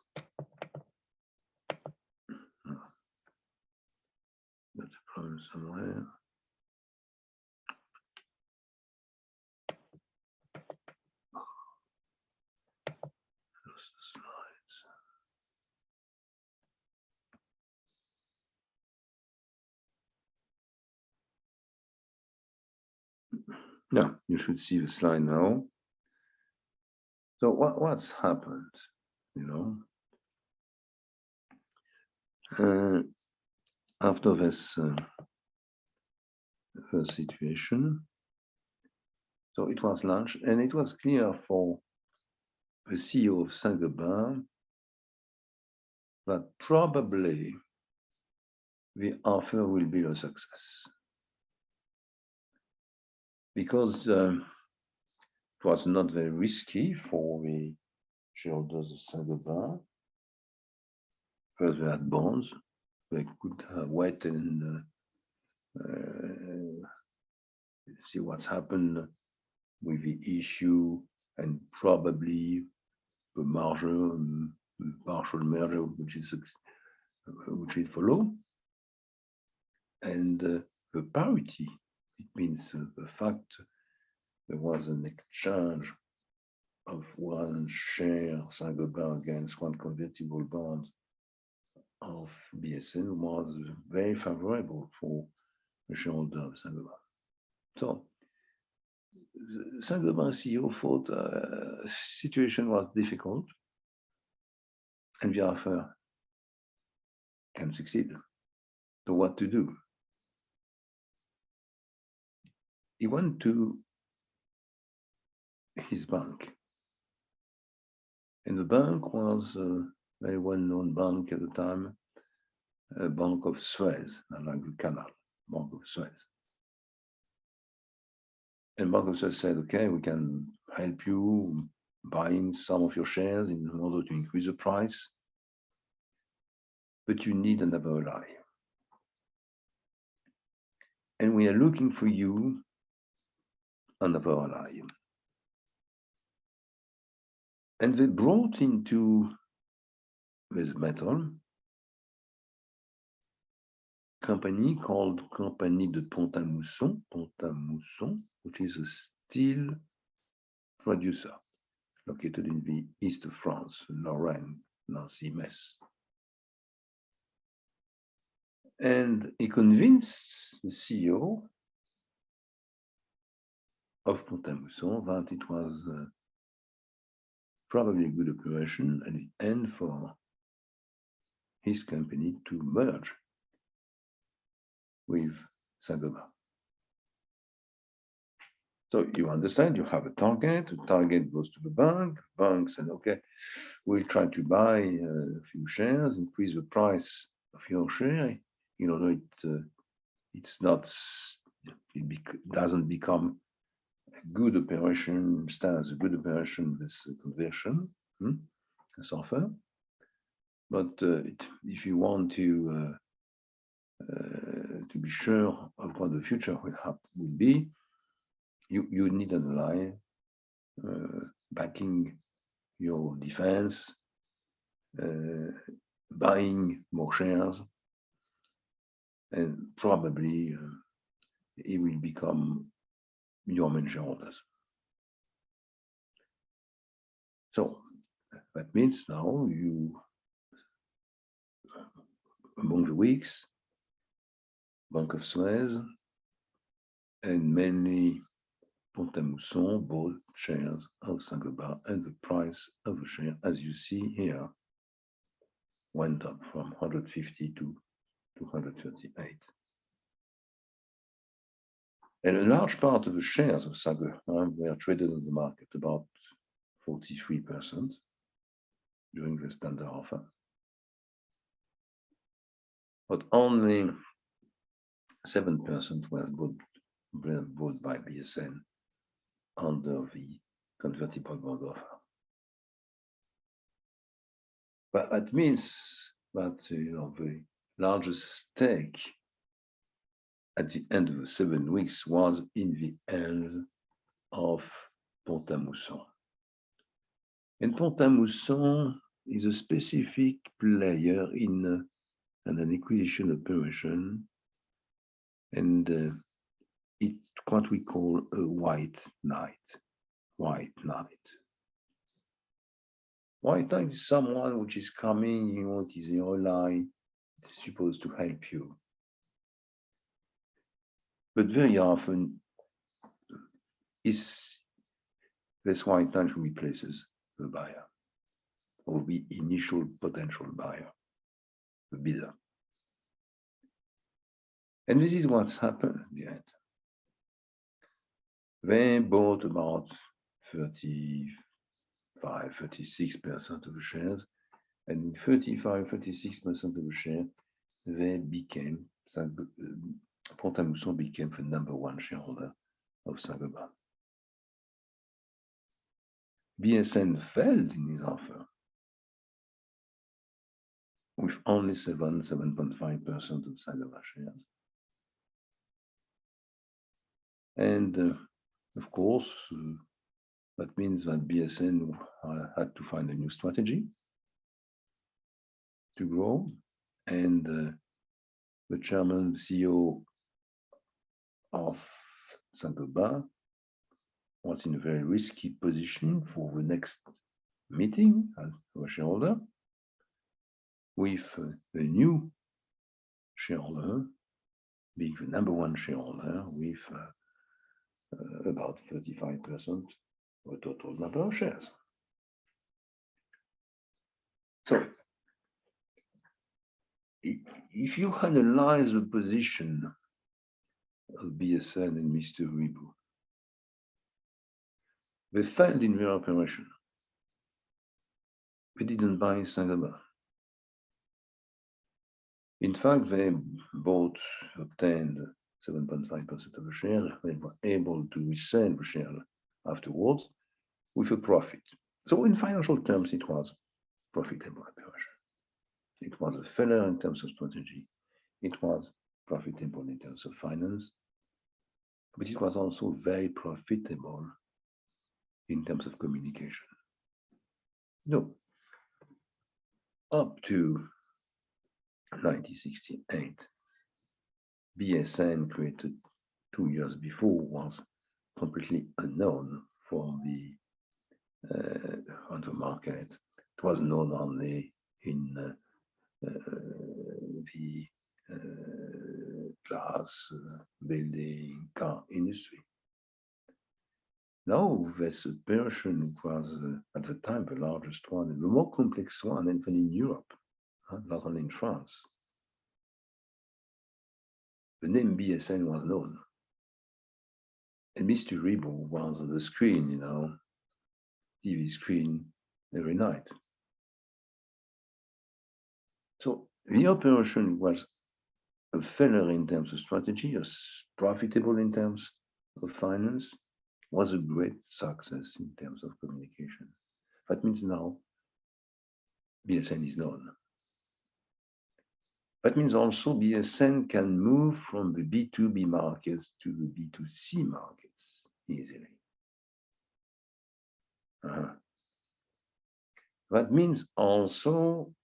That's a problem somewhere. Lost the slides. Yeah, you should see the slide now. So what's happened, you know, after this first situation? So it was launched, and it was clear for the CEO of Saint-Gobain that probably the offer will be a success, because it was not very risky for the shareholders of Saint-Gobain. First, they had bonds. They could wait and see what's happened with the issue and probably the merger, partial merger, which will follow. And the parity, it means the fact there was an exchange of one share Saint-Gobain against one convertible bond of BSN was very favorable for the shareholder of Saint-Gobain. So the Saint-Gobain CEO thought the situation was difficult and the offer can succeed. So what to do? He went to his bank, and the bank was a very well-known bank at the time, a Bank of Suez, like the canal, Bank of Suez. And Bank of Suez said, okay, we can help you buying some of your shares in order to increase the price, but you need another ally. And we are looking for you another ally. And they brought into this metal company called Compagnie de Pont-à-Mousson, which is a steel producer located in the east of France, Lorraine, Nancy, Metz. And he convinced the CEO of Pont-à-Mousson that it was probably a good operation at the end for his company to merge with Saint-Gobain. So you understand, you have a target, the target goes to the bank said, okay, we'll try to buy a few shares, increase the price of your share, in order it doesn't become a good operation, stands a good operation, this conversion, this offer. But if you want to be sure of what the future will be, you need an ally backing your defense, buying more shares, and probably it will become your main shareholders. So that means now you, among the weeks, Bank of Suez and mainly Pont-à-Mousson bought shares of Saint-Gobain, and the price of the share, as you see here, went up from 150 to 238. And a large part of the shares of Saint-Gobain were traded on the market, about 43% during the tender offer. But only 7% were bought by BSN under the convertible bond offer. But that means that the largest stake at the end of the 7 weeks was in the hands of Pont-à-Mousson. And Pont-à-Mousson is a specific player in an acquisition operation, and it's what we call a white knight. White knight. White knight is someone which is coming, it is your ally, it's supposed to help you. But very often, this white knight who replaces the buyer, or the initial potential buyer, the bidder. And this is what's happened at the end. They bought about 35-36% of the shares, and with 35-36% of the shares, they became, Pont-à-Mousson became the #1 shareholder of Saint-Gobain. BSN failed in his offer with only 7.5% of Saint-Gobain shares. And of course, that means that BSN had to find a new strategy to grow. And the chairman, CEO of Saint-Gobain was in a very risky position for the next meeting as a shareholder, with the new shareholder being the #1 shareholder with about 35% of the total number of shares. So, if you analyze the position of BSN and Mr. Ribot, they failed in their operation. They didn't buy Saint-Gobain. In fact, they obtained 7.5% of the share. They were able to resell the share afterwards with a profit. So in financial terms, it was profitable operation. It was a failure in terms of strategy. It was profitable in terms of finance, but it was also very profitable in terms of communication. No, up to 1968, BSN, created 2 years before, was completely unknown on the market. It was known only in the glass building car industry. Now, this operation was at the time the largest one and the more complex one, even in Europe, not only in France. The name BSN was known. And Mr. Ribot was on the screen, TV screen every night. So the operation was a failure in terms of strategy, was profitable in terms of finance, was a great success in terms of communication. That means now BSN is known. That means also BSN can move from the B2B markets to the B2C markets easily. That means also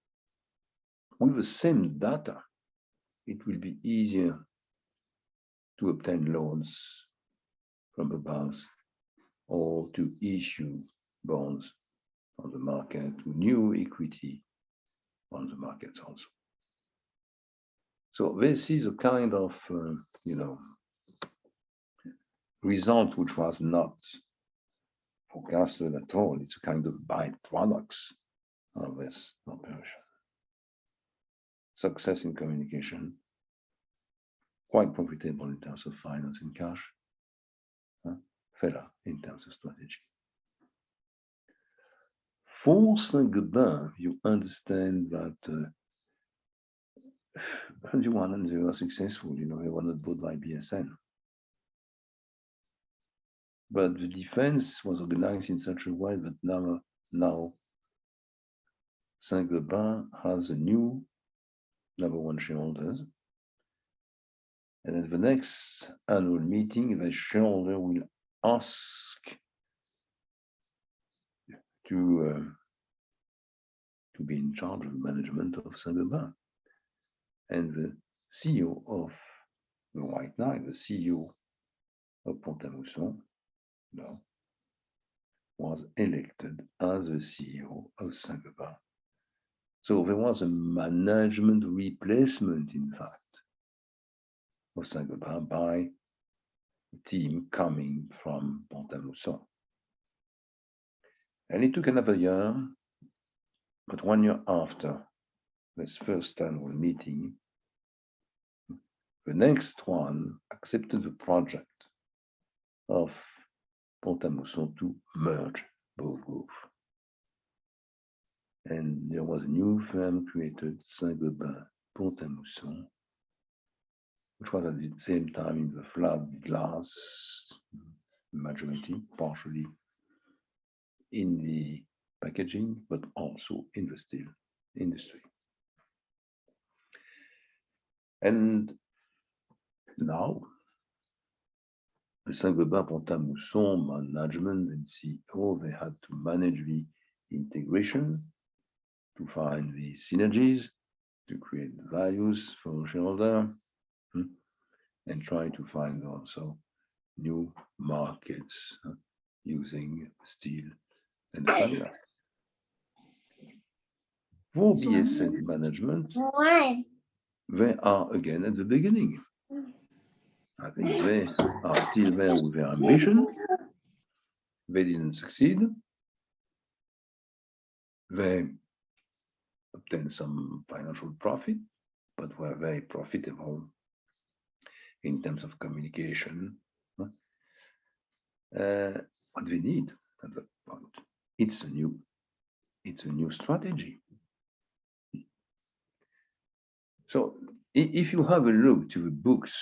with the same data, it will be easier to obtain loans from the banks or to issue bonds on the market, to new equity on the markets also. So this is a kind of, result which was not forecasted at all. It's a kind of byproduct of this operation. Success in communication, quite profitable in terms of finance and cash, fella in terms of strategy. For Saint-Gobain, you understand that 21 and they were successful, they were not bought by BSN. But the defense was organized in such a way that now Saint-Gobain has a new number one shareholders. And at the next annual meeting, the shareholder will ask to be in charge of the management of Saint-Gobain. And the CEO of the White Knight, the CEO of Pont-à-Mousson, was elected as the CEO of Saint-Gobain. So there was a management replacement, in fact, of Saint-Gobain by a team coming from Pont-à-Mousson. And it took another year, but 1 year after this first annual meeting, the next one accepted the project of Pont-à-Mousson to merge both groups. And there was a new firm created, Saint-Gobain Pont-à-Mousson, which was at the same time in the flat glass majority, partially in the packaging, but also in the steel industry. And now, the Saint-Gobain Pont-à-Mousson management and CEO, they had to manage the integration, to find the synergies, to create values for shareholder, and try to find also new markets using steel and fiber. For BSN management, they are again at the beginning. I think they are still there with their ambition. They didn't succeed. They obtained some financial profit, but were very profitable in terms of communication. What they need at that point, it's a new strategy. So if you have a look to the books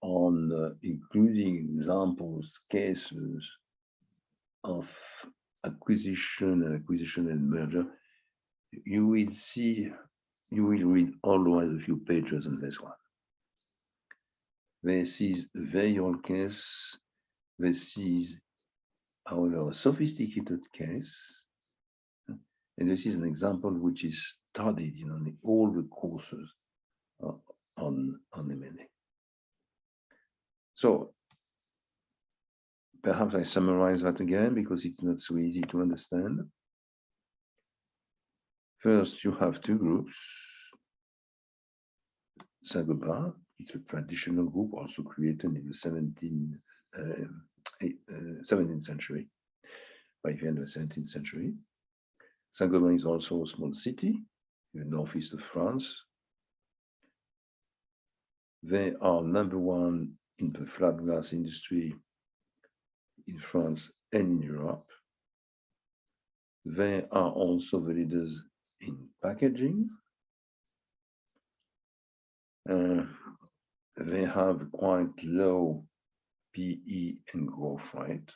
on including examples, cases of acquisition and merger, you will read always a few pages on this one. This is a very old case. This is, however, a sophisticated case. And this is an example which is studied in all the courses on M&A. So perhaps I summarize that again because it's not so easy to understand. First, you have two groups. Saint-Gobain, it's a traditional group also created in the 17th century, by the end of the 17th century. Saint-Gobain is also a small city in the northeast of France. They are number one in the flat glass industry in France and in Europe. They are also the leaders in packaging. They have quite low PE and growth rate.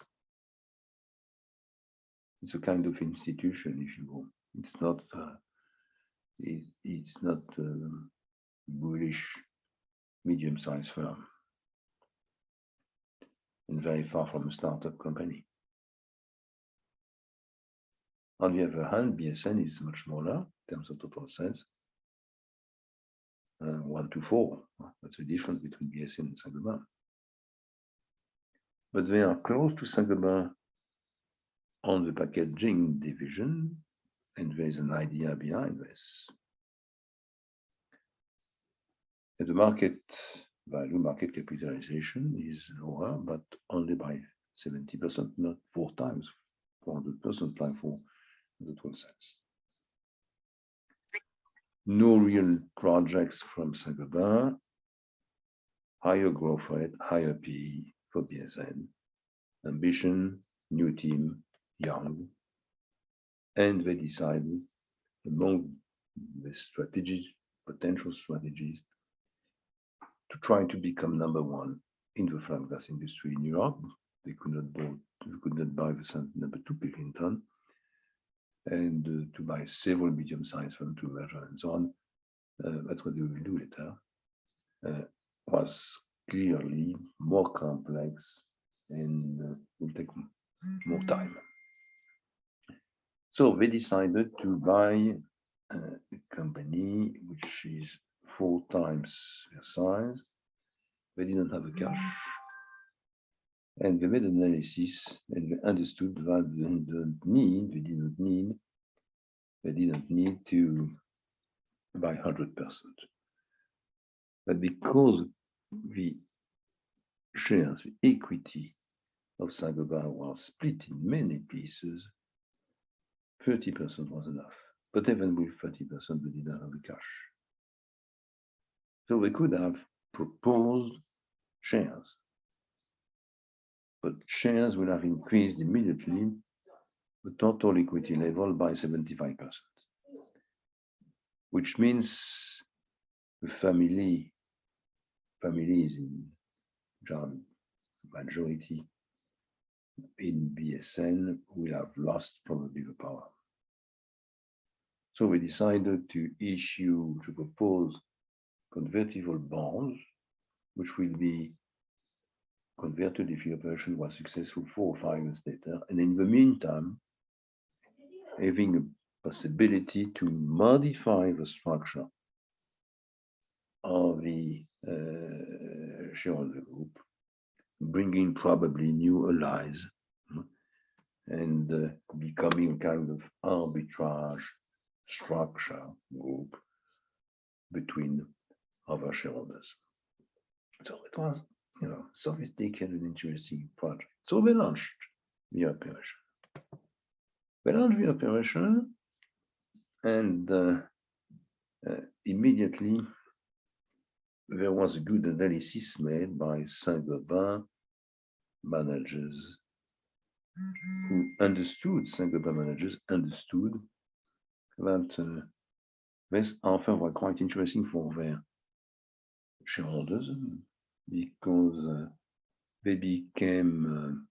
It's a kind of institution, if you will. It's not bullish, medium-sized firm, and very far from a startup company. On the other hand, BSN is much smaller in terms of total sales. 1 to 4. That's the difference between BSN and Saint-Gobain. But they are close to Saint-Gobain on the packaging division, and there is an idea behind this. And the market value, market capitalization is lower, but only by 70%, not 4 times, 400% like for the 12 cents. No real projects from Saint-Gobain, higher growth rate, higher PE for BSN, ambition, new team, young, and they decided among the strategies, potential strategies, to try to become number one in the flat glass industry in Europe. They could not buy the number 2 picking ton, and to buy several medium-sized firms to measure and so on. That's what they will do later. Was clearly more complex and will take more time. So they decided to buy a company which is 4 times their size. They didn't have a cash. And they made an analysis and they understood that they didn't need to buy 100%. But because the shares, the equity of Saint-Gobain was split in many pieces, 30% was enough. But even with 30%, they didn't have the cash. So they could have proposed shares. But shares will have increased immediately the total equity level by 75%, which means the families in German majority in BSN will have lost probably the power. So we decided to propose convertible bonds, which will be converted if the operation was successful 4 or 5 years later. And in the meantime, having a possibility to modify the structure of the shareholder group, bringing probably new allies and becoming a kind of arbitrage structure group between other shareholders. So it was, sophisticated and interesting project. So we launched the operation. And immediately there was a good analysis made by Saint-Gobain managers who understood, Saint-Gobain managers understood that this offer was quite interesting for their shareholders because they became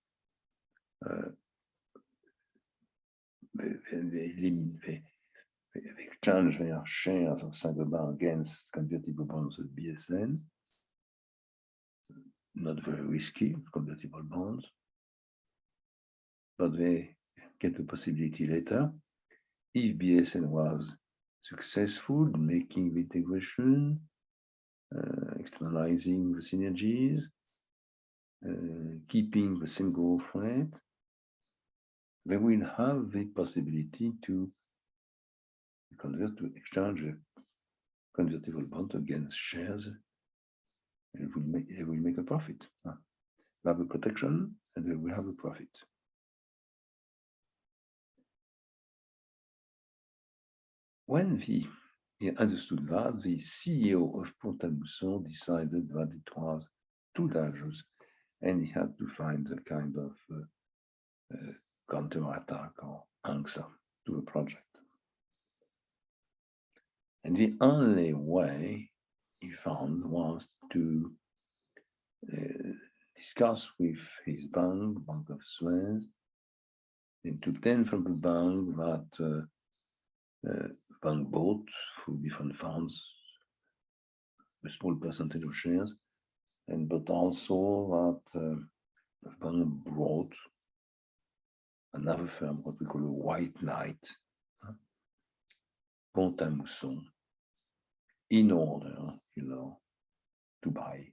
they exchanged their shares of Saint-Gobain against convertible bonds of BSN. Not very risky, convertible bonds, but they get the possibility later, if BSN was successful in making the integration, externalizing the synergies, keeping the same growth rate, they will have the possibility to exchange a convertible bond against shares, and they will make a profit. They have a protection and they will have a profit. When he understood that, the CEO of Pont-à-Mousson decided that it was too dangerous and he had to find a kind of counter-attack or answer to the project. And the only way he found was to discuss with his bank of Suez, and to obtain from the bank that bank bought through different funds a small percentage of shares, but also that the bank brought another firm, what we call a white knight, Pont-à-Mousson, in order, to buy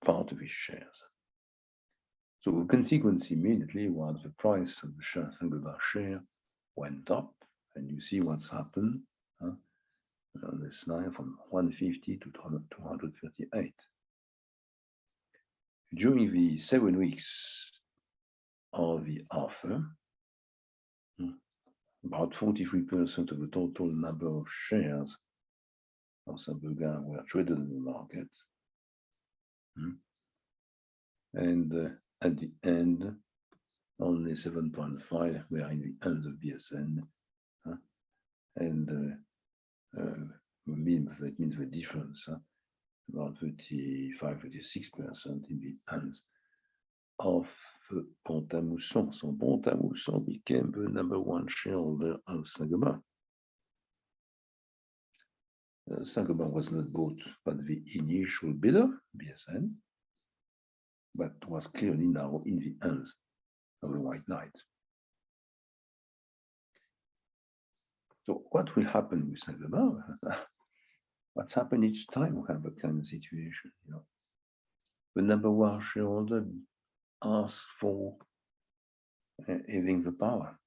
part of his shares. So the consequence immediately was the price of the Saint-Gobain share went up, and you see what's happened on this line from 150 to 238. During the 7 weeks of the offer, about 43% of the total number of shares of Saint-Gobain were traded in the market. And at the end, only 7.5 were in the hands of BSN. And that means the difference, about 35-36% in the hands of Pont-à-Mousson. So Pont-à-Mousson became the #1 shareholder of Saint-Gobain. Saint-Gobain was not bought by the initial bidder, BSN, but was clearly now in the hands of the White Knight. So what will happen with Saint-Gobain? What's happened each time we have a kind of situation, you know? The #1 shareholder asks for having the power.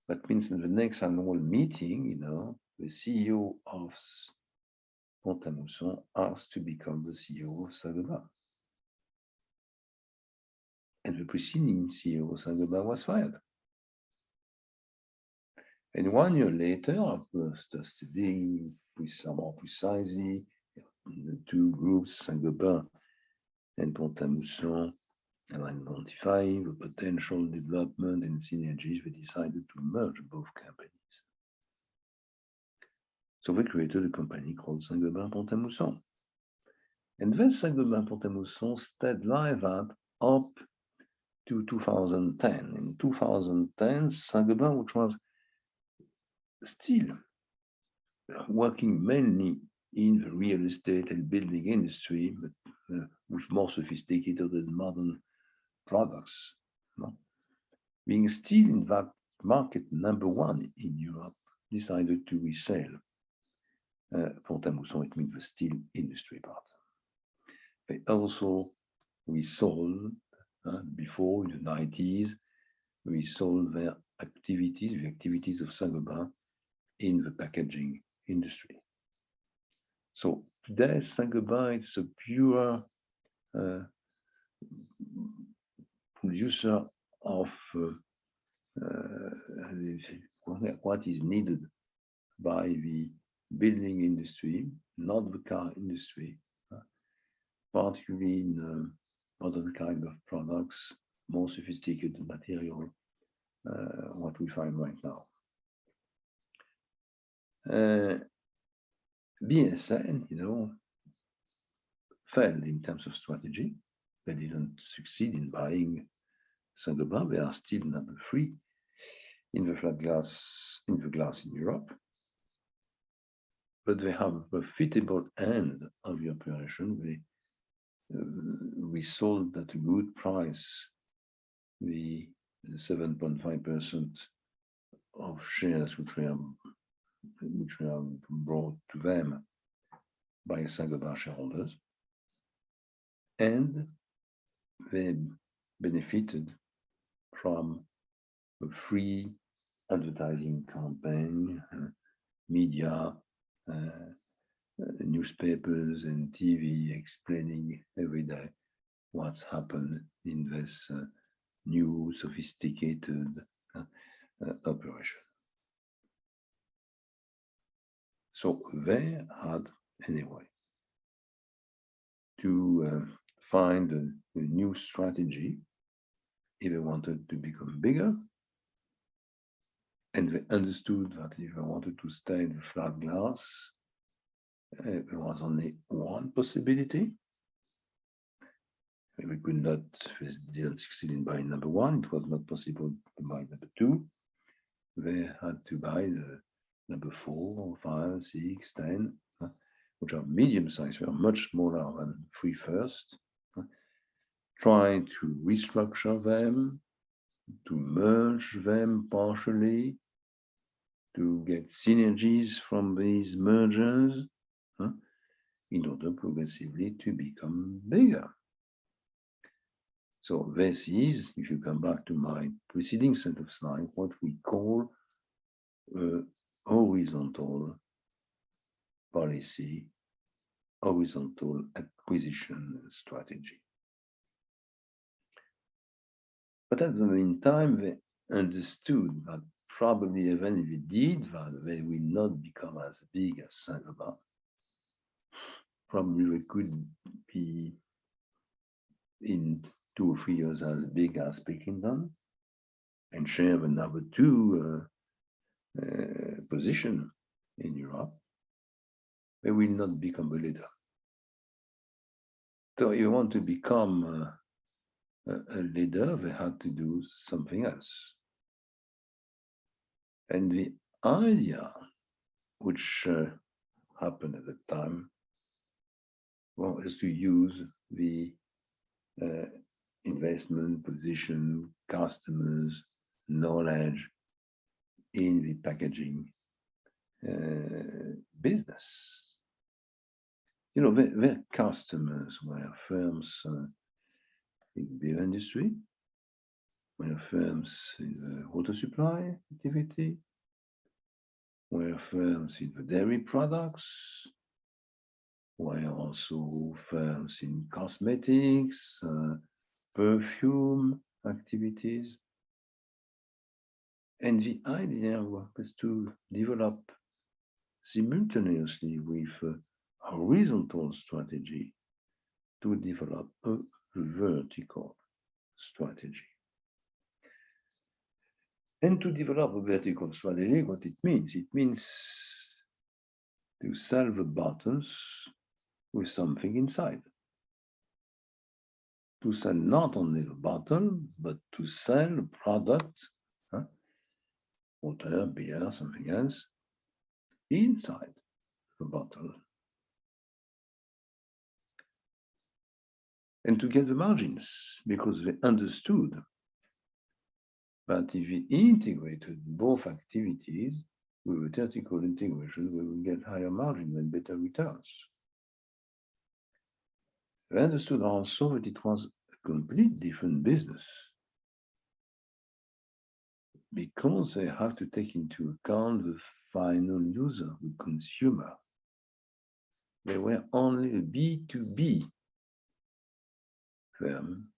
That means in the next annual meeting, you know, the CEO of Pont-à-Mousson asks to become the CEO of Saint-Gobain. And the preceding CEO of Saint-Gobain was fired. And 1 year later, after studying more precisely the two groups, Saint-Gobain and Pont-à-Mousson, and identifying the potential development and synergies, they decided to merge both companies. So they created a company called Saint-Gobain Pont-à-Mousson. And then Saint-Gobain Pont-à-Mousson stayed like that up to 2010. In 2010, Saint-Gobain, which was still working mainly in the real estate and building industry, but with more sophisticated and modern products, you know, being still in that market #1 in Europe, decided to resell Pont-à-Mousson. It means the steel industry part. They also resold before, in the 90s, we sold their activities, the activities of Saint-Gobain in the packaging industry. So today, Saint-Gobain is a pure producer of what is needed by the building industry, not the car industry, particularly in modern kind of products, more sophisticated material, what we find right now. BSN, you know, failed in terms of strategy. They didn't succeed in buying Saint-Gobain. They are still #3 in the flat glass, in Europe. But they have a profitable end of the operation. We sold at a good price the 7.5% of shares which were brought to them by Saint-Gobain shareholders, and they benefited from a free advertising campaign, media, newspapers and TV explaining every day what's happened in this new sophisticated operation. So they had, anyway, to find a new strategy if they wanted to become bigger. And they understood that if they wanted to stay in the flat glass, there was only one possibility. We could not, they didn't succeed in buying #1. It was not possible to buy #2. They had to buy the #4, 5, 6, 10, which are medium size. They are much smaller than 3 first. Trying to restructure them, to merge them partially, to get synergies from these mergers, in order progressively to become bigger. So this is, if you come back to my preceding set of slides, what we call a horizontal policy, horizontal acquisition strategy. But at the meantime, they understood that probably even if they did that, they will not become as big as Saint-Gobain. Probably they could be in 2 or 3 years as big as Pilkington and share the number 2 position in Europe, they will not become a leader. So you want to become a leader, they had to do something else. And the idea which happened at the time, well, is to use the investment position, customers, knowledge in the packaging business. You know, their customers were firms in the beer industry, were firms in the water supply activity, were firms in the dairy products, were also firms in cosmetics, perfume activities. And the idea was to develop simultaneously with a horizontal strategy to develop a vertical strategy. And to develop a vertical strategy, what it means to sell the bottles with something inside. To sell not only the bottle, but to sell a product, water, beer, something else, inside the bottle. And to get the margins, because they understood that if we integrated both activities with a vertical integration, we will get higher margin and better returns. They understood also that it was a complete different business, because they have to take into account the final user, the consumer. They were only a B2B firm.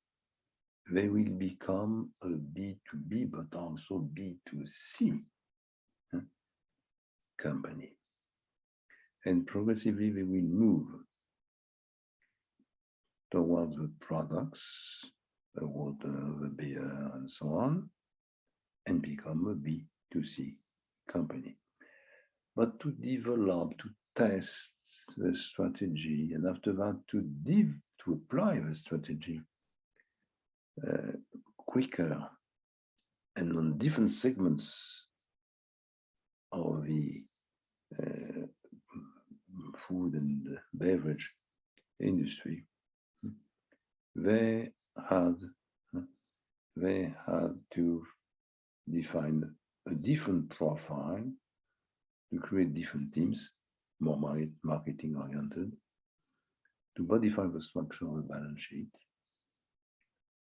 They will become a B2B, but also B2C company. And progressively, they will move towards the products, the water, the beer, and so on, and become a B2C company. But to develop, to test the strategy, and after that to apply the strategy quicker and on different segments of the food and beverage industry, they had to define a different profile, to create different teams, more marketing oriented, to modify the structure of the balance sheet,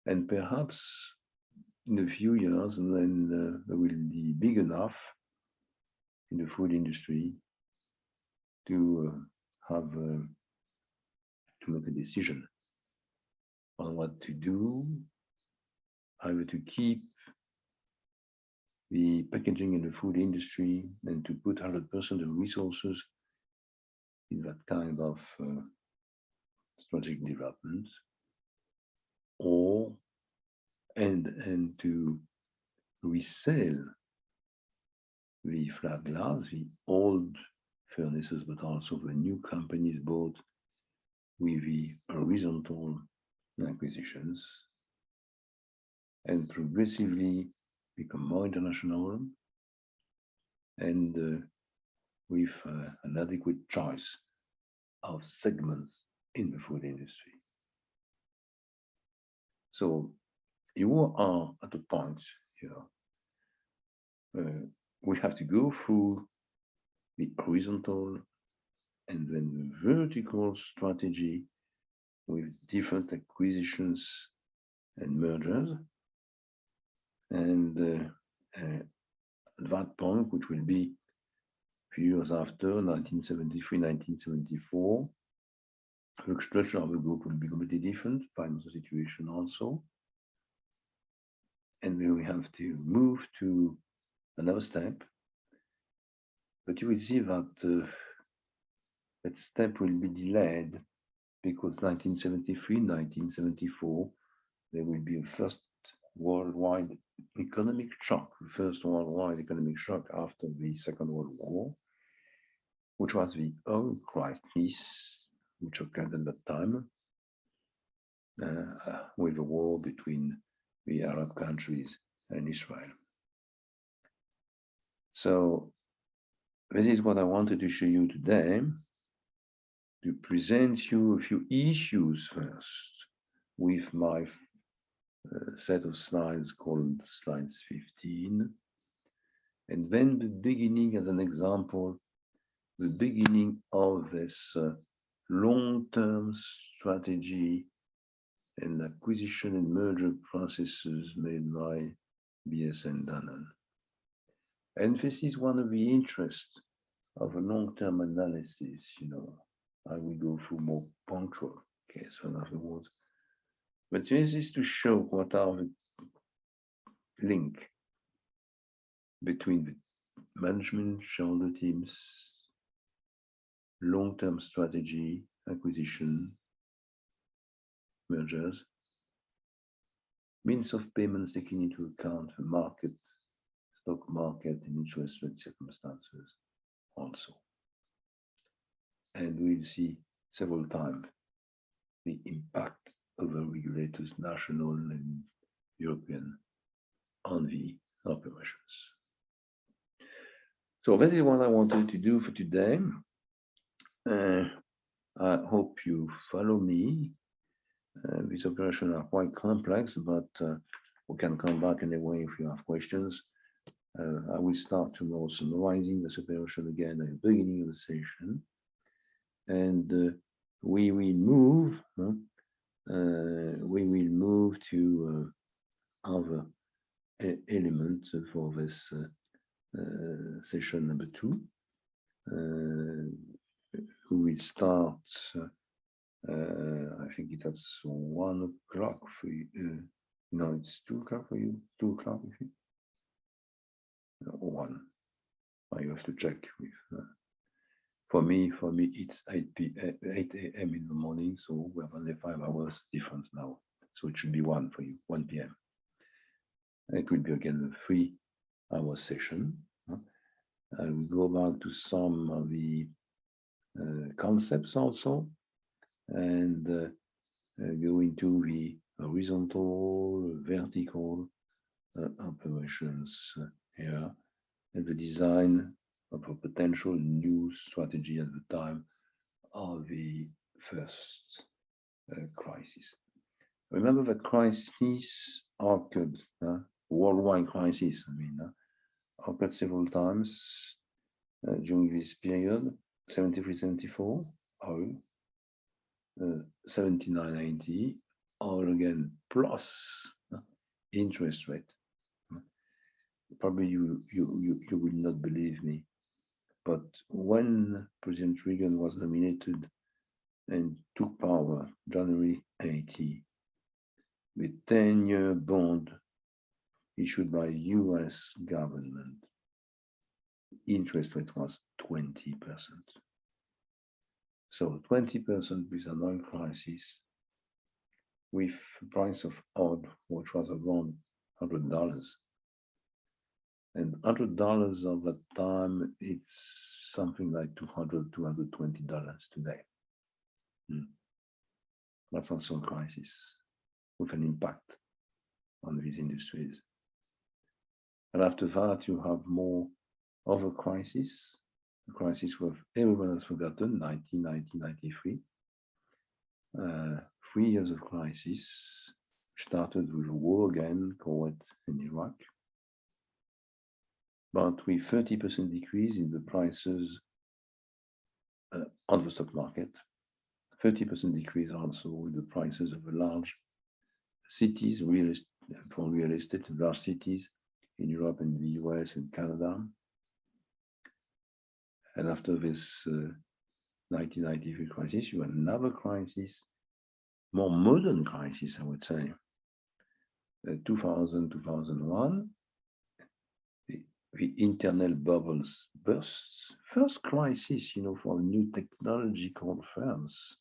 and perhaps in a few years, and then they will be big enough in the food industry to have to make a decision on what to do, either to keep the packaging in the food industry and to put 100% of resources in that kind of strategic development, or and to resell the flat glass, the old furnaces, but also the new companies bought with the horizontal acquisitions, and progressively become more international and with an adequate choice of segments in the food industry. So you are at a point here. We have to go through the horizontal and then the vertical strategy with different acquisitions and mergers. And at that point, which will be a few years after 1973, 1974, the structure of the group will be completely different, financial situation also. And then we have to move to another step. But you will see that that step will be delayed because 1973, 1974, there will be a first worldwide economic shock, the first worldwide economic shock after the Second World War, which was the oil crisis, which occurred at that time, with a war between the Arab countries and Israel. So this is what I wanted to show you today, to present you a few issues first with my set of slides called slides 15, and then the beginning as an example, the beginning of this long-term strategy and acquisition and merger processes made by BSN Danone. And this is one of the interests of a long-term analysis, you know. I will go through more punctual case afterwards. But this is to show what are the link between the management, shareholder teams, long-term strategy, acquisition, mergers, means of payments taking into account the market, stock market, and interest rate circumstances also. And we'll see several times the impact of the regulators, national and European, on the operations. So that is what I wanted to do for today. I hope you follow me. These operations are quite complex, but we can come back anyway if you have questions. I will start tomorrow summarizing this operation again at the beginning of the session. And we will move to other elements for this session number 2. We will start, I think it's 1 o'clock for you. No, it's 2 o'clock for you. 2 o'clock, I think. Or 1. I have to check with. For me, it's 8 a.m. in the morning, so we have only 5 hours difference now. So it should be 1 for you, 1 p.m. It will be again a 3-hour session. I will go back to some of the concepts also, and go into the horizontal, vertical operations here, and the design of a potential new strategy at the time of the first crisis. Remember that crisis occurred, worldwide crisis, occurred several times during this period, 73-74, oil, 79-80, oil again plus interest rate. Probably you will not believe me, but when President Reagan was nominated and took power, January 80, the 10-year bond issued by US government, interest rate was 20%. So 20% with an oil crisis, with the price of oil, which was around $100. And $100 of that time, it's something like $200, $220 today. That's also a crisis with an impact on these industries. And after that, you have more of a crisis with everyone has forgotten, 1993. 3 years of crisis, started with a war again, Kuwait and Iraq. But with 30% decrease in the prices on the stock market, 30% decrease also in the prices of the large cities, for real estate, large cities in Europe and the US and Canada. And after this 1993 crisis, you had another crisis, more modern crisis, I would say, 2000, 2001. The internet bubbles bursts. First crisis, for new technological firms.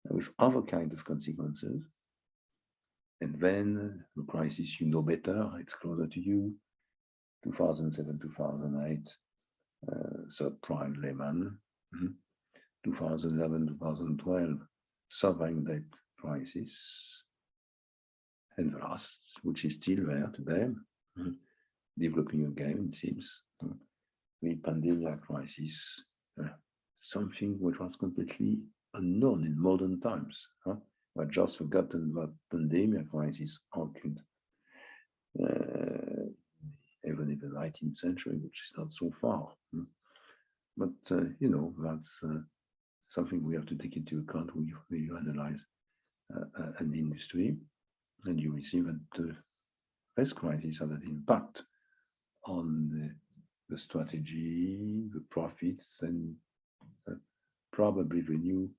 with other kind of consequences. And then the crisis, you know better, it's closer to you. 2007, 2008, subprime Lehman, 2011, 2012, sovereign debt crisis, and the last, which is still there today, developing again, it seems, the pandemic crisis, something which was completely unknown in modern times. We had just forgotten that pandemic crisis occurred even in the 19th century, which is not so far. But, you know, that's something we have to take into account when you analyze an industry, and you will see that this crisis had an impact on the strategy, the profits, and probably the new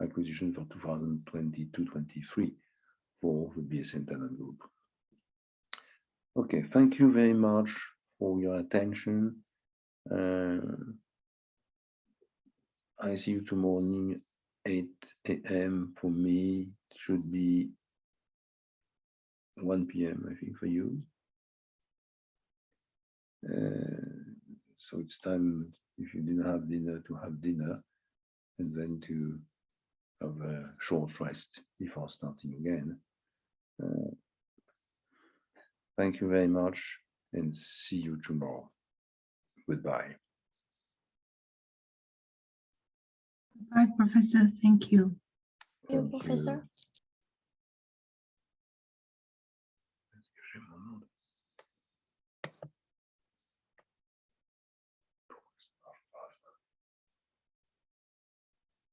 acquisition for 2022-23 for the BSN Talent Group. Okay, thank you very much for your attention. I see you tomorrow morning, 8 a.m. for me. It should be 1 p.m. I think for you. So it's time, if you didn't have dinner, to have dinner, and then to have a short rest before starting again. Thank you very much, and see you tomorrow. Goodbye. Bye, Professor. Thank you. Thank you, Professor.